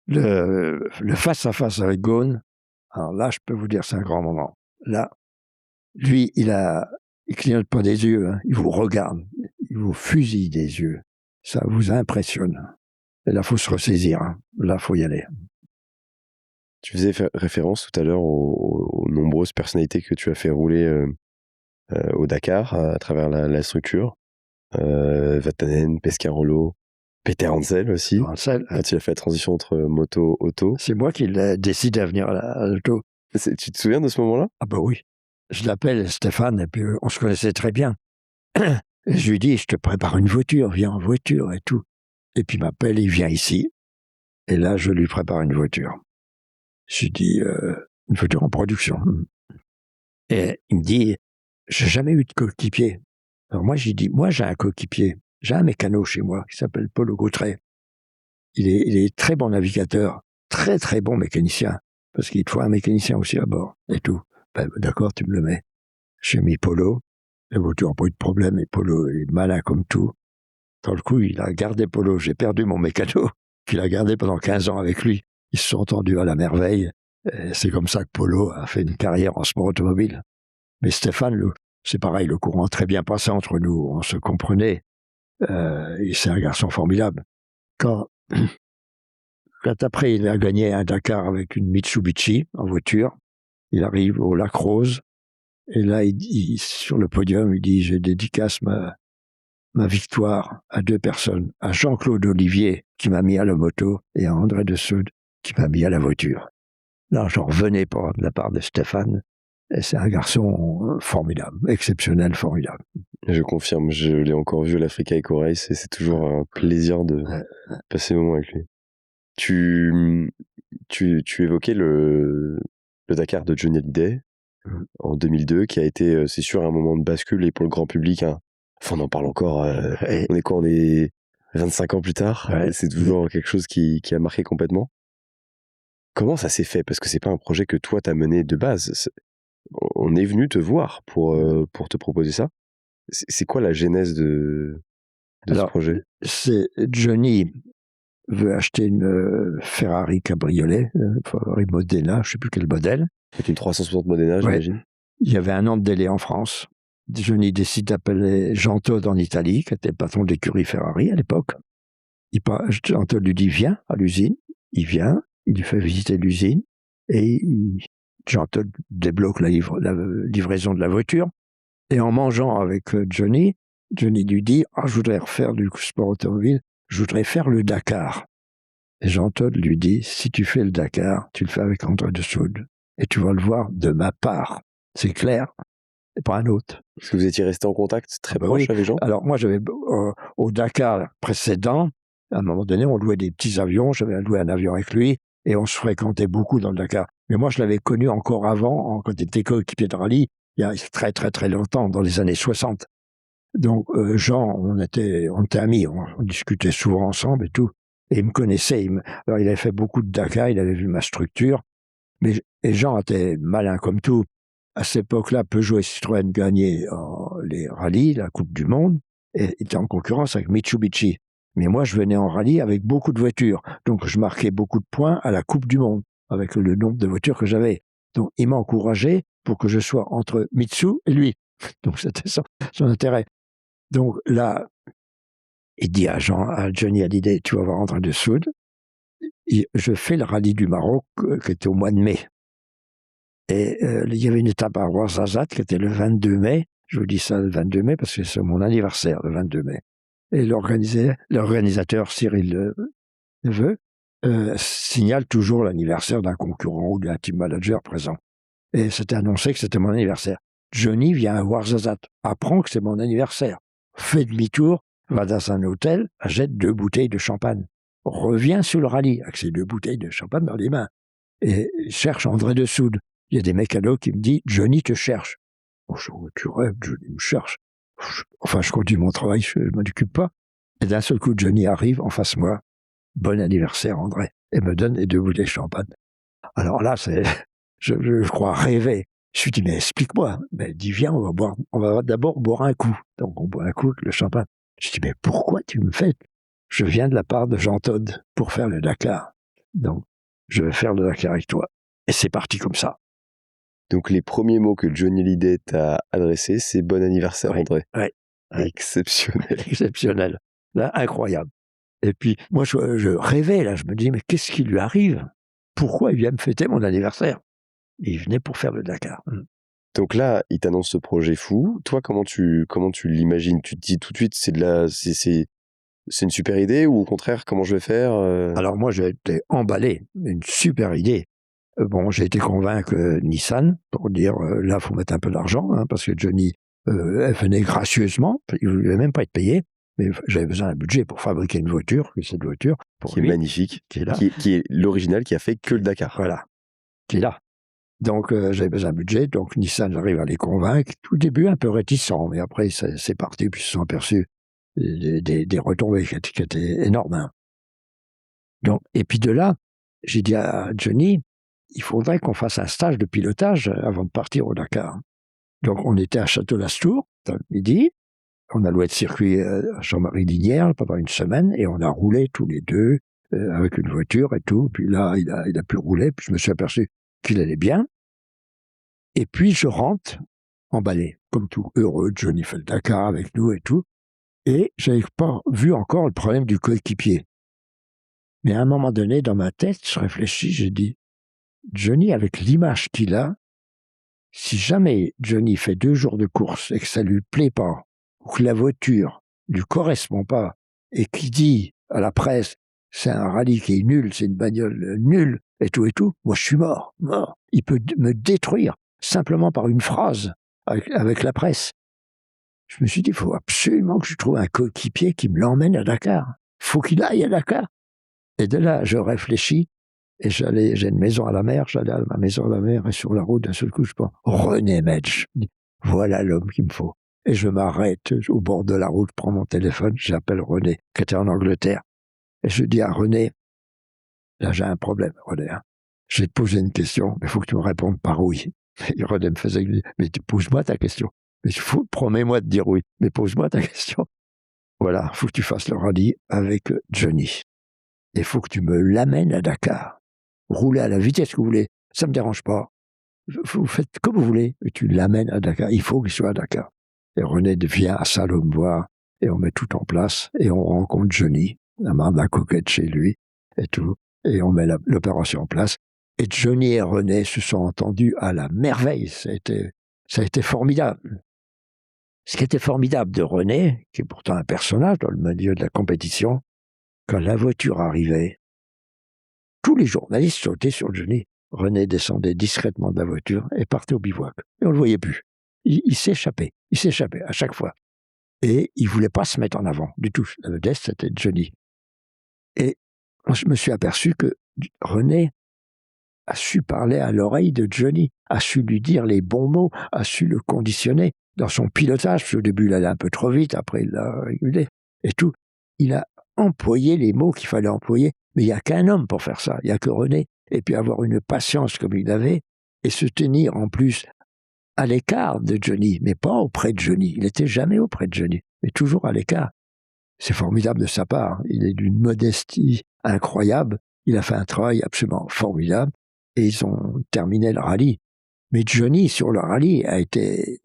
le face-à-face avec Ghosn. Alors là, je peux vous dire, c'est un grand moment. Là, lui, il clignote pas des yeux, hein. Il vous regarde, il vous fusille des yeux. Ça vous impressionne. Et là, faut se ressaisir, hein. Là, faut y aller. tu faisais référence tout à l'heure aux nombreuses personnalités que tu as fait rouler au Dakar à travers la structure. Vatanen, Pescarolo, Peter Hansel aussi, Hansel, quand il a fait la transition entre moto, auto. c'est moi qui l'ai décidé à venir à l'auto. Tu te souviens de ce moment-là? Ah bah oui. Je l'appelle Stéphane, et puis on se connaissait très bien. Et je lui dis, je te prépare une voiture, viens en voiture et tout. Et puis il m'appelle, il vient ici. Et là, je lui prépare une voiture. Je lui dis, une voiture en production. Et il me dit, j'ai jamais eu de coéquipier. Alors moi, j'ai dit, moi j'ai un coéquipier. J'ai un mécano chez moi qui s'appelle Paul Gautret. Il est très bon navigateur, très très bon mécanicien. Parce qu'il te faut un mécanicien aussi à bord et tout. Ben, d'accord, tu me le mets. J'ai mis Polo. La voiture n'a pas eu de problème et Polo est malin comme tout. Dans le coup, il a gardé Polo. J'ai perdu mon mécano qu'il a gardé pendant 15 ans avec lui. Ils se sont entendus à la merveille. Et c'est comme ça que Polo a fait une carrière en sport automobile. Mais Stéphane, c'est pareil, le courant très bien passé entre nous. On se comprenait. Et c'est un garçon formidable. Quand après, il a gagné un Dakar avec une Mitsubishi en voiture, il arrive au Lac Rose. Et là, sur le podium, il dit, je dédicace ma victoire à 2 personnes, à Jean-Claude Olivier, qui m'a mis à la moto, et à André de Saude, qui m'a mis à la voiture. Là, j'en revenais pas de la part de Stéphane, et c'est un garçon formidable, exceptionnel, formidable. Je confirme, je l'ai encore vu à l'Africa Eco Race et c'est toujours un plaisir de passer un moment avec lui. Tu évoquais le Dakar de Johnny Hallyday en 2002, qui a été, c'est sûr, un moment de bascule et pour le grand public, enfin, on en parle encore, on est quoi, on est 25 ans plus tard, c'est toujours quelque chose qui a marqué complètement. Comment ça s'est fait? Parce que c'est pas un projet que toi t'as mené de base. On est venu te voir pour te proposer ça. C'est quoi la genèse de ce projet? C'est Johnny veut acheter une Ferrari cabriolet, Ferrari Modena, je sais plus quel modèle. C'est une 360 Modena, j'imagine. Il y avait 1 an de délai en France. Johnny décide d'appeler Jean Todt en Italie, qui était le patron de l'écurie Ferrari à l'époque. Jean Todt lui dit, viens à l'usine. Il vient, il lui fait visiter l'usine, et Jean Todt débloque la livraison de la voiture. Et en mangeant avec Johnny lui dit, je voudrais refaire du sport automobile, je voudrais faire le Dakar. Et Jean Todt lui dit, si tu fais le Dakar, tu le fais avec André de Saude. Et tu vas le voir de ma part. C'est clair, et pas un autre. Est-ce que vous étiez resté en contact très proche avec Jean? Alors moi, j'avais au Dakar précédent, à un moment donné, on louait des petits avions, j'avais loué un avion avec lui, et on se fréquentait beaucoup dans le Dakar. Mais moi, je l'avais connu encore avant, quand il était coéquipier de rallye, il y a très très très longtemps, dans les années 60. Donc Jean, on était amis, on discutait souvent ensemble et tout. Et il me connaissait. Alors il avait fait beaucoup de Dakar, il avait vu ma structure. Et Jean était malin comme tout. À cette époque-là, Peugeot et Citroën gagnaient les rallyes, la Coupe du Monde, et étaient en concurrence avec Mitsubishi. Mais moi, je venais en rallye avec beaucoup de voitures. Donc je marquais beaucoup de points à la Coupe du Monde, avec le nombre de voitures que j'avais. Donc il m'a encouragé pour que je sois entre Mitsu et lui. Donc c'était son intérêt. Donc là, il dit à Johnny Hallyday, tu vas voir André de Saude. Je fais le rallye du Maroc, qui était au mois de mai. Et il y avait une étape à Ouarzazate, qui était le 22 mai. Je vous dis ça le 22 mai parce que c'est mon anniversaire, le 22 mai. Et l'organisateur Cyril Neveu signale toujours l'anniversaire d'un concurrent ou d'un team manager présent. Et c'était annoncé que c'était mon anniversaire. Johnny vient à Ouarzazate, apprend que c'est mon anniversaire, fait demi-tour, va dans un hôtel, achète 2 bouteilles de champagne, revient sur le rallye avec ses 2 bouteilles de champagne dans les mains et cherche André Dessoude. Il y a des mécanos qui me disent « Johnny te cherche ». Oh, tu rêves, Johnny me cherche. Enfin, je continue mon travail, je ne m'en occupe pas. Et d'un seul coup, Johnny arrive en face de moi. « Bon anniversaire, André », et me donne les 2 bouteilles de champagne. Alors là, je crois rêver. Je me suis dit, mais explique-moi. Mais il dit, viens, on va d'abord boire un coup. Donc on boit un coup, le champagne. Je dis, mais pourquoi tu me fais? Je viens de la part de Jean Todt pour faire le Dakar. Donc, je vais faire le Dakar avec toi. Et c'est parti comme ça. Donc les premiers mots que Johnny Hallyday t'a adressés, c'est bon anniversaire, Oui, André. oui. Exceptionnel. Exceptionnel. Là, incroyable. Et puis, moi, je rêvais, là. Je me dis, mais qu'est-ce qui lui arrive? Pourquoi il vient me fêter mon anniversaire? Et il venait pour faire le Dakar. Donc là, il t'annonce ce projet fou. Toi, comment tu l'imagines? Tu te dis tout de suite, c'est une super idée, ou au contraire, comment je vais faire? Alors moi, j'ai été emballé, une super idée. Bon, j'ai été convaincre Nissan pour dire, là, il faut mettre un peu d'argent, hein, parce que Johnny, elle venait gracieusement, il ne voulait même pas être payé, mais j'avais besoin d'un budget pour fabriquer une voiture, et cette voiture, pour qui lui, est magnifique, qui est là. qui est l'original, qui a fait que le Dakar. Voilà, qui est là. Donc, j'avais besoin d'un budget, donc Nissan, j'arrive à les convaincre. Tout début, un peu réticent, mais après, c'est parti, puis ils se sont aperçus des retombées qui étaient énormes. Hein. Donc, et puis de là, j'ai dit à Johnny, il faudrait qu'on fasse un stage de pilotage avant de partir au Dakar. Donc, on était à Château-Lastour, dans le midi, on a loué le circuit à Jean-Marie-Linière pendant une semaine, et on a roulé tous les deux avec une voiture et tout. Puis là, il a pu rouler, puis je me suis aperçu qu'il allait bien. Et puis, je rentre emballé, comme tout, heureux. Johnny fait le Dakar avec nous et tout. Et je n'avais pas vu encore le problème du coéquipier. Mais à un moment donné, dans ma tête, je réfléchis, j'ai dit, Johnny, avec l'image qu'il a, si jamais Johnny fait 2 jours de course et que ça lui plaît pas, ou que la voiture lui correspond pas, et qu'il dit à la presse, c'est un rallye qui est nul, c'est une bagnole nulle, et tout, moi je suis mort. Il peut me détruire simplement par une phrase avec la presse. Je me suis dit, il faut absolument que je trouve un coéquipier qui me l'emmène à Dakar. Il faut qu'il aille à Dakar. Et de là, je réfléchis, et j'ai une maison à la mer, j'allais à ma maison à la mer, et sur la route, d'un seul coup, je pense, René Metsch, voilà l'homme qu'il me faut. Et je m'arrête au bord de la route, je prends mon téléphone, j'appelle René, qui était en Angleterre. Et je dis à René, là j'ai un problème, René, hein. Je vais te poser une question, mais il faut que tu me répondes par oui. Et René me faisait dire, mais pose-moi ta question. Mais promets-moi de dire oui, mais pose-moi ta question. Voilà, il faut que tu fasses le rallye avec Johnny. Il faut que tu me l'amènes à Dakar. Roulez à la vitesse que vous voulez, ça ne me dérange pas. Vous faites comme vous voulez, et tu l'amènes à Dakar. Il faut qu'il soit à Dakar. Et René vient à Salon me voir, et on met tout en place, et on rencontre Johnny, la main d'un coquette chez lui, et tout, et on met l'opération en place. Et Johnny et René se sont entendus à la merveille. Ça a été formidable. Ce qui était formidable de René, qui est pourtant un personnage dans le milieu de la compétition, quand la voiture arrivait, tous les journalistes sautaient sur Johnny. René descendait discrètement de la voiture et partait au bivouac. Et on ne le voyait plus. Il s'échappait à chaque fois. Et il ne voulait pas se mettre en avant du tout. La vedette, c'était Johnny. Et je me suis aperçu que René a su parler à l'oreille de Johnny, a su lui dire les bons mots, a su le conditionner dans son pilotage. Parce qu'au début, il allait un peu trop vite, après, il l'a régulé et tout. Il a employé les mots qu'il fallait employer. Mais il n'y a qu'un homme pour faire ça. Il n'y a que René. Et puis avoir une patience comme il avait, et se tenir en plus à l'écart de Johnny, mais pas auprès de Johnny. Il n'était jamais auprès de Johnny, mais toujours à l'écart. C'est formidable de sa part. Il est d'une modestie incroyable. Il a fait un travail absolument formidable. Et ils ont terminé le rallye. Mais Johnny, sur le rallye, a été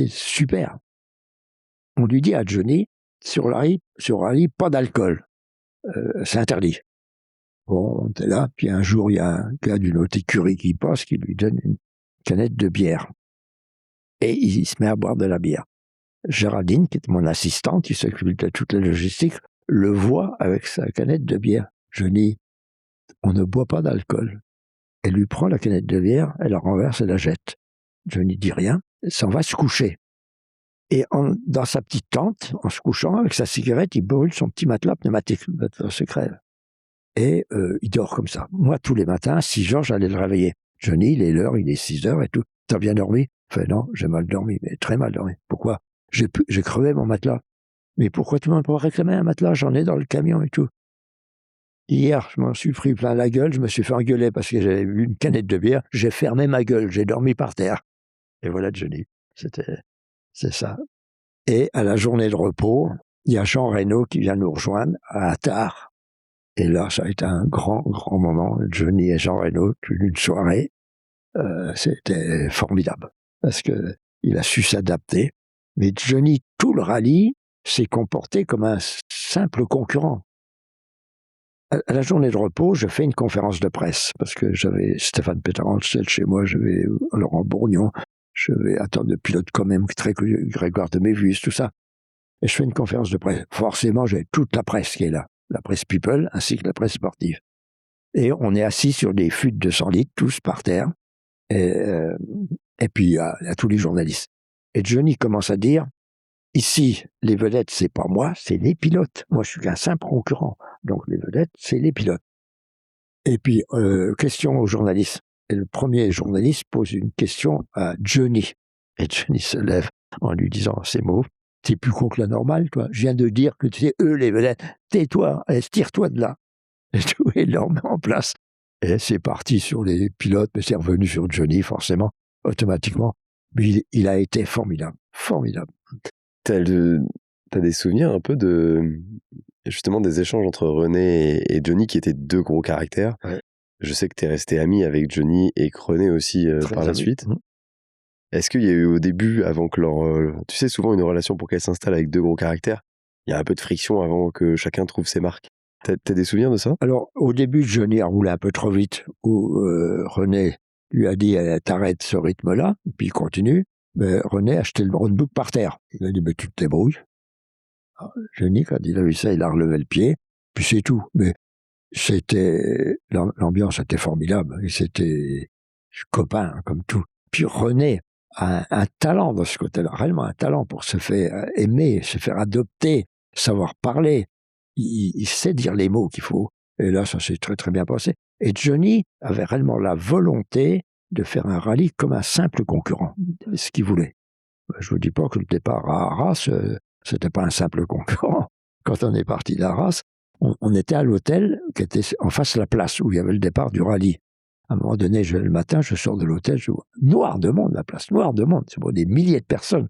super. On lui dit à Johnny, sur le rallye, pas d'alcool. C'est interdit. Bon, on était là, puis un jour, il y a un gars d'une autre écurie qui passe, qui lui donne une canette de bière. Et il se met à boire de la bière. Géraldine, qui était mon assistante, qui s'occupait de toute la logistique, le voit avec sa canette de bière. Johnny, on ne boit pas d'alcool. Elle lui prend la canette de bière, elle la renverse et la jette. Johnny dit rien, s'en va se coucher. Et dans sa petite tente, en se couchant, avec sa cigarette, il brûle son petit matelas pneumatique, le matelas secret. Et il dort comme ça. Moi, tous les matins, à 6 heures, j'allais le réveiller. Johnny, il est l'heure, il est 6 heures et tout. T'as bien dormi? Il fait non, j'ai mal dormi, mais très mal dormi. Pourquoi? J'ai crevé mon matelas. Mais pourquoi tu m'as pas réclamé un matelas? J'en ai dans le camion et tout. Hier, je m'en suis pris plein la gueule, je me suis fait engueuler parce que j'avais bu une canette de bière. J'ai fermé ma gueule, j'ai dormi par terre. Et voilà Johnny. C'est ça. Et à la journée de repos, il y a Jean Reno qui vient nous rejoindre à Attard. Et là, ça a été un grand, grand moment. Johnny et Jean Reno, toute une soirée. C'était formidable. Parce que il a su s'adapter. Mais Johnny, tout le rallye, s'est comporté comme un simple concurrent. À la journée de repos, je fais une conférence de presse. Parce que j'avais Stéphane Pétard-Ancel chez moi, j'avais Laurent Bourgnon, j'avais de pilote quand même, Grégoire de Mévus, tout ça. Et je fais une conférence de presse. Forcément, j'ai toute la presse qui est là. La presse people ainsi que la presse sportive. Et on est assis sur des fûts de 200 litres, tous par terre. Et puis, il y a tous les journalistes. Et Johnny commence à dire, ici, les vedettes, c'est pas moi, c'est les pilotes. Moi, je suis qu'un simple concurrent. Donc, les vedettes, c'est les pilotes. Et puis, question aux journalistes. Et le premier journaliste pose une question à Johnny. Et Johnny se lève en lui disant ces mots. T'es plus con que la normale, toi. Je viens de dire que c'est eux les vedettes. Tais-toi, tire-toi de là. Et tout, il le remet en place. Et c'est parti sur les pilotes, mais c'est revenu sur Johnny, forcément, automatiquement. Mais il a été formidable. Formidable. T'as des souvenirs un peu justement des échanges entre René et Johnny qui étaient deux gros caractères. Ouais. Je sais que t'es resté ami avec Johnny et que René aussi par la suite. Est-ce qu'il y a eu au début, avant que tu sais, souvent une relation pour qu'elle s'installe avec deux gros caractères, il y a un peu de friction avant que chacun trouve ses marques. T'as des souvenirs de ça? Alors, au début, Johnny a roulé un peu trop vite, où René lui a dit t'arrêtes ce rythme-là, et puis il continue. Mais René a acheté le roadbook par terre. Il a dit tu te débrouilles. Alors, Johnny, quand il a vu ça, il a relevé le pied, puis c'est tout. Mais l'ambiance était formidable, et c'était copain, comme tout. Puis René a un talent de ce côté-là, réellement un talent pour se faire aimer, se faire adopter, savoir parler. Il sait dire les mots qu'il faut. Et là, ça s'est très très bien passé. Et Johnny avait réellement la volonté de faire un rallye comme un simple concurrent, ce qu'il voulait. Je vous dis pas que le départ à Arras, c'était pas un simple concurrent. Quand on est parti d'Arras, on était à l'hôtel qui était en face de la place où il y avait le départ du rallye. À un moment donné, le matin, je sors de l'hôtel, je vois noir de monde, la place, noir de monde. C'est pour des milliers de personnes.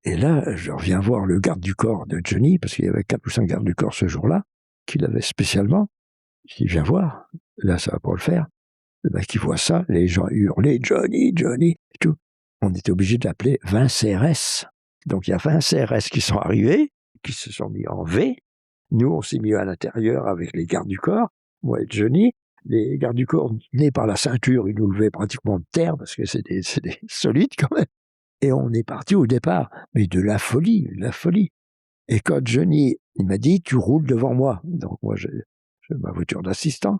Et là, je reviens voir le garde du corps de Johnny, parce qu'il y avait 4 ou 5 gardes du corps ce jour-là, qu'il avait spécialement. Je dis, viens voir. Là, ça va pas le faire. Le mec, il voit ça, les gens hurlaient, Johnny, Johnny, et tout. On était obligé d'appeler 20 CRS. Donc, il y a 20 CRS qui sont arrivés, qui se sont mis en V. Nous, on s'est mis à l'intérieur avec les gardes du corps, moi et Johnny. Les gardes du corps, nés par la ceinture, ils nous levaient pratiquement de terre, parce que c'est des solides quand même. Et on est parti au départ, mais de la folie, la folie. Et quand Johnny, il m'a dit, tu roules devant moi. Donc moi, j'ai ma voiture d'assistant.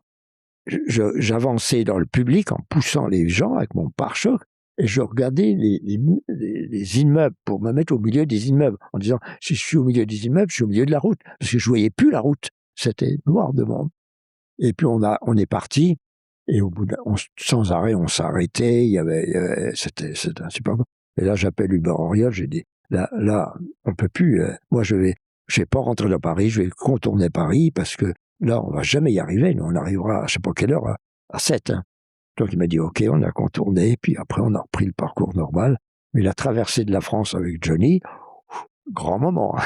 J'avançais dans le public en poussant les gens avec mon pare-choc, et je regardais les immeubles pour me mettre au milieu des immeubles, en disant, si je suis au milieu des immeubles, je suis au milieu de la route, parce que je voyais plus la route. C'était noir de monde. Et puis on est parti, et au bout sans arrêt, on s'arrêtait, c'était insupportable. Et là, j'appelle Hubert Auriol, j'ai dit, là, on peut plus, moi je vais pas rentrer dans Paris, je vais contourner Paris, parce que là, on va jamais y arriver, nous, on arrivera à je sais pas quelle heure, à 7. Hein. Donc il m'a dit, ok, on a contourné, puis après on a repris le parcours normal. Mais la traversée de la France avec Johnny, grand moment, hein.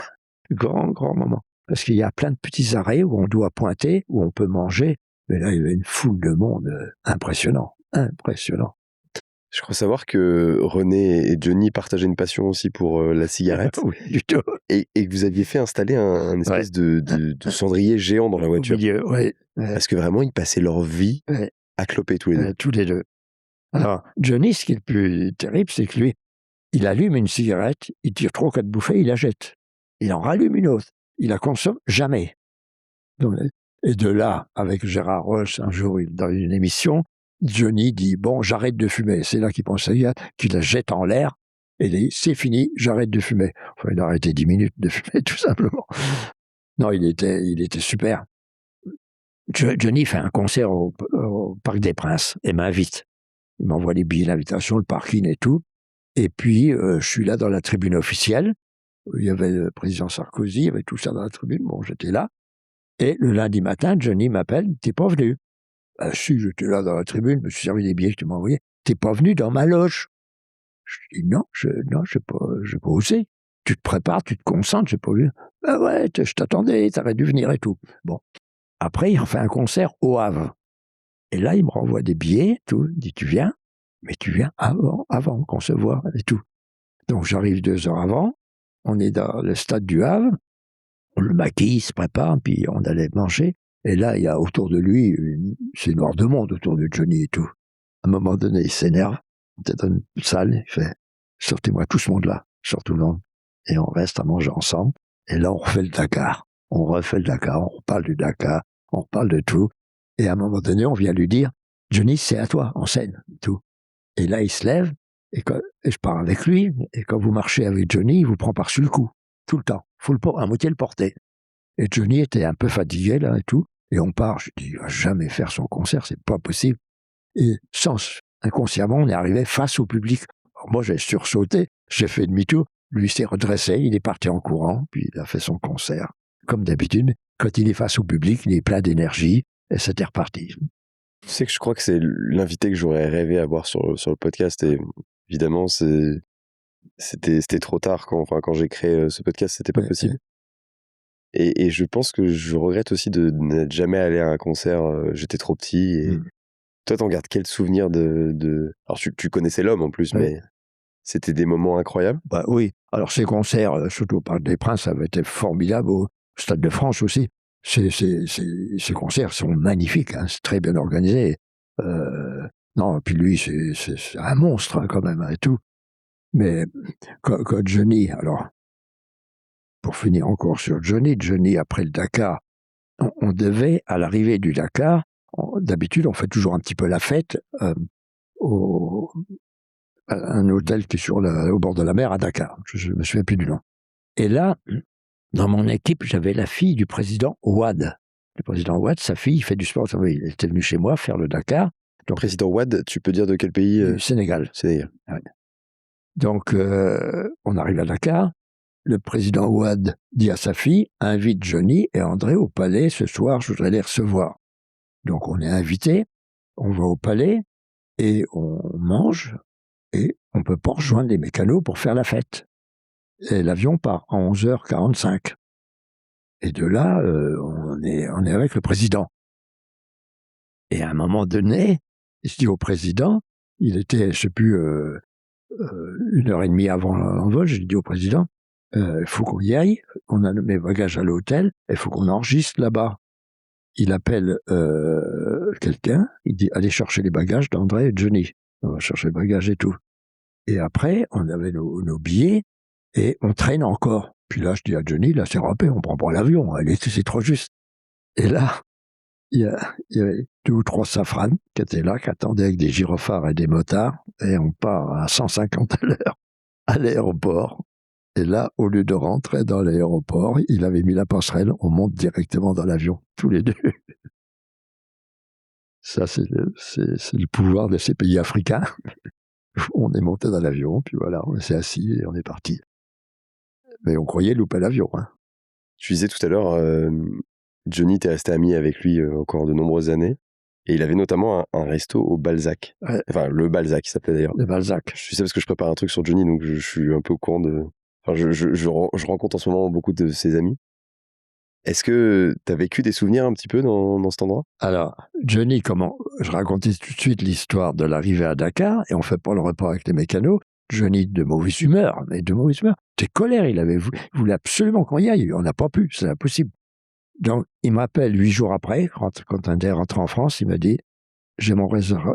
grand moment. Parce qu'il y a plein de petits arrêts où on doit pointer, où on peut manger. Mais là, il y avait une foule de monde impressionnant. Je crois savoir que René et Johnny partageaient une passion aussi pour la cigarette. Oui, du tout. Et que vous aviez fait installer un espèce de cendrier géant dans la voiture. Au milieu, ouais. Parce que vraiment, ils passaient leur vie à cloper tous les deux. Tous les deux. Alors, Johnny, ce qui est le plus terrible, c'est que lui, il allume une cigarette, il tire 3 ou 4 bouffées, il la jette. Il en rallume une autre. Il la consomme jamais. Donc, et de là, avec Gérard Roche, un jour, dans une émission, Johnny dit « Bon, j'arrête de fumer ». C'est là qu'il pense à qu'il la jette en l'air et dit « C'est fini, j'arrête de fumer ». Enfin, il a arrêté 10 minutes de fumer, tout simplement. Non, il était super. Johnny fait un concert au Parc des Princes et m'invite. Il m'envoie les billets d'invitation, le parking et tout. Et puis, je suis là dans la tribune officielle. Il y avait le président Sarkozy, il y avait tout ça dans la tribune. Bon, j'étais là. Et le lundi matin, Johnny m'appelle, t'es pas venu. Si, j'étais là dans la tribune, je me suis servi des billets que tu m'as envoyés. T'es pas venu dans ma loge. Je dis non, je n'ai pas osé. Tu te prépares, tu te concentres, j'ai pas vu. Ben ouais, je t'attendais, t'aurais dû venir et tout. Bon. Après, il en fait un concert au Havre. Et là, il me renvoie des billets, tout. Il dit, tu viens, mais tu viens avant qu'on se voit et tout. Donc, j'arrive 2 heures avant. On est dans le stade du Havre. On le maquille, il se prépare, puis on allait manger. Et là, il y a autour de lui, c'est noir de monde autour de Johnny et tout. À un moment donné, il s'énerve. On était dans une salle, il fait « Sortez-moi tout ce monde-là, sort tout le monde. » Et on reste à manger ensemble. Et là, on refait le Dakar. On refait le Dakar, on reparle du Dakar, on reparle de tout. Et à un moment donné, on vient lui dire « Johnny, c'est à toi, en scène. » tout. Et là, il se lève, et je pars avec lui. Et quand vous marchez avec Johnny, il vous prend par-dessus le cou, tout le temps. Il faut à moitié le porter. Et Johnny était un peu fatigué, là, et tout. Et on part, je dis, il va jamais faire son concert, c'est pas possible. Et inconsciemment, on est arrivé face au public. Alors moi, j'ai sursauté, j'ai fait demi-tour. Lui s'est redressé, il est parti en courant, puis il a fait son concert. Comme d'habitude, quand il est face au public, il est plein d'énergie, et c'était reparti. Tu sais que je crois que c'est l'invité que j'aurais rêvé avoir sur le podcast, et évidemment, c'était trop tard quand j'ai créé ce podcast, c'était pas possible. Et je pense que je regrette aussi de n'être jamais allé à un concert, j'étais trop petit. Et toi, t'en gardes quel souvenir de... Alors, tu connaissais l'homme en plus, mais c'était des moments incroyables. Bah oui. Alors, ces concerts, surtout au Parc des Princes, ça avait été formidable, au Stade de France aussi. Ces concerts sont magnifiques, hein, c'est très bien organisé. Non, puis lui, c'est un monstre, hein, quand même, hein, et tout. Mais quand Johnny, alors, pour finir encore sur Johnny, après le Dakar, on devait, à l'arrivée du Dakar, d'habitude, on fait toujours un petit peu la fête à un hôtel qui est au bord de la mer à Dakar. Je ne me souviens plus du nom. Et là, dans mon équipe, j'avais la fille du président Ouad. Le président Ouad, sa fille, il fait du sport. Il était venu chez moi faire le Dakar. Donc, président Ouad, tu peux dire de quel pays Sénégal. Sénégal. Ouais. Donc, on arrive à Dakar. Le président Ouad dit à sa fille, invite Johnny et André au palais ce soir, je voudrais les recevoir. Donc on est invité, on va au palais et on mange et on ne peut pas rejoindre les mécanos pour faire la fête. Et l'avion part à 11h45. Et de là, on est avec le président. Et à un moment donné, je dis au président, il était, je ne sais plus, 1h30 avant l'envol, je dis au président, il faut qu'on y aille, on a mes bagages à l'hôtel, il faut qu'on enregistre là-bas. Il appelle quelqu'un, il dit allez chercher les bagages d'André et Johnny. On va chercher les bagages et tout. Et après, on avait nos billets et on traîne encore. Puis là, je dis à Johnny, là c'est râpé, on prend pas l'avion, c'est trop juste. Et là, il y avait 2 ou 3 safranes qui étaient là, qui attendaient avec des gyrophares et des motards, et on part à 150 à l'heure à l'aéroport. Et là, au lieu de rentrer dans l'aéroport, il avait mis la passerelle, on monte directement dans l'avion, tous les deux. Ça, c'est le pouvoir de ces pays africains. On est monté dans l'avion, puis voilà, on s'est assis et on est parti. Mais on croyait louper l'avion. Hein. Tu disais tout à l'heure, Johnny, t'es resté ami avec lui encore de nombreuses années. Et il avait notamment un resto au Balzac. Ouais. Enfin, le Balzac, il s'appelait d'ailleurs. Le Balzac. Je sais parce que je prépare un truc sur Johnny, donc je suis un peu au courant de... Enfin, je rencontre en ce moment beaucoup de ses amis. Est-ce que tu as vécu des souvenirs un petit peu dans cet endroit? Alors, Johnny, je racontais tout de suite l'histoire de l'arrivée à Dakar, et on fait pas le repas avec les mécanos. Johnny de mauvaise humeur, T'es colère, il voulait absolument qu'on y aille, on n'a pas pu, c'est impossible. Donc, il m'appelle 8 jours après, quand on est rentré en France, il m'a dit, j'ai mon restaurant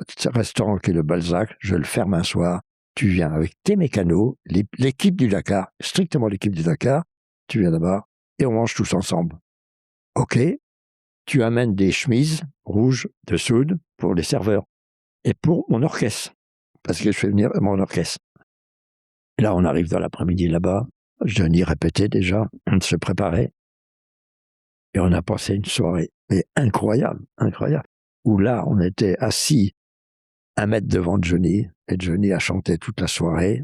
qui est le Balzac, je le ferme un soir, tu viens avec tes mécanos, l'équipe du Dakar, strictement l'équipe du Dakar, tu viens là-bas et on mange tous ensemble. Ok, tu amènes des chemises rouges de soude pour les serveurs et pour mon orchestre, parce que je fais venir mon orchestre. Et là, on arrive dans l'après-midi là-bas, Johnny répétait déjà, on se préparait et on a passé une soirée incroyable, où là, on était assis 1 mètre devant Johnny, et Johnny a chanté toute la soirée.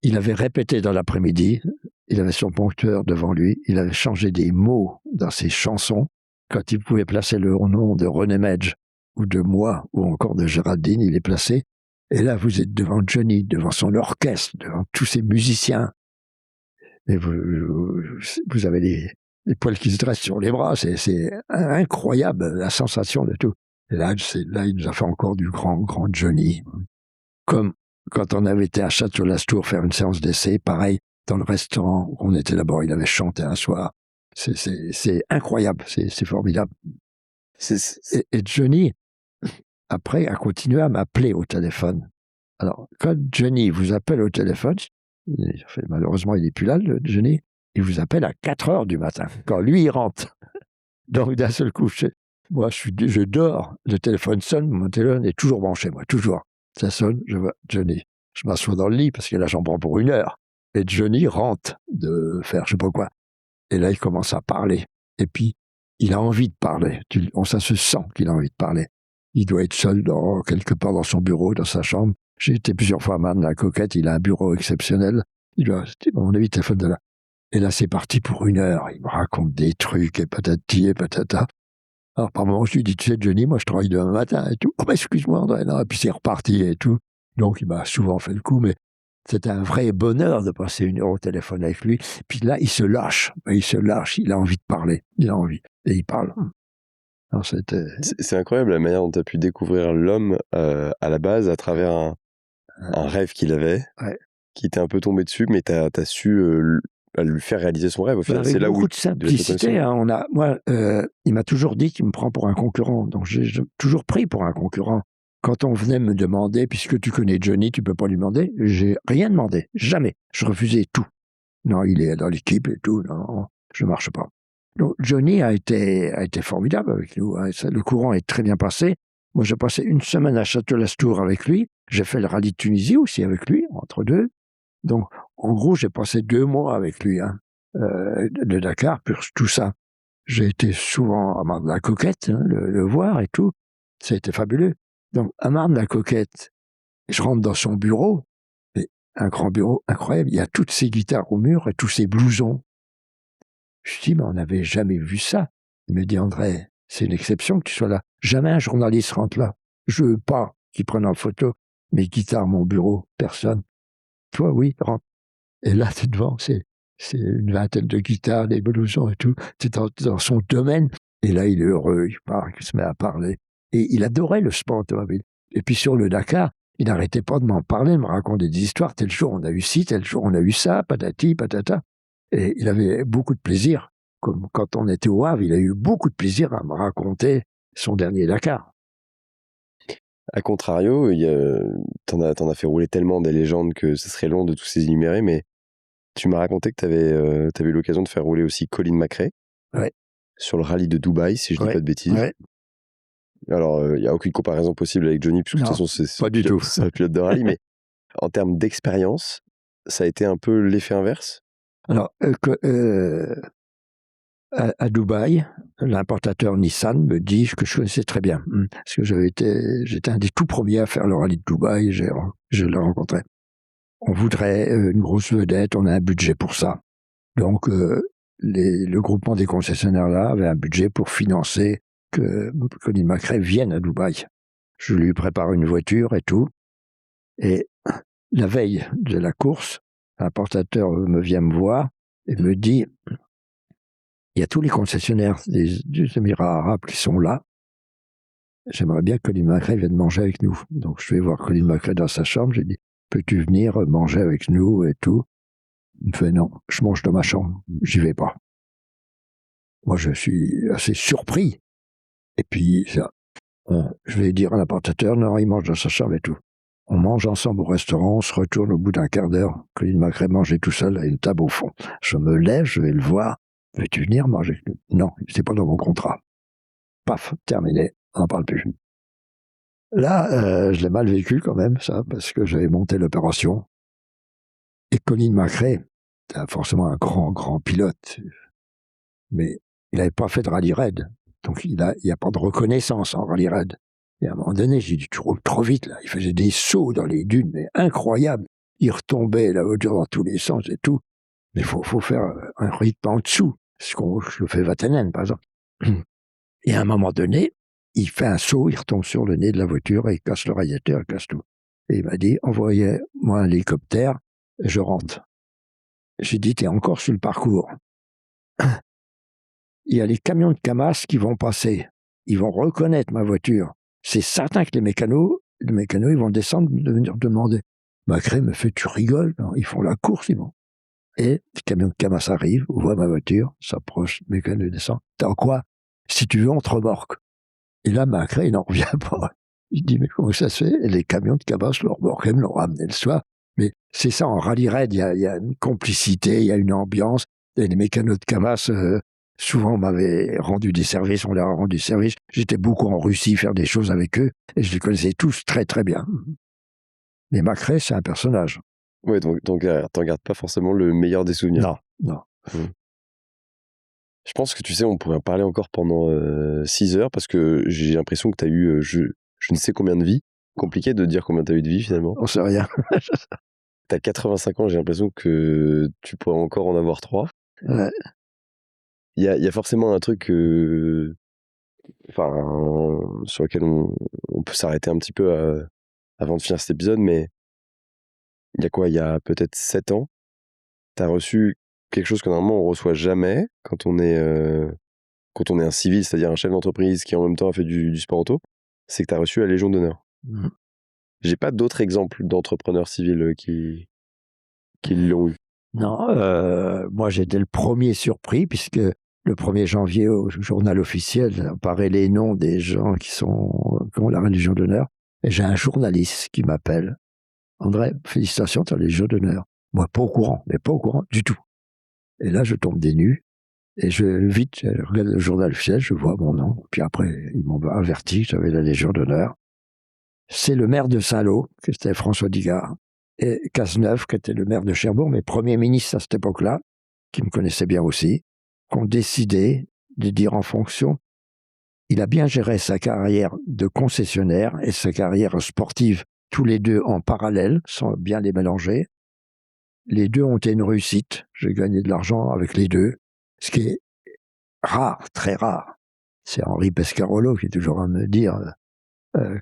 Il avait répété dans l'après-midi, il avait son ponctueur devant lui, il avait changé des mots dans ses chansons. Quand il pouvait placer le nom de René Medj, ou de moi, ou encore de Géraldine, il est placé. Et là, vous êtes devant Johnny, devant son orchestre, devant tous ses musiciens. Et vous avez les poils qui se dressent sur les bras, c'est incroyable, la sensation de tout. Et là, il nous a fait encore du grand Johnny. Comme quand on avait été à Château-Lastour faire une séance d'essai, pareil, dans le restaurant où on était là-bas, il avait chanté un soir. C'est incroyable, c'est formidable. Et Johnny, après, a continué à m'appeler au téléphone. Alors, quand Johnny vous appelle au téléphone, malheureusement, il n'est plus là, le Johnny, il vous appelle à 4h du matin, quand lui, il rentre. Donc, d'un seul coup, moi, je dors, le téléphone sonne, mon téléphone est toujours branché, moi, toujours. Ça sonne, je vois Johnny. Je m'assois dans le lit, parce que là, j'en prends pour 1 heure. Et Johnny rentre de faire je sais pas quoi. Et là, il commence à parler. Et puis, il a envie de parler. Ça se sent qu'il a envie de parler. Il doit être seul quelque part dans son bureau, dans sa chambre. J'ai été plusieurs fois à Marne-la-Coquette, il a un bureau exceptionnel. À mon avis, téléphone de là. Et là, c'est parti pour 1 heure. Il me raconte des trucs, et patati et patata. Alors, par moments, je lui dis, tu sais, Johnny, moi, je travaille demain matin et tout. Oh, ben, excuse-moi, André. Non, et puis, c'est reparti et tout. Donc, il m'a souvent fait le coup, mais c'était un vrai bonheur de passer 1 heure au téléphone avec lui. Puis là, il se lâche, il a envie de parler. Il a envie. Et il parle. Alors, c'est incroyable la manière dont tu as pu découvrir l'homme à la base à travers un rêve qu'il avait, qui t'est un peu tombé dessus, mais tu as su lui faire réaliser son rêve. Au final, avec c'est là où beaucoup de simplicité. Il m'a toujours dit qu'il me prend pour un concurrent. Donc, j'ai toujours pris pour un concurrent. Quand on venait me demander, puisque tu connais Johnny, tu peux pas lui demander, j'ai rien demandé. Jamais. Je refusais tout. Non, il est dans l'équipe et tout. Non, je marche pas. Donc, Johnny a été formidable avec nous. Le courant est très bien passé. Moi, j'ai passé 1 semaine à Château-Lastour avec lui. J'ai fait le rallye de Tunisie aussi avec lui, entre deux. Donc, en gros, j'ai passé 2 mois avec lui, de Dakar, pour tout ça. J'ai été souvent à Marne-la-Coquette, le voir et tout. Ça a été fabuleux. Donc, à Marne-la-Coquette, je rentre dans son bureau, et un grand bureau incroyable. Il y a toutes ses guitares au mur et tous ses blousons. Je dis, mais on n'avait jamais vu ça. Il me dit, André, c'est une exception que tu sois là. Jamais un journaliste rentre là. Je veux pas qu'il prenne en photo mes guitares, mon bureau, personne. Toi, oui, rentre. Et là, t'es devant, c'est 1 vingtaine de guitares, des blousons et tout. C'est dans son domaine. Et là, il est heureux, il se met à parler. Et il adorait le sport automobile. Et puis sur le Dakar, il n'arrêtait pas de m'en parler, de me raconter des histoires. Tel jour, on a eu ci, tel jour, on a eu ça, patati, patata. Et il avait beaucoup de plaisir. Comme quand on était au Havre, il a eu beaucoup de plaisir à me raconter son dernier Dakar. A contrario, t'en as fait rouler tellement des légendes que ce serait long de tous les énumérer, mais tu m'as raconté que tu avais eu l'occasion de faire rouler aussi Colin McRae sur le rallye de Dubaï, si je dis pas de bêtises. Ouais. Alors, il n'y a aucune comparaison possible avec Johnny, puisque de toute façon, c'est un pilote de rallye, mais en termes d'expérience, ça a été un peu l'effet inverse. Alors, à Dubaï, l'importateur Nissan me dit que je connaissais très bien, parce que j'étais un des tout premiers à faire le rallye de Dubaï, je l'ai rencontré. On voudrait une grosse vedette, on a un budget pour ça. Donc, le groupement des concessionnaires là avait un budget pour financer que Colin McRae vienne à Dubaï. Je lui prépare une voiture et tout. Et la veille de la course, l'importateur me vient me voir et me dit, il y a tous les concessionnaires des Émirats arabes qui sont là. J'aimerais bien que Colin McRae vienne manger avec nous. Donc, je vais voir Colin McRae dans sa chambre. J'ai dit, peux-tu venir manger avec nous et tout? Il me fait, non, je mange dans ma chambre. J'y vais pas. Moi, je suis assez surpris. Et puis, je vais dire à l'importateur, non, il mange dans sa chambre et tout. On mange ensemble au restaurant, on se retourne au bout d'un quart d'heure. Colin McRae mangeait tout seul à une table au fond. Je me lève, je vais le voir. Veux-tu venir manger? Non, c'est pas dans mon contrat. Paf, terminé, on n'en parle plus. Là, je l'ai mal vécu quand même, ça, parce que j'avais monté l'opération. Et Colin McRae, c'est forcément un grand pilote, mais il n'avait pas fait de rallye raid. Donc il n'y a pas de reconnaissance en rallye raid. Et à un moment donné, j'ai dit, tu roules trop vite là. Il faisait des sauts dans les dunes, mais incroyables. Il retombait la voiture dans tous les sens et tout. Mais faut faire un rythme en dessous. Ce que fait Vatanen, par exemple. Et à un moment donné, il fait un saut, il retombe sur le nez de la voiture et il casse le radiateur, il casse tout. Et il m'a dit, envoyez-moi un hélicoptère, je rentre. J'ai dit, t'es encore sur le parcours. Il y a les camions de Camas qui vont passer. Ils vont reconnaître ma voiture. C'est certain que les mécanos, ils vont descendre, venir demander. McRae me fait, tu rigoles, non, ils font la course, ils vont. Et le camion de Camas arrive, voit ma voiture, s'approche, le mécano descend. T'as quoi? Si tu veux, on te remorque. Et là, McRae, il n'en revient pas. Il dit, mais comment ça se fait? Et les camions de Camas le remorquaient, me l'ont ramené le soir. Mais c'est ça, en rallye raid, il y a une complicité, il y a une ambiance. Et les mécanos de Camas, souvent, m'avaient rendu des services, on leur a rendu service. J'étais beaucoup en Russie faire des choses avec eux, et je les connaissais tous très très bien. Mais McRae, c'est un personnage. Ouais, donc t'en gardes pas forcément le meilleur des souvenirs. Non. Je pense que tu sais, on pourrait en parler encore pendant 6 heures parce que j'ai l'impression que tu as eu je ne sais combien de vies. Compliqué de dire combien tu as eu de vie finalement. On sait rien. Tu as 85 ans, j'ai l'impression que tu pourrais encore en avoir 3. Ouais. Il y a forcément un truc sur lequel on peut s'arrêter un petit peu avant de finir cet épisode, mais il y a quoi? Il y a peut-être 7 ans, tu as reçu quelque chose que normalement on reçoit jamais quand on est un civil, c'est-à-dire un chef d'entreprise qui en même temps a fait du sport auto, c'est que tu as reçu la Légion d'honneur. J'ai pas d'autres exemples d'entrepreneurs civils qui l'ont eu. Non, moi j'étais le premier surpris puisque le 1er janvier au journal officiel apparaît les noms des gens qui ont la Légion d'honneur. Et j'ai un journaliste qui m'appelle. André, félicitations, tu as la Légion d'honneur. Moi, pas au courant du tout. Et là, je tombe des nues. Et je regarde le journal officiel, je vois mon nom. Puis après, ils m'ont averti que j'avais la Légion d'honneur. C'est le maire de Saint-Lô, qui était François Digard, et Cazeneuve, qui était le maire de Cherbourg, mais Premier ministre à cette époque-là, qui me connaissait bien aussi, qui ont décidé de dire en fonction. Il a bien géré sa carrière de concessionnaire et sa carrière sportive, tous les deux en parallèle, sans bien les mélanger. Les deux ont été une réussite. J'ai gagné de l'argent avec les deux, ce qui est rare, très rare. C'est Henri Pescarolo qui est toujours à me dire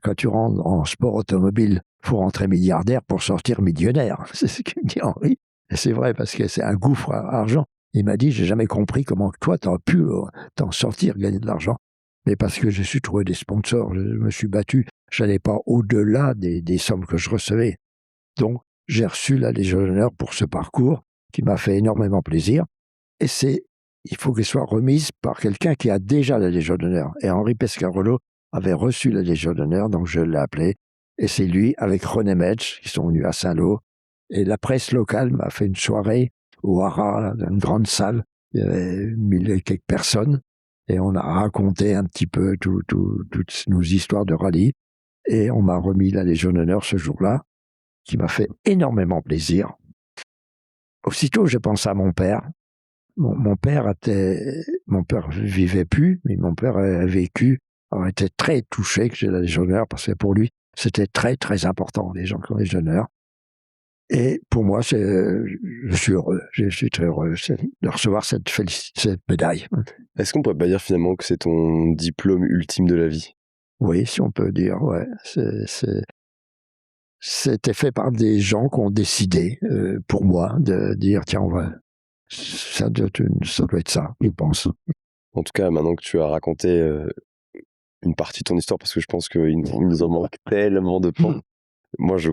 quand tu rentres en sport automobile, faut rentrer milliardaire pour sortir millionnaire. C'est ce que dit Henri. Et c'est vrai parce que c'est un gouffre à argent. Il m'a dit, j'ai jamais compris comment toi t'as pu t'en sortir, gagner de l'argent. Mais parce que je suis trouvé des sponsors, je me suis battu, j'allais pas au-delà des sommes que je recevais. Donc, j'ai reçu la Légion d'honneur pour ce parcours qui m'a fait énormément plaisir. Et il faut qu'elle soit remise par quelqu'un qui a déjà la Légion d'honneur. Et Henri Pescarolo avait reçu la Légion d'honneur, donc je l'ai appelé. Et c'est lui, avec René Metsch, qui sont venus à Saint-Lô. Et la presse locale m'a fait une soirée au Haras, dans une grande salle. Il y avait 1000 et quelques personnes. Et on a raconté un petit peu toutes nos histoires de rallye. Et on m'a remis la Légion d'honneur ce jour-là, qui m'a fait énormément plaisir. Aussitôt, je pense à mon père. Mon père vivait plus, mais mon père a vécu, a été très touché que j'ai la Légion d'honneur parce que pour lui, c'était très, très important, les gens qui ont la Légion d'honneur. Et pour moi, je suis heureux, je suis très heureux de recevoir cette médaille. Est-ce qu'on peut pas dire finalement que c'est ton diplôme ultime de la vie? Oui, si on peut dire, ouais. C'était fait par des gens qui ont décidé, pour moi, de dire, tiens, ça doit être ça, je pense. En tout cas, maintenant que tu as raconté une partie de ton histoire, parce que je pense qu'il nous en manque tellement de temps. Moi, je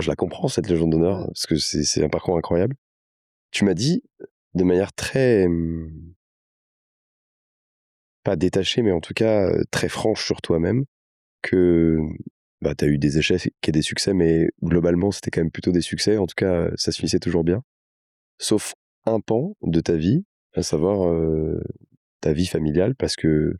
la comprends, cette Légion d'honneur, parce que c'est un parcours incroyable. Tu m'as dit, de manière très... pas détachée, mais en tout cas très franche sur toi-même, que bah, tu as eu des échecs et des succès, mais globalement, c'était quand même plutôt des succès. En tout cas, ça se finissait toujours bien. Sauf un pan de ta vie, à savoir ta vie familiale, parce que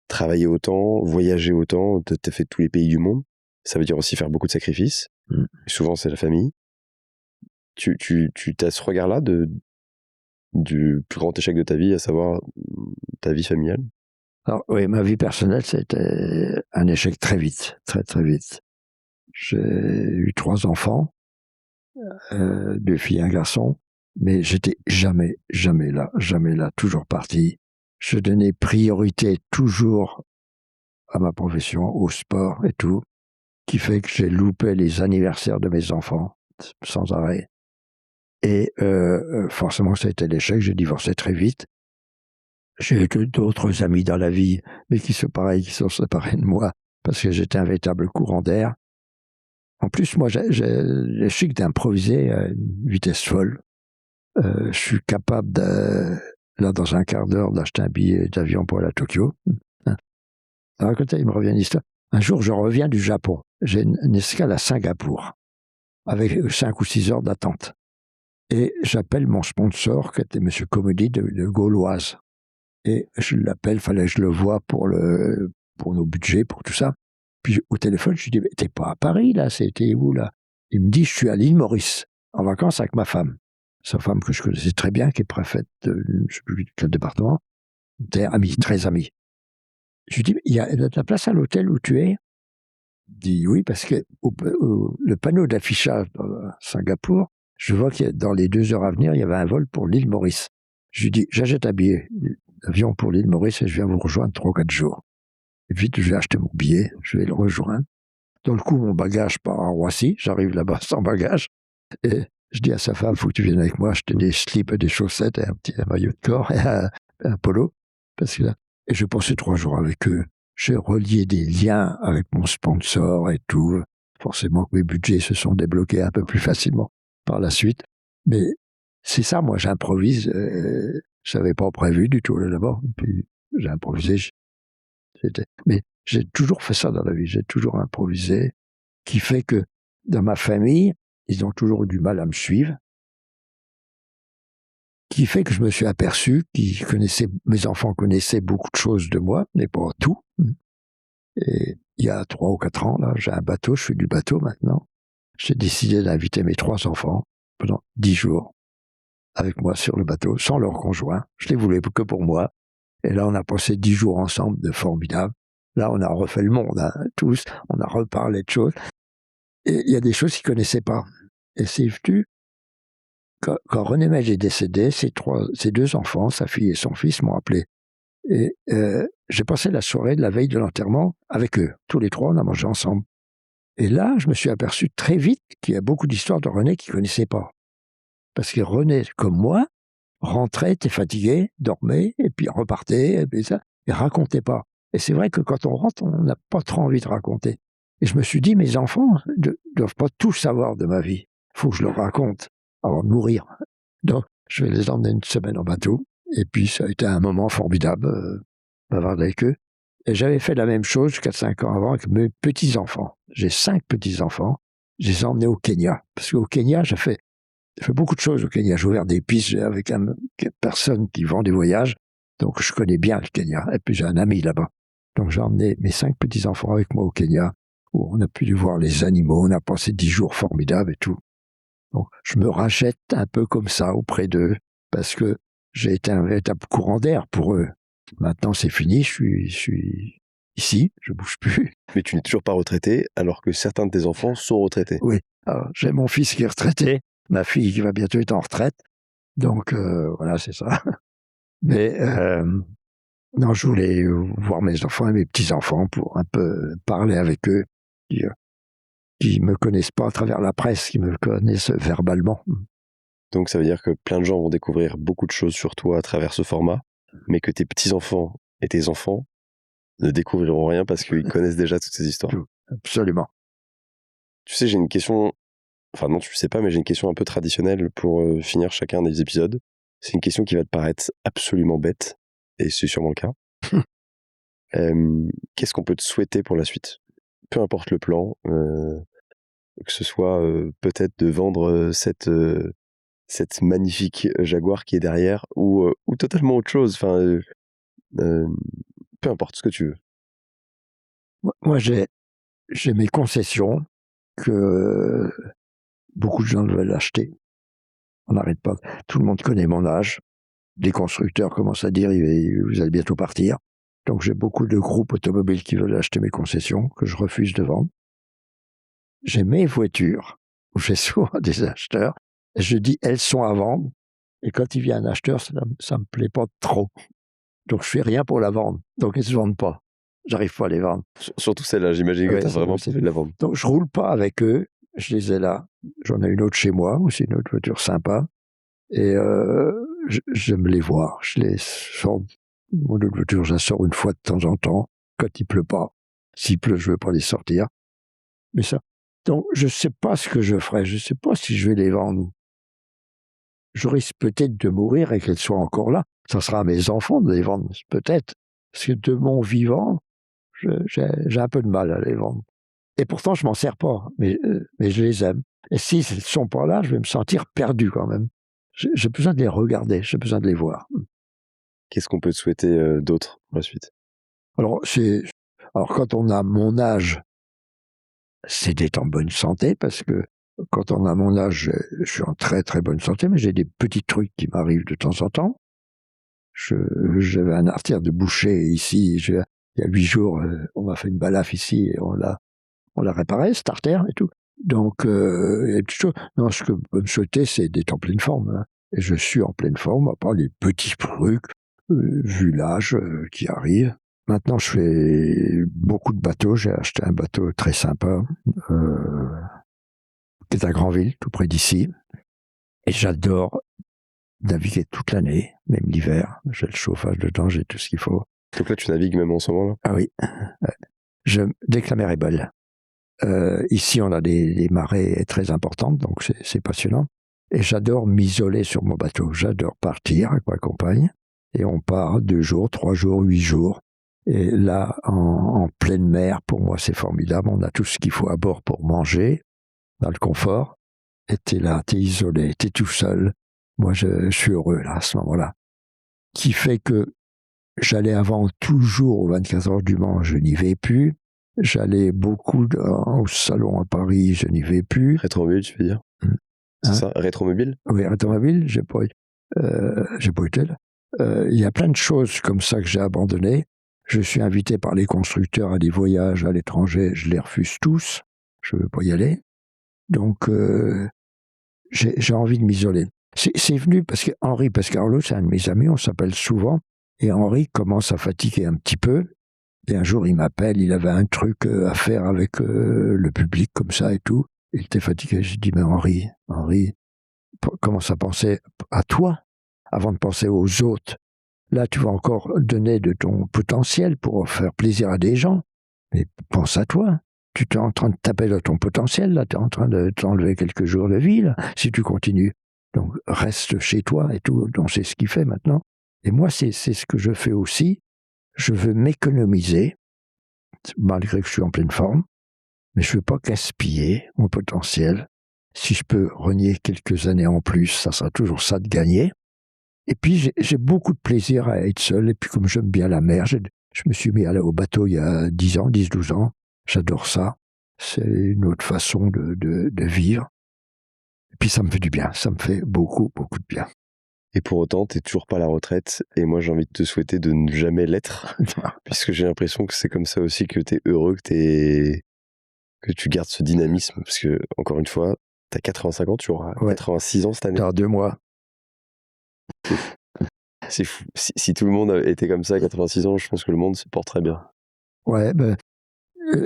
travailler autant, voyager autant, t'as fait tous les pays du monde, ça veut dire aussi faire beaucoup de sacrifices. Mm. Et souvent, c'est la famille. Tu as ce regard-là du plus grand échec de ta vie, à savoir ta vie familiale? Alors, oui, ma vie personnelle, c'était un échec très vite, très très vite. J'ai eu 3 enfants, 2 filles et un garçon, mais j'étais jamais là, toujours parti. Je donnais priorité toujours à ma profession, au sport et tout, qui fait que j'ai loupé les anniversaires de mes enfants sans arrêt. Et forcément, ça a été l'échec. J'ai divorcé très vite. J'ai eu d'autres amis dans la vie, mais qui sont séparés de moi parce que j'étais un véritable courant d'air. En plus, moi, j'ai le chic d'improviser à une vitesse folle. Je suis capable là, dans un quart d'heure, d'acheter un billet d'avion pour aller à Tokyo. Alors, écoutez, il me revient une histoire. Un jour, je reviens du Japon. J'ai une escale à Singapour, avec 5 ou 6 heures d'attente. Et j'appelle mon sponsor, qui était M. Comedy de Gauloise. Et je l'appelle, fallait que je le voie pour nos budgets, pour tout ça. Puis au téléphone, je lui dis, mais t'es pas à Paris, là, c'était où, là? Il me dit, je suis à l'île Maurice, en vacances avec ma femme. Sa femme que je connaissais très bien, qui est préfète de, je sais plus quel département. T'es ami, très ami. Je lui dis, il y a de la place à l'hôtel où tu es? Il dit, oui, parce que le panneau d'affichage à Singapour, je vois que dans les 2 heures à venir, il y avait un vol pour l'île Maurice. Je lui dis, j'achète un billet d'avion pour l'île Maurice et je viens vous rejoindre 3 ou 4 jours. Et vite, je vais acheter mon billet, je vais le rejoindre. Dans le coup, mon bagage part à Roissy, j'arrive là-bas sans bagage. Et je dis à sa femme, faut que tu viennes avec moi, acheter des slips, des chaussettes, et un petit maillot de corps et un polo. Parce que là, et je passais 3 jours avec eux. J'ai relié des liens avec mon sponsor et tout. Forcément que mes budgets se sont débloqués un peu plus facilement par la suite. Mais c'est ça, moi, j'improvise. Je n'avais pas prévu du tout là-bas. Puis j'ai improvisé. Mais j'ai toujours fait ça dans la vie. J'ai toujours improvisé. Qui fait que dans ma famille, ils ont toujours eu du mal à me suivre. Qui fait que je me suis aperçu mes enfants connaissaient beaucoup de choses de moi, mais pas tout. Et il y a 3 ou 4 ans, là, j'ai un bateau, je fais du bateau maintenant. J'ai décidé d'inviter mes 3 enfants pendant 10 jours avec moi sur le bateau, sans leur conjoint. Je les voulais que pour moi. Et là, on a passé 10 jours ensemble de formidables. Là, on a refait le monde, hein, tous. On a reparlé de choses. Et il y a des choses qu'ils ne connaissaient pas. Et c'est venu, quand René Mège est décédé, ses 2 enfants, sa fille et son fils, m'ont appelé. Et j'ai passé la soirée de la veille de l'enterrement avec eux. Tous les 3, on a mangé ensemble. Et là, je me suis aperçu très vite qu'il y a beaucoup d'histoires de René qu'ils ne connaissaient pas. Parce que René, comme moi, rentrait, était fatigué, dormait, et puis repartait, et puis ça, et racontait pas. Et c'est vrai que quand on rentre, on n'a pas trop envie de raconter. Et je me suis dit, mes enfants ne doivent pas tout savoir de ma vie. Il faut que je leur raconte avant de mourir. Donc, je vais les emmener une semaine en bateau. Et puis, ça a été un moment formidable, bavarder avec eux. Et j'avais fait la même chose 4-5 ans avant avec mes petits-enfants. J'ai 5 petits-enfants. Je les ai emmenés au Kenya. Parce qu'au Kenya, j'ai fait beaucoup de choses au Kenya. J'ai ouvert des pistes avec une personne qui vend des voyages. Donc, je connais bien le Kenya. Et puis, j'ai un ami là-bas. Donc, j'ai emmené mes 5 petits-enfants avec moi au Kenya, où on a pu voir les animaux. On a passé 10 jours formidables et tout. Donc, je me rachète un peu comme ça auprès d'eux, parce que j'ai été un véritable courant d'air pour eux. Maintenant, c'est fini. Je suis ici. Je bouge plus. Mais tu n'es toujours pas retraité, alors que certains de tes enfants sont retraités. Oui. Alors, j'ai mon fils qui est retraité. Ma fille qui va bientôt être en retraite. Donc, voilà, c'est ça. Mais non, je voulais voir mes enfants et mes petits-enfants pour un peu parler avec eux, qui me connaissent pas à travers la presse, qui me connaissent verbalement. Donc ça veut dire que plein de gens vont découvrir beaucoup de choses sur toi à travers ce format, mais que tes petits-enfants et tes enfants ne découvriront rien parce qu'ils connaissent déjà toutes ces histoires. Absolument. Tu sais, j'ai une question... Enfin non, tu le sais pas, mais j'ai une question un peu traditionnelle pour finir chacun des épisodes. C'est une question qui va te paraître absolument bête, et c'est sûrement le cas. Qu'est-ce qu'on peut te souhaiter pour la suite? peu importe le plan, que ce soit peut-être de vendre cette magnifique Jaguar qui est derrière ou totalement autre chose. Enfin, peu importe ce que tu veux. Moi, j'ai mes concessions que beaucoup de gens veulent acheter. On n'arrête pas. Tout le monde connaît mon âge. Les constructeurs commencent à dire vous allez bientôt partir. Donc j'ai beaucoup de groupes automobiles qui veulent acheter mes concessions, que je refuse de vendre. J'ai mes voitures, où j'ai souvent des acheteurs, et je dis elles sont à vendre. Et quand il vient un acheteur, ça me plaît pas trop. Donc je fais rien pour la vendre. Donc elles se vendent pas. J'arrive pas à les vendre. Surtout celle-là, j'imagine que Ouais, tu as c'est- vraiment c'est- envie de la vendre. Donc je roule pas avec eux. Je les ai là. J'en ai une autre chez moi, aussi une autre voiture sympa. Et j'aime les voir. Je les sors. Mon autre voiture, je la sors une fois de temps en temps, quand il pleut pas. S'il pleut, je veux pas les sortir. Mais ça. Donc, je sais pas ce que je ferai. Je sais pas si je vais les vendre. Je risque peut-être de mourir et qu'elles soient encore là. Ça sera à mes enfants de les vendre, peut-être. Parce que de mon vivant, j'ai un peu de mal à les vendre. Et pourtant, je m'en sers pas. Mais je les aime. Et s'ils ne sont pas là, je vais me sentir perdu quand même. J'ai besoin de les regarder. J'ai besoin de les voir. Qu'est-ce qu'on peut te souhaiter d'autre pour la suite? Alors, quand on a mon âge, c'est d'être en bonne santé, parce que quand on a mon âge, je suis en très très bonne santé, mais j'ai des petits trucs qui m'arrivent de temps en temps. J'avais un artère de boucher ici, il y a 8 jours, on m'a fait une balafre ici et on l'a réparé, cette artère et tout. Donc, il y a des petites choses. Non, ce que peut me souhaiter, c'est d'être en pleine forme. Hein. Et je suis en pleine forme, à part les petits trucs, vu l'âge qui arrive. Maintenant, je fais beaucoup de bateaux. J'ai acheté un bateau très sympa, qui est à Granville, tout près d'ici. Et j'adore naviguer toute l'année, même l'hiver. J'ai le chauffage dedans, j'ai tout ce qu'il faut. Donc là, tu navigues même en ce moment-là? Ah oui. Dès que la mer est belle. Ici, on a des marées très importantes, donc c'est passionnant. Et j'adore m'isoler sur mon bateau. J'adore partir avec ma compagne. Et on part 2 jours, 3 jours, 8 jours. Et là, en pleine mer, pour moi, c'est formidable. On a tout ce qu'il faut à bord pour manger, dans le confort. Et t'es là, t'es isolé, t'es tout seul. Moi, je suis heureux, là, à ce moment-là. Qui fait que j'allais avant toujours aux 24 heures du Mans, je n'y vais plus. J'allais beaucoup au salon à Paris, je n'y vais plus. Rétromobile, tu veux dire? C'est ça, rétromobile? Oui, automobile, j'ai pas été là. Il y a plein de choses comme ça que j'ai abandonnées. Je suis invité par les constructeurs à des voyages à l'étranger, je les refuse tous. Je veux pas y aller. Donc, j'ai envie de m'isoler. C'est venu parce qu'Arlo, c'est un de mes amis, on s'appelle souvent, et Henri commence à fatiguer un petit peu. Et un jour, il m'appelle, il avait un truc à faire avec le public comme ça et tout. Il était fatigué. J'ai dit, mais Henri, commence à penser à toi avant de penser aux autres. Là, tu vas encore donner de ton potentiel pour faire plaisir à des gens. Mais pense à toi. Tu es en train de taper dans ton potentiel, là. Tu es en train de t'enlever quelques jours de vie, là, si tu continues. Donc, reste chez toi et tout. Donc, c'est ce qu'il fait maintenant. Et moi, c'est ce que je fais aussi. Je veux m'économiser, malgré que je suis en pleine forme, mais je ne veux pas gaspiller mon potentiel. Si je peux renier quelques années en plus, ça sera toujours ça de gagner. Et puis, j'ai beaucoup de plaisir à être seul. Et puis, comme j'aime bien la mer, je me suis mis à aller au bateau il y a 10-12 ans. J'adore ça. C'est une autre façon de vivre. Et puis, ça me fait du bien. Ça me fait beaucoup, beaucoup de bien. Et pour autant, t'es toujours pas à la retraite. Et moi, j'ai envie de te souhaiter de ne jamais l'être. Puisque j'ai l'impression que c'est comme ça aussi que t'es heureux, que tu gardes ce dynamisme. Parce que, encore une fois, t'as 85 ans, tu auras 86 ans cette année. Dans 2 mois. C'est fou. Si tout le monde était comme ça à 86 ans, je pense que le monde se porterait bien. Ouais, ben,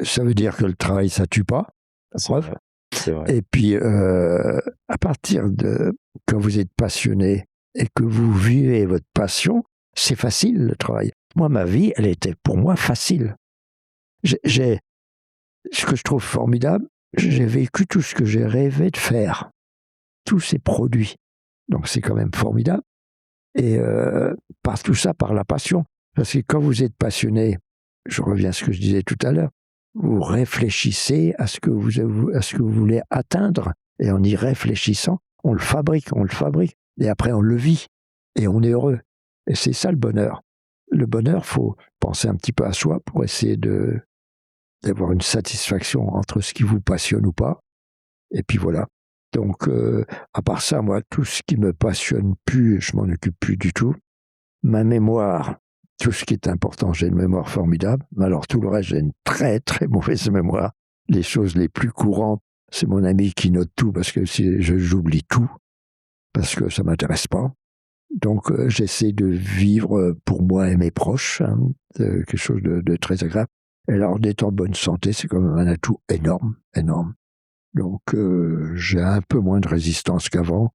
ça veut dire que le travail, ça tue pas. Preuve. C'est vrai. Et puis, à partir de quand vous êtes passionné et que vous vivez votre passion, c'est facile le travail. Moi, ma vie, elle était pour moi facile. Ce que je trouve formidable, j'ai vécu tout ce que j'ai rêvé de faire. Tous ces produits. Donc c'est quand même formidable. Et par tout ça, par la passion. Parce que quand vous êtes passionné, je reviens à ce que je disais tout à l'heure, vous réfléchissez à ce que vous voulez atteindre, et en y réfléchissant, on le fabrique, et après on le vit, et on est heureux. Et c'est ça le bonheur. Le bonheur, faut penser un petit peu à soi pour essayer d'avoir une satisfaction entre ce qui vous passionne ou pas. Et puis voilà. Donc, à part ça, moi, tout ce qui me passionne plus, je m'en occupe plus du tout. Ma mémoire, tout ce qui est important, j'ai une mémoire formidable. Mais alors, tout le reste, j'ai une très, très mauvaise mémoire. Les choses les plus courantes, c'est mon ami qui note tout parce que j'oublie tout, parce que ça m'intéresse pas. Donc, j'essaie de vivre pour moi et mes proches, quelque chose de très agréable. Et alors, d'être en bonne santé, c'est quand même un atout énorme, énorme. Donc, j'ai un peu moins de résistance qu'avant.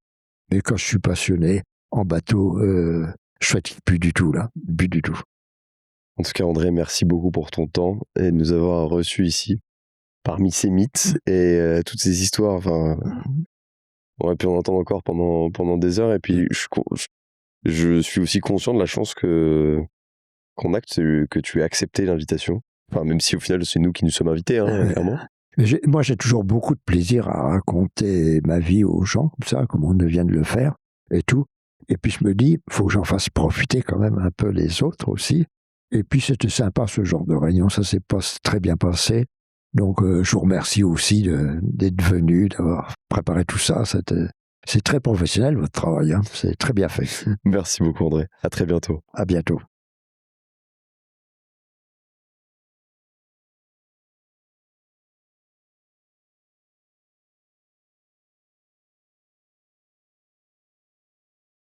Mais quand je suis passionné, en bateau, je fatigue plus du tout, là. Plus du tout. En tout cas, André, merci beaucoup pour ton temps et de nous avoir reçus ici. Parmi ces mythes et toutes ces histoires, enfin, on aurait pu en entendre encore pendant des heures. Et puis, je suis aussi conscient de la chance qu'on a que tu aies accepté l'invitation. Enfin, même si au final, c'est nous qui nous sommes invités, clairement. Moi, j'ai toujours beaucoup de plaisir à raconter ma vie aux gens, comme ça, comme on vient de le faire, et tout. Et puis, je me dis, il faut que j'en fasse profiter quand même un peu les autres aussi. Et puis, c'était sympa, ce genre de réunion. Ça s'est pas très bien passé. Donc, je vous remercie aussi d'être venu, d'avoir préparé tout ça. C'est très professionnel, votre travail. C'est très bien fait. Merci beaucoup, André. À très bientôt. À bientôt.